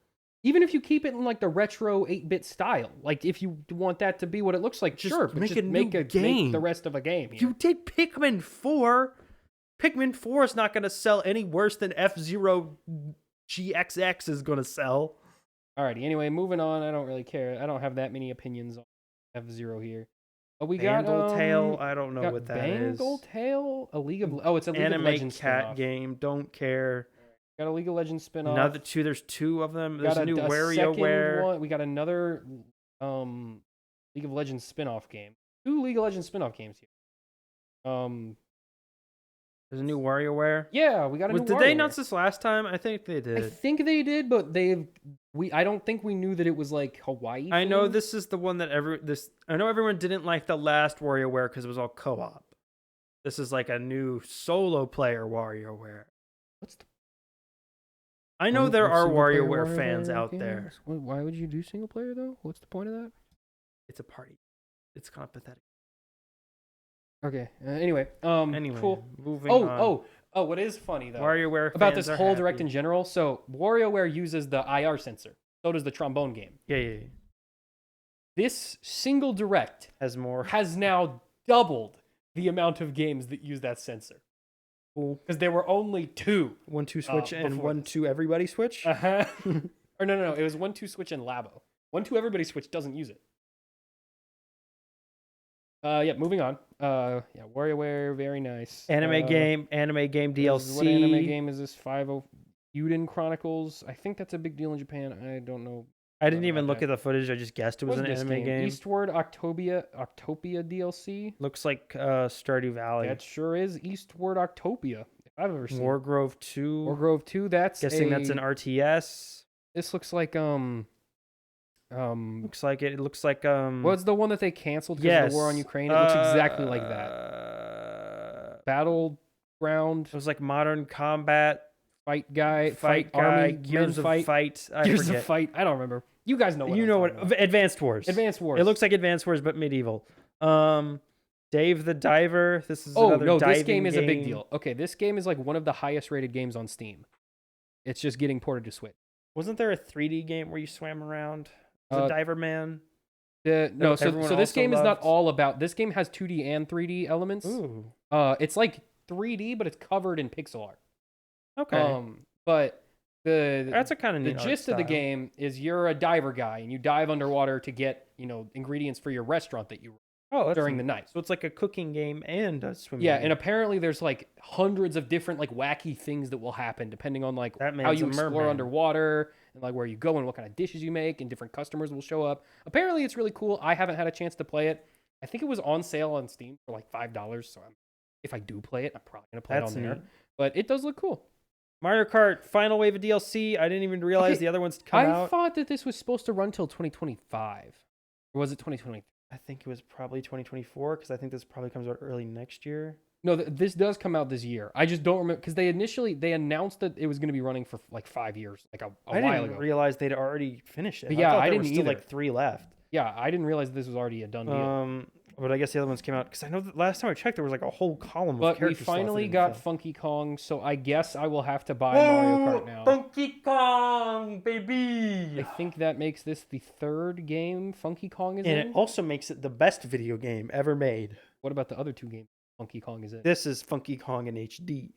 Even if you keep it in like the retro 8-bit style, like if you want that to be what it looks like, Just sure, but make just a new make game. the rest of a game. Here. You did Pikmin 4. Pikmin 4 is not going to sell any worse than F-Zero GXX is going to sell. Alrighty. Anyway, moving on. I don't really care. I don't have that many opinions on F-Zero here. But we got Tail. I don't know got what that is. Tail, a League of it's a League of Anime Legends cat spin-off. game. Don't care. Got a League of Legends spin-off. Another two. There's 2 of them. There's got a new second WarioWare. one. We got another League of Legends spin-off game. 2 League of Legends spin-off games here. There's a new WarioWare. Yeah, we got a new Did they WarioWare. announce this last time? I think they I did. think they did, but I don't think we knew that it was like Hawaii. I know themed. this is the one that I know everyone didn't like the last WarioWare because it was all co-op. This is like a new solo player WarioWare. What's the I know What- there what are single-player WarioWare fans WarioWare out there. games? Why would you do single player though? What's the point of that? It's a party. It's kind of pathetic. Okay. Anyway. Anyway, Cool. moving Oh, on. what is funny though WarioWare about fans this are whole direct happy. in general? So WarioWare uses the IR sensor. So does the trombone game. Yeah. This single direct Has more. has now doubled the amount of games that use that sensor. Cool. Because there were only 2. 1-2 switch and before 1-2 everybody switch. Uh-huh. Or no. It was 1-2 switch and Labo. 1-2 everybody switch doesn't use it. Yeah, moving on. Yeah, WarioWare, very nice. Anime game DLC. What anime game is this? 50 Yuden Chronicles. I think that's a big deal in Japan. I don't know. I didn't even about look that. at the footage. I just guessed it was What's an this anime game. Eastward Octopia DLC. Looks like Stardew Valley. That sure is Eastward Octopia. If I've ever seen. Wargrove 2. Wargrove 2. That's Guessing that's an RTS. This looks like Looks like it. It looks like what's the one that they canceled because of the war on Ukraine? It looks exactly like that. Battleground. It was like Modern Combat. Fight guy. Army. Army. Gears of fight. Fight. I Gears forget. of Fight. I don't remember. You guys know what You I'm know talking what? about. Advanced Wars. Advanced Wars. It looks like Advanced Wars, but medieval. Dave the Diver. This is Oh another no, this diving game is a big deal. Okay, this game is like one of the highest rated games on Steam. It's just getting ported to Switch. Wasn't there a 3D game where you swam around as a diver man? No, so everyone this also game is not loved? all about. This game has 2D and 3D elements. Ooh. It's like 3D, but it's covered in pixel art. Okay. But That's a kind of the neat art gist of the style. game is you're a diver guy and you dive underwater to get ingredients for your restaurant that you Oh, that's during neat. the night. So it's like a cooking game and a swimming Yeah, game. and apparently there's like hundreds of different like wacky things that will happen depending on like That how man's you a explore merman. underwater and like where you go and what kind of dishes you make and different customers will show up. Apparently it's really cool. I haven't had a chance to play it. I think it was on sale on Steam for like $5. So if I do play it, I'm probably gonna play That's it on there. neat. But it does look cool. Mario Kart Final Wave of DLC. I didn't even realize Okay, the other ones come I out. thought that this was supposed to run till 2025. Or was it 2020? I think it was probably 2024 because I think this probably comes out early next year. No, this does come out this year. I just don't remember because they announced that it was going to be running for like 5 years, like a I while didn't ago. realize they'd already finished it. But yeah, thought I there didn't was still either. like 3 left. Yeah, I didn't realize this was already a done deal. But I guess the other ones came out because I know that last time I checked there was like a whole column of But we characters. still finally didn't got fill. Funky Kong, so I guess I will have to buy Mario Kart now. Funky Kong, baby! I think that makes this the third game Funky Kong is And in. it also makes it the best video game ever made. What about the other 2 games Funky Kong is in? This is Funky Kong in HD.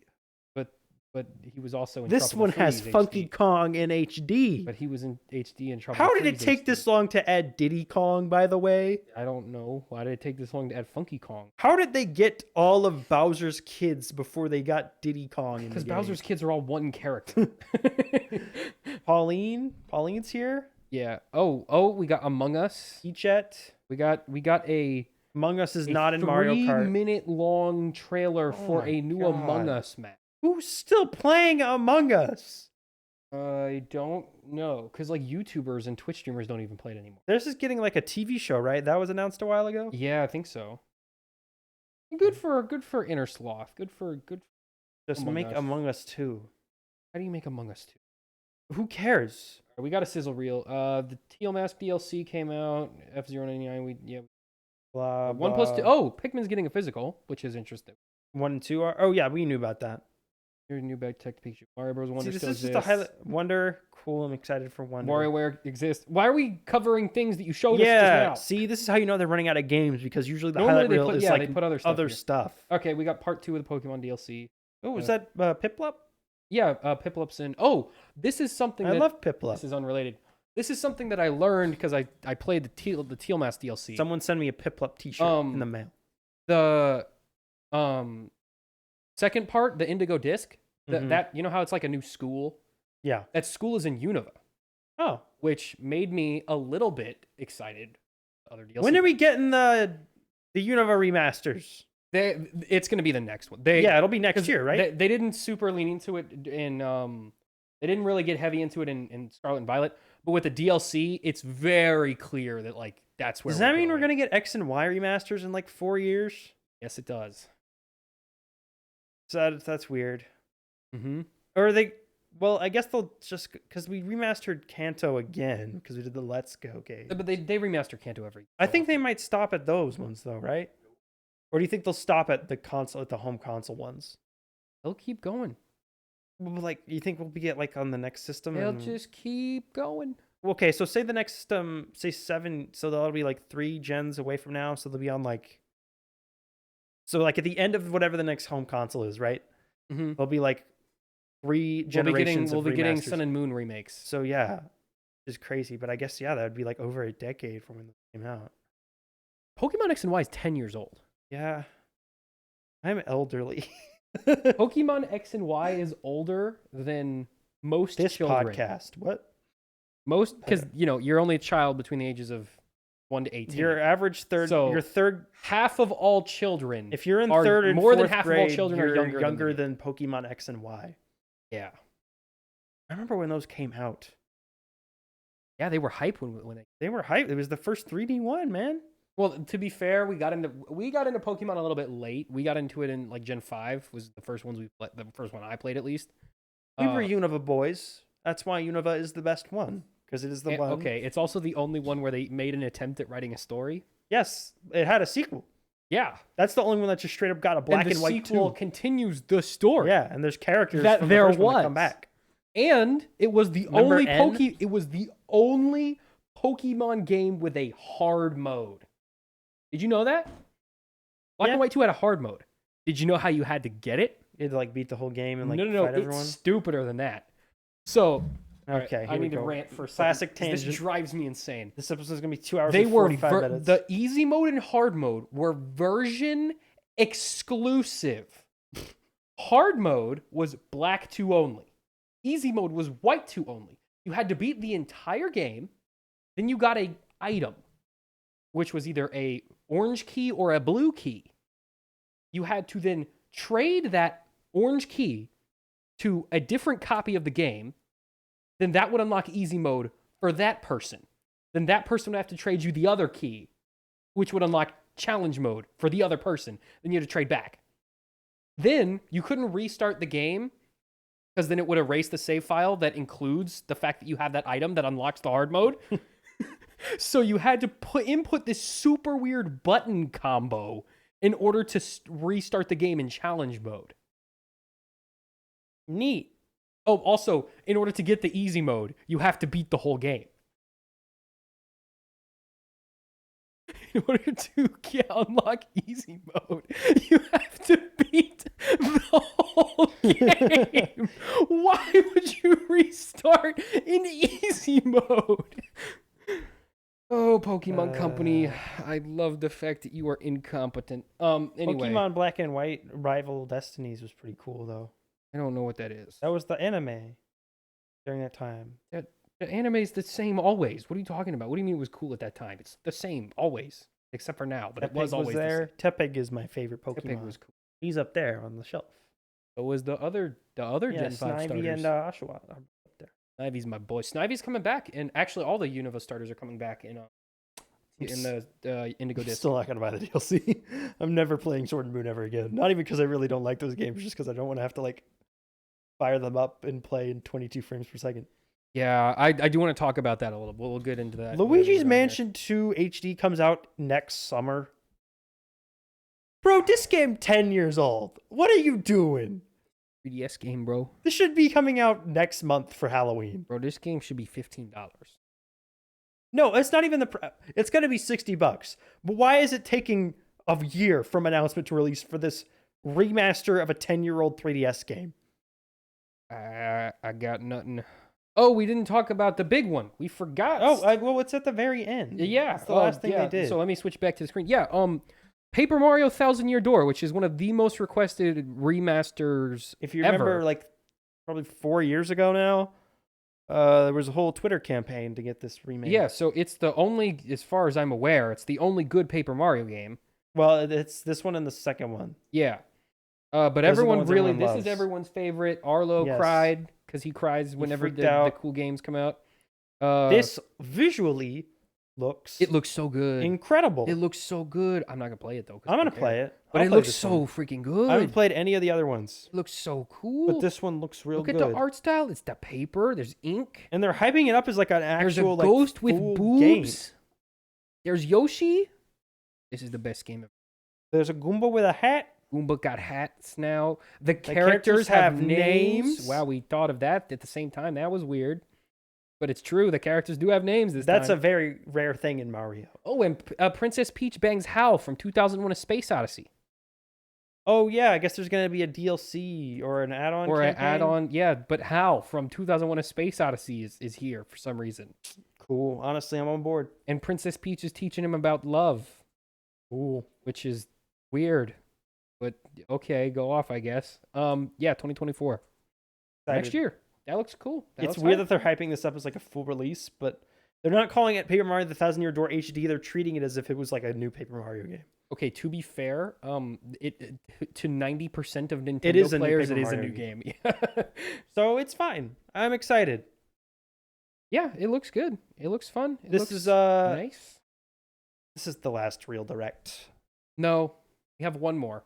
But he was also in This Tropical one has Freeze Funky HD. Kong in HD. But he was in HD and Tropical How did it Freeze take HD. this long to add Diddy Kong, by the way? I don't know. Why did it take this long to add Funky Kong? How did they get all of Bowser's kids before they got Diddy Kong in the Because game? Bowser's kids are all one character. Pauline's here. Yeah. Oh, we got Among Us. Echet. We got a Among Us is not in Mario 3 Kart. minute long trailer for my a new God. Among Us map. Who's still playing Among Us? I don't know, because like YouTubers and Twitch streamers don't even play it anymore. This is getting like a TV show, right? That was announced a while ago. Yeah, I think so. Good for Inner Sloth. Good. Just Among make Us. Among Us 2. How do you make Among Us 2? Who cares? We got a sizzle reel. The Teal Mask DLC came out. F099. Blah, 1+2. Oh, Pikmin's getting a physical, which is interesting. 1 and 2 are. Oh yeah, we knew about that. Here's a new bag tech Pikachu. Mario Bros. Wonder See, this still is just exists. a highlight. Wonder. Cool. I'm excited for Wonder. WarioWare exists. Why are we covering things that you showed us Yeah. just See, this is how you know they're running out of games because usually the Normally highlight they reel put- is yeah, like they put other stuff here. stuff. now? Okay, we got part 2 of the Pokemon DLC. Oh, is that Piplup? Yeah, Piplup's in. Oh, this is something I that love Piplup. this is unrelated. This is something that I learned because I played the Teal Mask DLC. Someone send me a Piplup T-shirt in the mail. The second part, the Indigo Disc, Mhm. that you know how it's like a new school? Yeah. That school is in Unova, Oh, which made me a little bit excited. Other DLC. when are we getting the Unova remasters? It's going to be the next one. Yeah, it'll be next 'cause year, right? They didn't super lean into it in they didn't really get heavy into it in Scarlet and Violet, but with the DLC, it's very clear that like that's where Does that mean we're gonna get X and Y remasters in like 4 years? Yes, it does. So that's weird. Mm-hmm. Or they? Well, I guess they'll just because we remastered Kanto again because we did the Let's Go game. But they remaster Kanto every. I think they might stop at those ones though, right? Or do you think they'll stop at the home console ones? they'll keep going. Well, like, you think we'll be at like on the next system? They'll and- just keep going. Okay, so say the next system, say 7, so that'll be like 3 gens away from now, so they'll be on like. So like at the end of whatever the next home console is, right? Mm-hmm. There'll be like 3 generations We'll of be getting remasters. Sun and Moon remakes. So yeah, it's crazy, but I guess yeah, that would be like over a decade from when they came out. Pokemon X and Y is 10 years old. Yeah. I'm elderly. Pokemon X and Y is older than most This children. podcast. What? Most, because, you're only a child between the ages of 1 to 18. Your average third. So, your third. half of all children. If you're in are third and more than fourth half grade, of all children are you're younger than Pokemon X and Y. Yeah. I remember when those came out. Yeah, they were hype when They were hyped. It was the first 3D one, man. Well, to be fair, we got into Pokemon a little bit late. We got into it in like Gen 5 was the first ones the first one I played at least. We were Unova boys. That's why Unova is the best one, because it is the one. Okay, it's also the only one where they made an attempt at writing a story. Yes, it had a sequel. Yeah, That's the only one that just straight up got a black and white sequel too. continues the story. Yeah, and there's characters That from there the first one that was. come back. And it was the Remember only N? It was the only Pokemon game with a hard mode. Did you know that? Black and White 2 had a hard mode. Did you know how you had to get it? You had to like beat the whole game and like No. fight everyone. It's stupider than that. So, Okay, I here we need to go. rant for a Classic second. 'Cause tangent. This drives me insane. This episode's gonna be 2 hours. They and were 45 minutes. the easy mode and hard mode were version exclusive. Hard mode was black 2 only. Easy mode was white 2 only. You had to beat the entire game. Then you got a item, which was either a orange key or a blue key. You had to then trade that orange key to a different copy of the game. Then that would unlock easy mode for that person. Then that person would have to trade you the other key, which would unlock challenge mode for the other person. Then you had to trade back. Then you couldn't restart the game because then it would erase the save file that includes the fact that you have that item that unlocks the hard mode. So you had to input this super weird button combo in order to restart the game in challenge mode. Neat. Oh, also, in order to get the easy mode, you have to beat the whole game. In order to unlock easy mode, you have to beat the whole game. Why would you restart in easy mode? Oh, Pokemon Company, I love the fact that you are incompetent. Anyway, Pokemon Black and White Rival Destinies was pretty cool though. I don't know what that is. That was the anime during that time. The anime's the same always. What are you talking about? What do you mean it was cool at that time? It's the same always, except for now. But it was always there. Tepig is my favorite the Pokemon. same. Tepig was cool. He's up there on the shelf. So was the other Gen 5 Snivy starters. and Oshawott are up there. Snivy's my boy. Snivy's coming back, and actually all the Unova starters are coming back in the Indigo I'm Disc. still not gonna buy the DLC. I'm never playing Sword and Moon ever again. Not even because I really don't like those games, just because I don't want to have to like fire them up and play in 22 frames per second. Yeah, I do want to talk about that a little. We'll get into that. Luigi's Mansion 2 HD comes out next summer. Bro, this game 10 years old. What are you doing? 3DS game, bro. This should be coming out next month for Halloween. Bro, this game should be $15. No, it's not even it's going to be $60. But why is it taking a year from announcement to release for this remaster of a 10-year-old 3DS game? I got nothing. Oh, we didn't talk about the big one. We forgot. Well, it's at the very end. Yeah, It's the last thing they did. So let me switch back to the screen. Yeah, Paper Mario Thousand Year Door, which is one of the most requested remasters If you ever. remember, like, probably 4 years ago now, there was a whole Twitter campaign to get this remade. Yeah, so it's the only, as far as I'm aware, it's the only good Paper Mario game. Well, it's this one and the second one. Yeah. But Those are the everyone ones really, everyone this is loves. everyone's favorite. Arlo Yes. cried because he cries whenever freaked the out. cool games come out. This visually looks It looks so good. incredible. It looks so good. I'm not going to play it, though. 'cause I'm I going to don't play care. it. But I'll it play looks this so one. freaking good. I haven't played any of the other ones, It looks so cool. but this one looks real Look good. at the art style. It's the paper. There's ink. And they're hyping it up as like an There's actual a ghost like, with full boobs. game. There's Yoshi. This is the best game ever. There's a Goomba with a hat. Goomba got hats now. The characters characters have have names. names. Wow, we thought of that at the same time. That was weird. But it's true. The characters do have names this That's time. a very rare thing in Mario. Oh, and Princess Peach bangs Hal from 2001: A Space Odyssey. Oh yeah, I guess there's gonna be a DLC or an add-on. Or an campaign. add-on. Yeah, but Hal from 2001: A Space Odyssey is here for some reason. Cool. Honestly, I'm on board. And Princess Peach is teaching him about love. Ooh, which is weird, but okay, go off, I guess. Yeah, 2024 next Excited. year. That looks cool. That It's looks weird hype. that they're hyping this up as like a full release, but they're not calling it Paper Mario: The Thousand Year Door HD. They're treating it as if it was like a new Paper Mario game. Okay, to be fair, to 90% of Nintendo It is a new players, Paper it is a Mario new game. So it's fine. I'm excited. Yeah, it looks good. It looks fun. It This looks is nice. this is the last real direct. No, we have one more.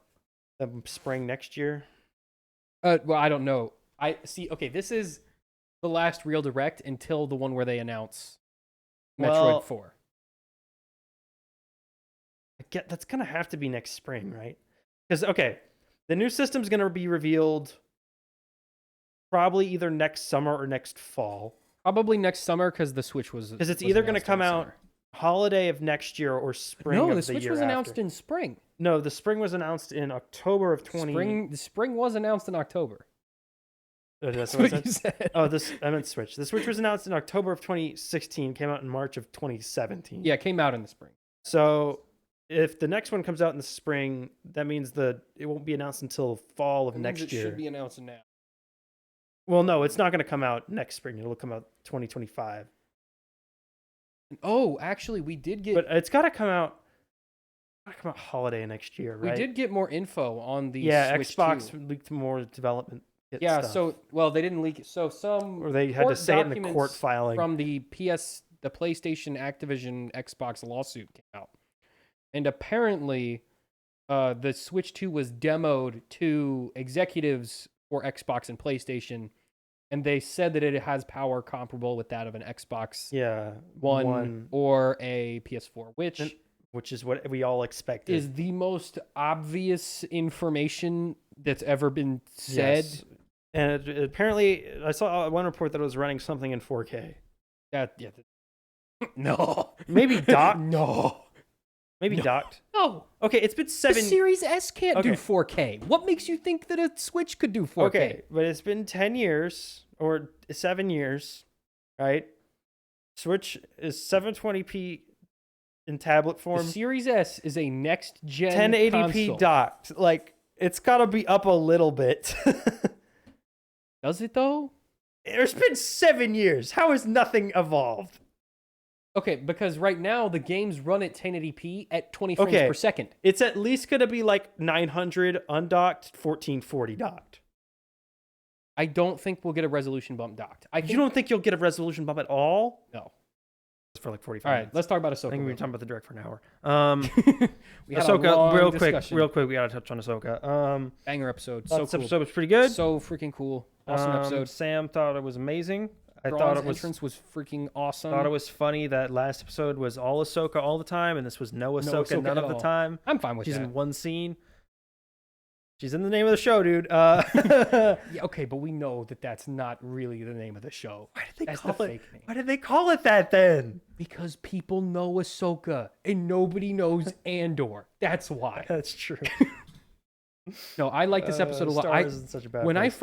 Spring next year. Well, I don't know. I see. Okay, this is the last real direct until the one where they announce Metroid Well, 4. That's gonna have to be next spring, right? Because okay, the new system's gonna be revealed probably either next summer or next fall. Probably next summer because the Switch was. Because it's was either gonna announced come in out summer. holiday of next year or spring No, of the the Switch year was announced after. in spring. No, the spring was announced in October of 20. The spring was announced in October. Oh, that's That's what I what you said? said. Oh, I meant Switch. The Switch was announced in October of 2016, came out in March of 2017. Yeah, it came out in the spring. So if the next one comes out in the spring, that means it won't be announced until fall of It means next it year. should be announced now. Well, no, it's not going to come out next spring. It'll come out 2025. Oh, actually, we did get But it's got to come out. Holiday next year, right? we did get more info on the Yeah, Switch Xbox 2. leaked more development. Yeah, stuff. so well, they didn't leak it. So some Or they had to court say it in the court documents filing. from the PlayStation, Activision, Xbox lawsuit came out, and apparently, the Switch 2 was demoed to executives for Xbox and PlayStation, and they said that it has power comparable with that of an Xbox Yeah, One or a PS4, which is what we all expected. is the most obvious information that's ever been said. Yes. And apparently, I saw one report that it was running something in 4K. No. Maybe docked. No. Maybe No. docked. No. Okay, it's been The 7. Series S can't do Okay. 4K. What makes you think that a Switch could do 4K? Okay, but it's been 10 years or 7 years, right? Switch is 720p in tablet The form, Series S is a next gen 1080p console. docked. Like it's got to be up a little bit. Does it though? It's been 7 years. How has nothing evolved? Okay, because right now the games run at 1080p at 20 frames per second. It's at least going to be like 900 undocked, 1440 docked. I don't think we'll get a resolution bump docked. You don't think you'll get a resolution bump at all? No. For like 45 All right, minutes. let's talk about I think we were Ahsoka. talking about the direct for an hour. We had a Ahsoka, long real discussion. quick, we gotta touch on Ahsoka. Banger episode. Thought So this cool. episode was pretty good. So freaking cool. Awesome episode. Sam thought it was amazing. I Thrawn's thought it was entrance was freaking awesome. thought it was funny that last episode was all Ahsoka all the time, and this was no Ahsoka, Ahsoka none at of the all. time. I'm fine with She's that. in one scene. She's in the name of the show, dude. Yeah, okay, but we know that that's not really the name of the show. Why did they That's call the it? fake name. Why did they call it that then? Because people know Ahsoka and nobody knows Andor. That's why. That's true. No, I like this episode a lot. Star Wars is in such a bad When I place.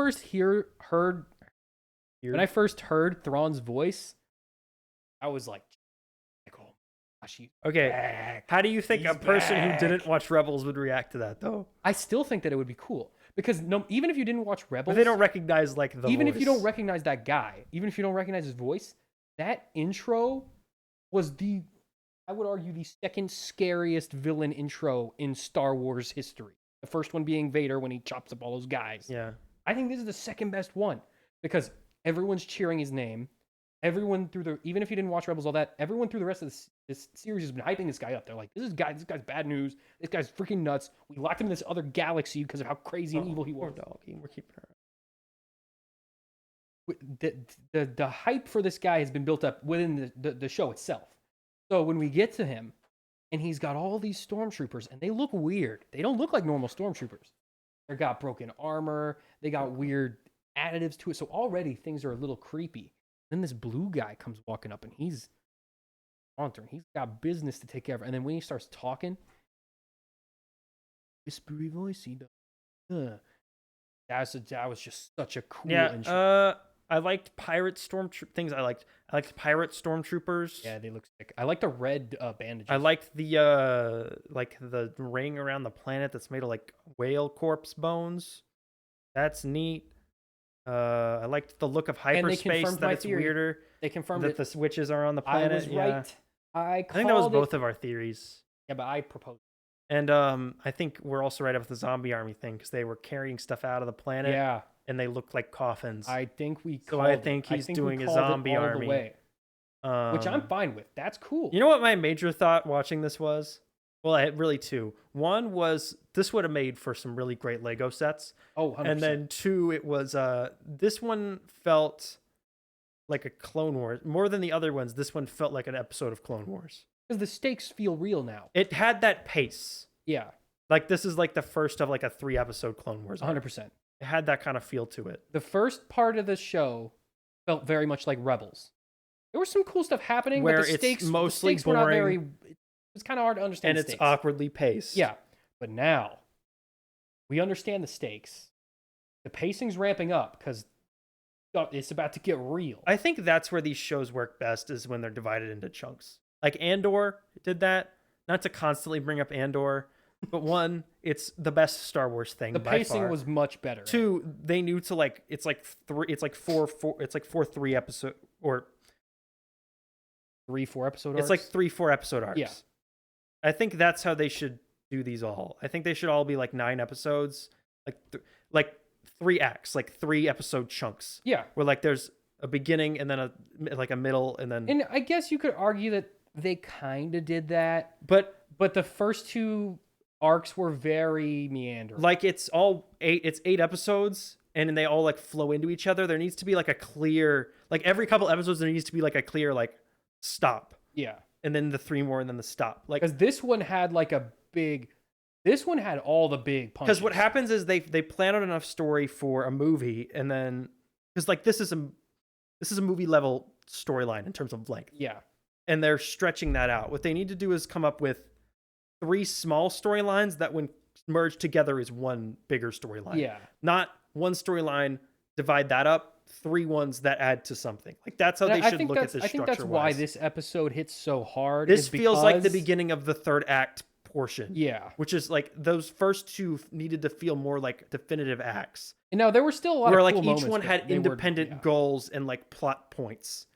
first heard Thrawn's voice, I was like, oh gosh, he's Okay, back. how do you think He's a person who back. didn't watch Rebels would react to that, though? I still think that it would be cool because even if you didn't watch Rebels, But they don't recognize like the even if you don't voice. recognize that guy, even if you don't recognize his voice, that intro was I would argue, the second scariest villain intro in Star Wars history. The first one being Vader when he chops up all those guys. Yeah. I think this is the second best one because everyone's cheering his name. Everyone even if you didn't watch Rebels, all that, everyone through the rest of this series has been hyping this guy up. They're like, this guy's bad news. This guy's freaking nuts. We locked him in this other galaxy because of how crazy and evil he Poor was. doggy. We're keeping her. The hype for this guy has been built up within the show itself. So when we get to him, and he's got all these stormtroopers, and they look weird. They don't look like normal stormtroopers. They got broken armor. They got weird additives to it. So already things are a little creepy. Then this blue guy comes walking up, and he's haunting. He's got business to take care of. And then when he starts talking, whispery voice, he does. That was just such a cool intro. I liked pirate things. I liked pirate stormtroopers. Yeah, they look sick. I like the red bandages. I liked the ring around the planet that's made of like whale corpse bones. That's neat. I liked the look of hyperspace, confirmed that my it's theory. weirder They confirmed that it. the switches are on the planet. I was yeah. right. I think that was called both it. of our theories. Yeah, but I proposed. And I think we're also right about the zombie army thing because they were carrying stuff out of the planet. Yeah, And they looked like coffins. I think we. So Called I it. think he's we doing a called it zombie all the army. way, which I'm fine with. That's cool. You know what my major thought watching this was? Well, I had really two. One was this would have made for some really great Lego sets. Oh, 100%. And then two, it was this one felt like a Clone Wars. More than the other ones, this one felt like an episode of Clone Wars. Because the stakes feel real now. It had that pace. Yeah, Like this is like the first of like a 3-episode Clone Wars. arc. 100%. It had that kind of feel to it. The first part of the show felt very much like Rebels. There was some cool stuff happening, Where but the it's stakes mostly the stakes were not very. boring. It's kind of hard to understand. And the it's stakes. awkwardly paced. Yeah, but now we understand the stakes. The pacing's ramping up because it's about to get real. I think that's where these shows work best is when they're divided into chunks. Like Andor did that. Not to constantly bring up Andor, but one, it's the best Star Wars thing. The by pacing far. was much better. Two, they knew to like it's like four 3-episode or 3-4 episode. it's like 3-4 episode arcs. Yeah. I think that's how they should do these all. I think they should all be like 9 episodes, like 3 acts, like 3-episode chunks. Yeah, Where like there's a beginning and then a middle and then. and I guess you could argue that they kind of did that, But but the first 2 arcs were very meandering. like it's 8 episodes and then they all like flow into each other. There needs to be like a clear, like every couple episodes there needs to be like a clear like stop yeah, and then the 3 more and then the stop. Like because this one had like a big. This one had all the big punches. because what happens is they plan out enough story for a movie and then because like this is a movie level storyline in terms of length. Yeah, And they're stretching that out. What they need to do is come up with 3 small storylines that when merged together is one bigger storyline. yeah. Not one storyline, divide that up, 3 ones that add to something. Like that's how And they I should think look at that's- this I structure. think that's why this episode hits so hard. This is feels like the because- beginning of the 3rd act portion. Yeah. Which is like those first 2 needed to feel more like definitive acts. And no, there were still a lot Where of like cool each moments, one but had they were- independent yeah. goals and like plot points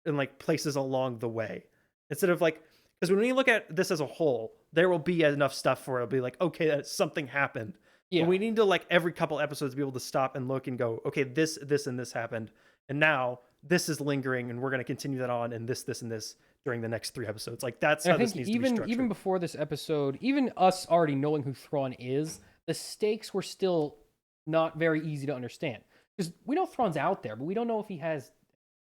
and like places along the way. Instead of like, because when you look at this as a whole, there will be enough stuff for it'll be like, okay, that something happened. Yeah. But we need to like every couple episodes be able to stop and look and go, okay, this, and this happened. And now this is lingering and we're going to continue that on and this, and this during the next 3 episodes. Like that's And how I this think needs to be structured. even before this episode, even us already knowing who Thrawn is, the stakes were still not very easy to understand. Because we know Thrawn's out there, but we don't know if he has.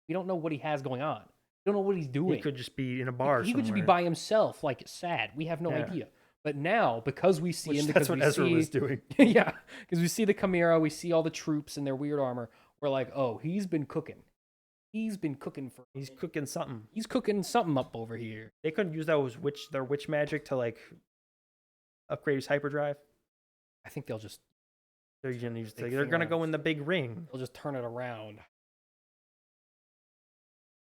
We don't know what he has going on. We don't know what he's doing. He could just be in a bar He could just be somewhere. by himself, like sad. We have no Yeah. idea. But now, because we see Which him, that's because what we Ezra see, was doing. yeah, because we see the Chimera, we see all the troops in their weird armor. We're like, oh, he's been cooking. He's been cooking for. He's cooking something. He's cooking something up over here. They couldn't use their witch magic to like upgrade his hyperdrive. I think they'll just They're gonna use. Big They're thing gonna around. go in the big ring. they'll just turn it around.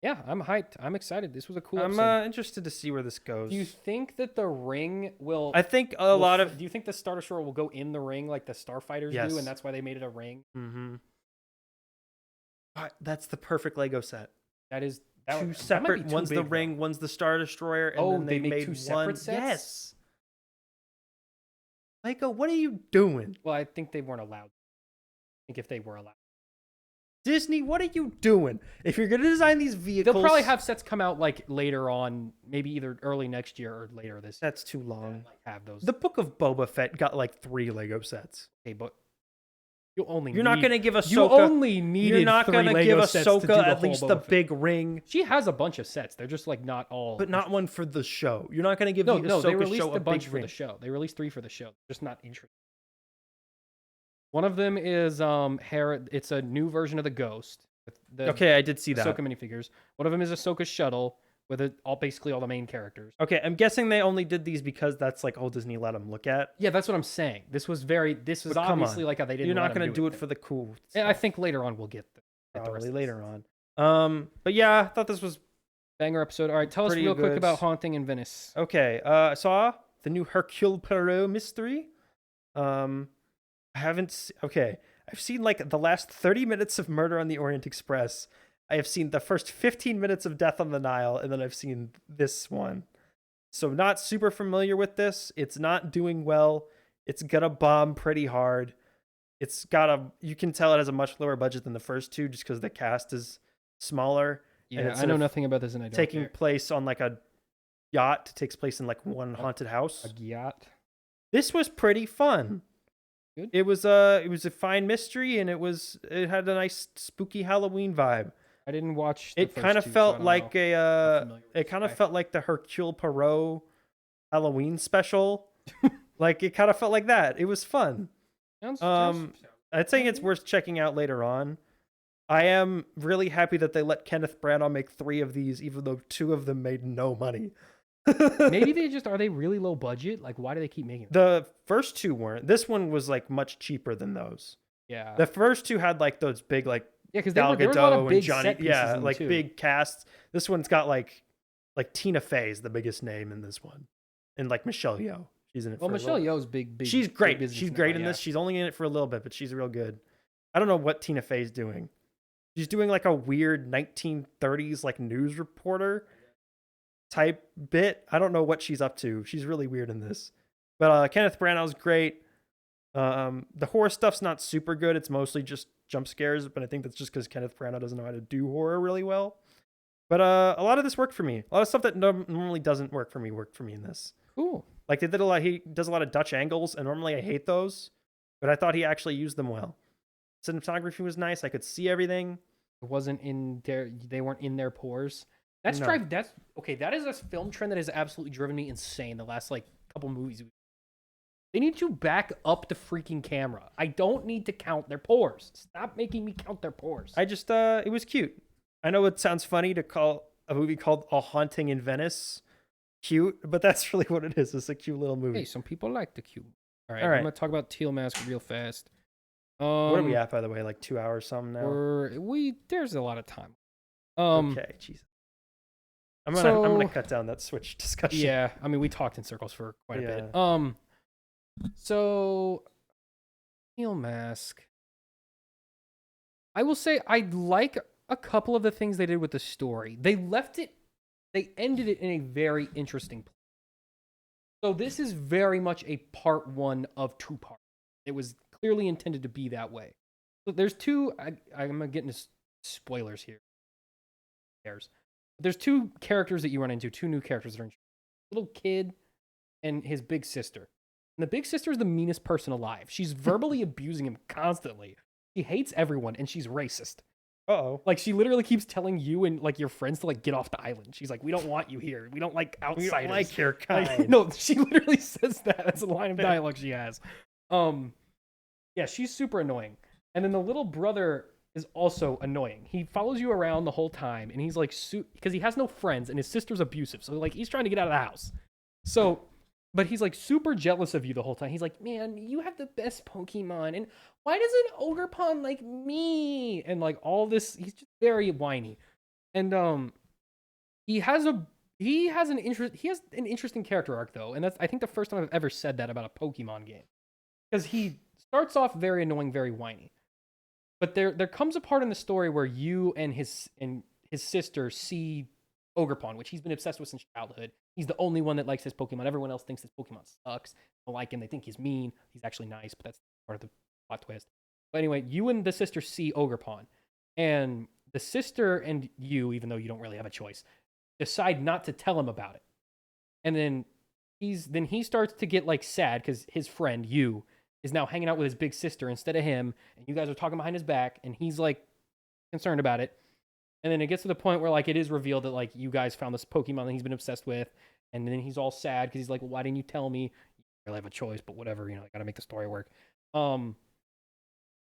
Yeah, I'm hyped. I'm excited. This was a cool I'm episode. interested to see where this goes. Do you think that the ring will? I think a lot of. Do you think the Star Destroyer will go in the ring like the Starfighters Yes. do, and that's why they made it a ring? Mm-hmm. That's the perfect Lego set. That is 2 that might separate. be too One's the big, though. ring. One's the Star Destroyer. And Oh, then they make made 2 separate one. sets? Yes. Lego, what are you doing? Well, I think they weren't allowed. I think if they were allowed, Disney, what are you doing? If you're gonna design these vehicles, they'll probably have sets come out like later on, maybe either early next year or later this year. That's too long. Like have those. The Book of Boba Fett got like 3 Lego sets. Okay, but you only You're not need- gonna give You Ahsoka. only needed You're not 3 gonna Lego give sets to do Ahsoka the at whole least the Boba Fett. big ring, She has a bunch of sets. They're just like not all. but not one for the show. You're not gonna give no, the no. They Ahsoka released show a bunch big for ring. the show. They released 3 for the show. Just not interesting. One of them is Hera. It's a new version of the Ghost. With the Okay, I did see that. Ahsoka minifigures. One of them is Ahsoka's shuttle with basically all the main characters. Okay, I'm guessing they only did these because that's like all Disney let them look at. Yeah, that's what I'm saying. This was But come obviously on. like how they didn't. You're not let 'em gonna do it then. for the cool. And I think later on we'll get Get the rest probably of this. later on. But yeah, I thought this was Banger episode. All right, tell us Pretty real quick good. about Haunting in Venice. okay. I saw the new Hercule Poirot mystery. I haven't. Okay, I've seen like the last 30 minutes of Murder on the Orient Express. I have seen the first 15 minutes of Death on the Nile, and then I've seen this one. So not super familiar with this. It's not doing well. It's gonna bomb pretty hard. It's got you can tell it has a much lower budget than the first two just because the cast is smaller. and Yeah, it's I know in a- nothing about this, and I don't taking care. place on like a yacht. It takes place in like one haunted house. A yacht. This was pretty fun. Good. It was a fine mystery, and it had a nice spooky Halloween vibe. I didn't watch. The It first kind of two, so I felt don't like know. a Not familiar with it this kind of guy. felt like the Hercule Poirot Halloween special. Like it kind of felt like that. It was fun. Sounds I'd say it's worth checking out later on. I am really happy that they let Kenneth Branagh make 3 of these, even though 2 of them made no money. Maybe are they really low budget? Like, why do they keep making them? The first 2 weren't. This one was like much cheaper than those. Yeah. The first 2 had like those big like Yeah, because Gal there were a lot of Gadot big and Johnny, set pieces in them, like too. big casts. This one's got like Tina Fey's the biggest name in this one, and like Michelle Yeoh. She's in it. Well, for a Michelle little bit. Yeoh's big. She's big great. business She's now, great in yeah. this. She's only in it for a little bit, but she's real good. I don't know what Tina Fey's doing. She's doing like a weird 1930s like news reporter type bit. I don't know what she's up to. She's really weird in this. But Kenneth Branagh's great. The horror stuff's not super good. It's mostly just jump scares, but I think that's just because Kenneth Branagh doesn't know how to do horror really well. But a lot of this worked for me. A lot of stuff that normally doesn't work for me worked for me in this. Cool. Like they did a lot. He does a lot of Dutch angles, and normally I hate those, but I thought he actually used them well. Cinematography was nice. I could see everything. It wasn't in their. They weren't in their pores. That's No. drive. That's okay. That is a film trend that has absolutely driven me insane. The last like couple movies. They need to back up the freaking camera. I don't need to count their pores. Stop making me count their pores. I just it was cute. I know it sounds funny to call a movie called A Haunting in Venice cute, but that's really what it is. It's a cute little movie. Hey, some people like the cube. All right, All right. I'm gonna talk about Teal Mask real fast. What are we at, by the way? Like 2 hours something now? There's a lot of time. Okay, Jesus. I'm gonna cut down that Switch discussion. Yeah, I mean we talked in circles for quite a bit. Yeah. So Teal Mask. I will say I like a couple of the things they did with the story. They ended it in a very interesting place. So this is very much a part 1 of 2 parts. It was clearly intended to be that way. So there's 2. I'm gonna get into spoilers here. There's 2 characters that you run into. 2 new characters that are interesting. Little kid and his big sister. And the big sister is the meanest person alive. She's verbally abusing him constantly. She hates everyone and she's racist. Uh-oh. Like she literally keeps telling you and like your friends to like get off the island. She's like, "We don't want you here. We don't like We outsiders." don't like your Like, kind. no, she literally says that. That's a line of dialogue she has. Yeah, she's super annoying. And then the little brother is also annoying. He follows you around the whole time, and he's like, because he has no friends, and his sister's abusive. So like, he's trying to get out of the house. So, but he's like super jealous of you the whole time. He's like, "Man, you have the best Pokemon, and why doesn't Ogerpon like me?" And like all this, he's just very whiny. And he has an interesting character arc though, and that's I think the first time I've ever said that about a Pokemon game, because he starts off very annoying, very whiny, but there comes a part in the story where you and his sister see Ogerpon, which he's been obsessed with since childhood. He's the only one that likes his Pokemon. Everyone else thinks his Pokemon sucks. They don't like him. They think he's mean. He's actually nice, but that's part of the plot twist. But anyway, you and the sister see Ogerpon, and the sister and you, even though you don't really have a choice, decide not to tell him about it. And then he starts to get like sad because his friend you is now hanging out with his big sister instead of him, and you guys are talking behind his back, and he's like concerned about it. And then it gets to the point where like it is revealed that like you guys found this Pokemon that he's been obsessed with, and then he's all sad because he's like, "Well, why didn't you tell me?" You really have a choice, but whatever, I gotta make the story work. And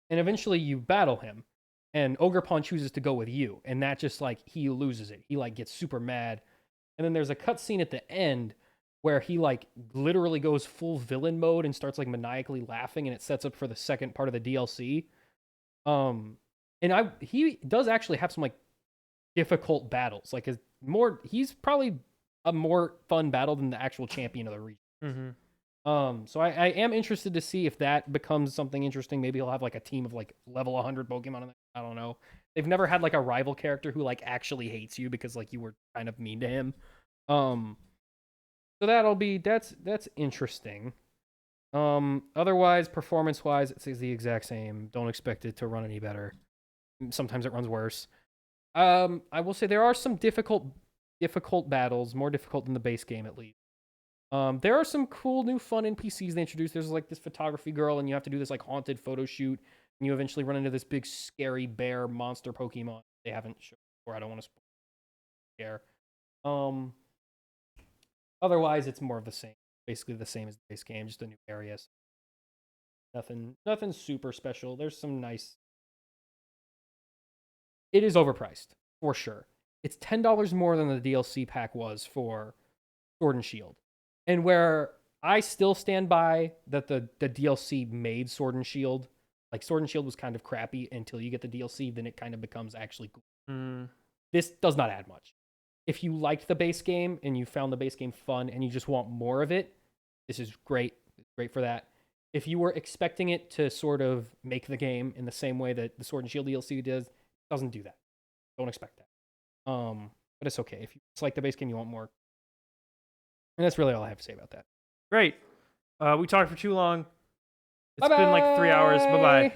eventually you battle him, and Ogerpon chooses to go with you, and that just like he loses it. He like gets super mad, and then there's a cutscene at the end where he like literally goes full villain mode and starts like maniacally laughing, and it sets up for the second part of the DLC. And he does actually have some like difficult battles. Like he's probably a more fun battle than the actual champion of the region. So I am interested to see if that becomes something interesting. Maybe he'll have like a team of like level 100 Pokemon. I don't know. They've never had like a rival character who like actually hates you because like you were kind of mean to him. So that's interesting. Otherwise, performance-wise, it's the exact same. Don't expect it to run any better. Sometimes it runs worse. I will say there are some difficult battles, more difficult than the base game at least. There are some cool new fun NPCs they introduced. There's like this photography girl, and you have to do this like haunted photo shoot, and you eventually run into this big scary bear monster Pokemon they haven't shown before. I don't want to spoil it. Otherwise, it's more of the same. Basically the same as the base game, just a new area. Nothing super special. There's some nice. It is overpriced for sure. It's $10 more than the DLC pack was for Sword and Shield, and where I still stand by that the DLC made Sword and Shield. Like Sword and Shield was kind of crappy until you get the DLC, then it kind of becomes actually cool. This does not add much. If you liked the base game and you found the base game fun and you just want more of it, this is great. It's great for that. If you were expecting it to sort of make the game in the same way that the Sword and Shield DLC does, it doesn't do that. Don't expect that. But it's okay. If you just like the base game, you want more. And that's really all I have to say about that. Great. We talked for too long. It's been like 3 hours. Bye-bye.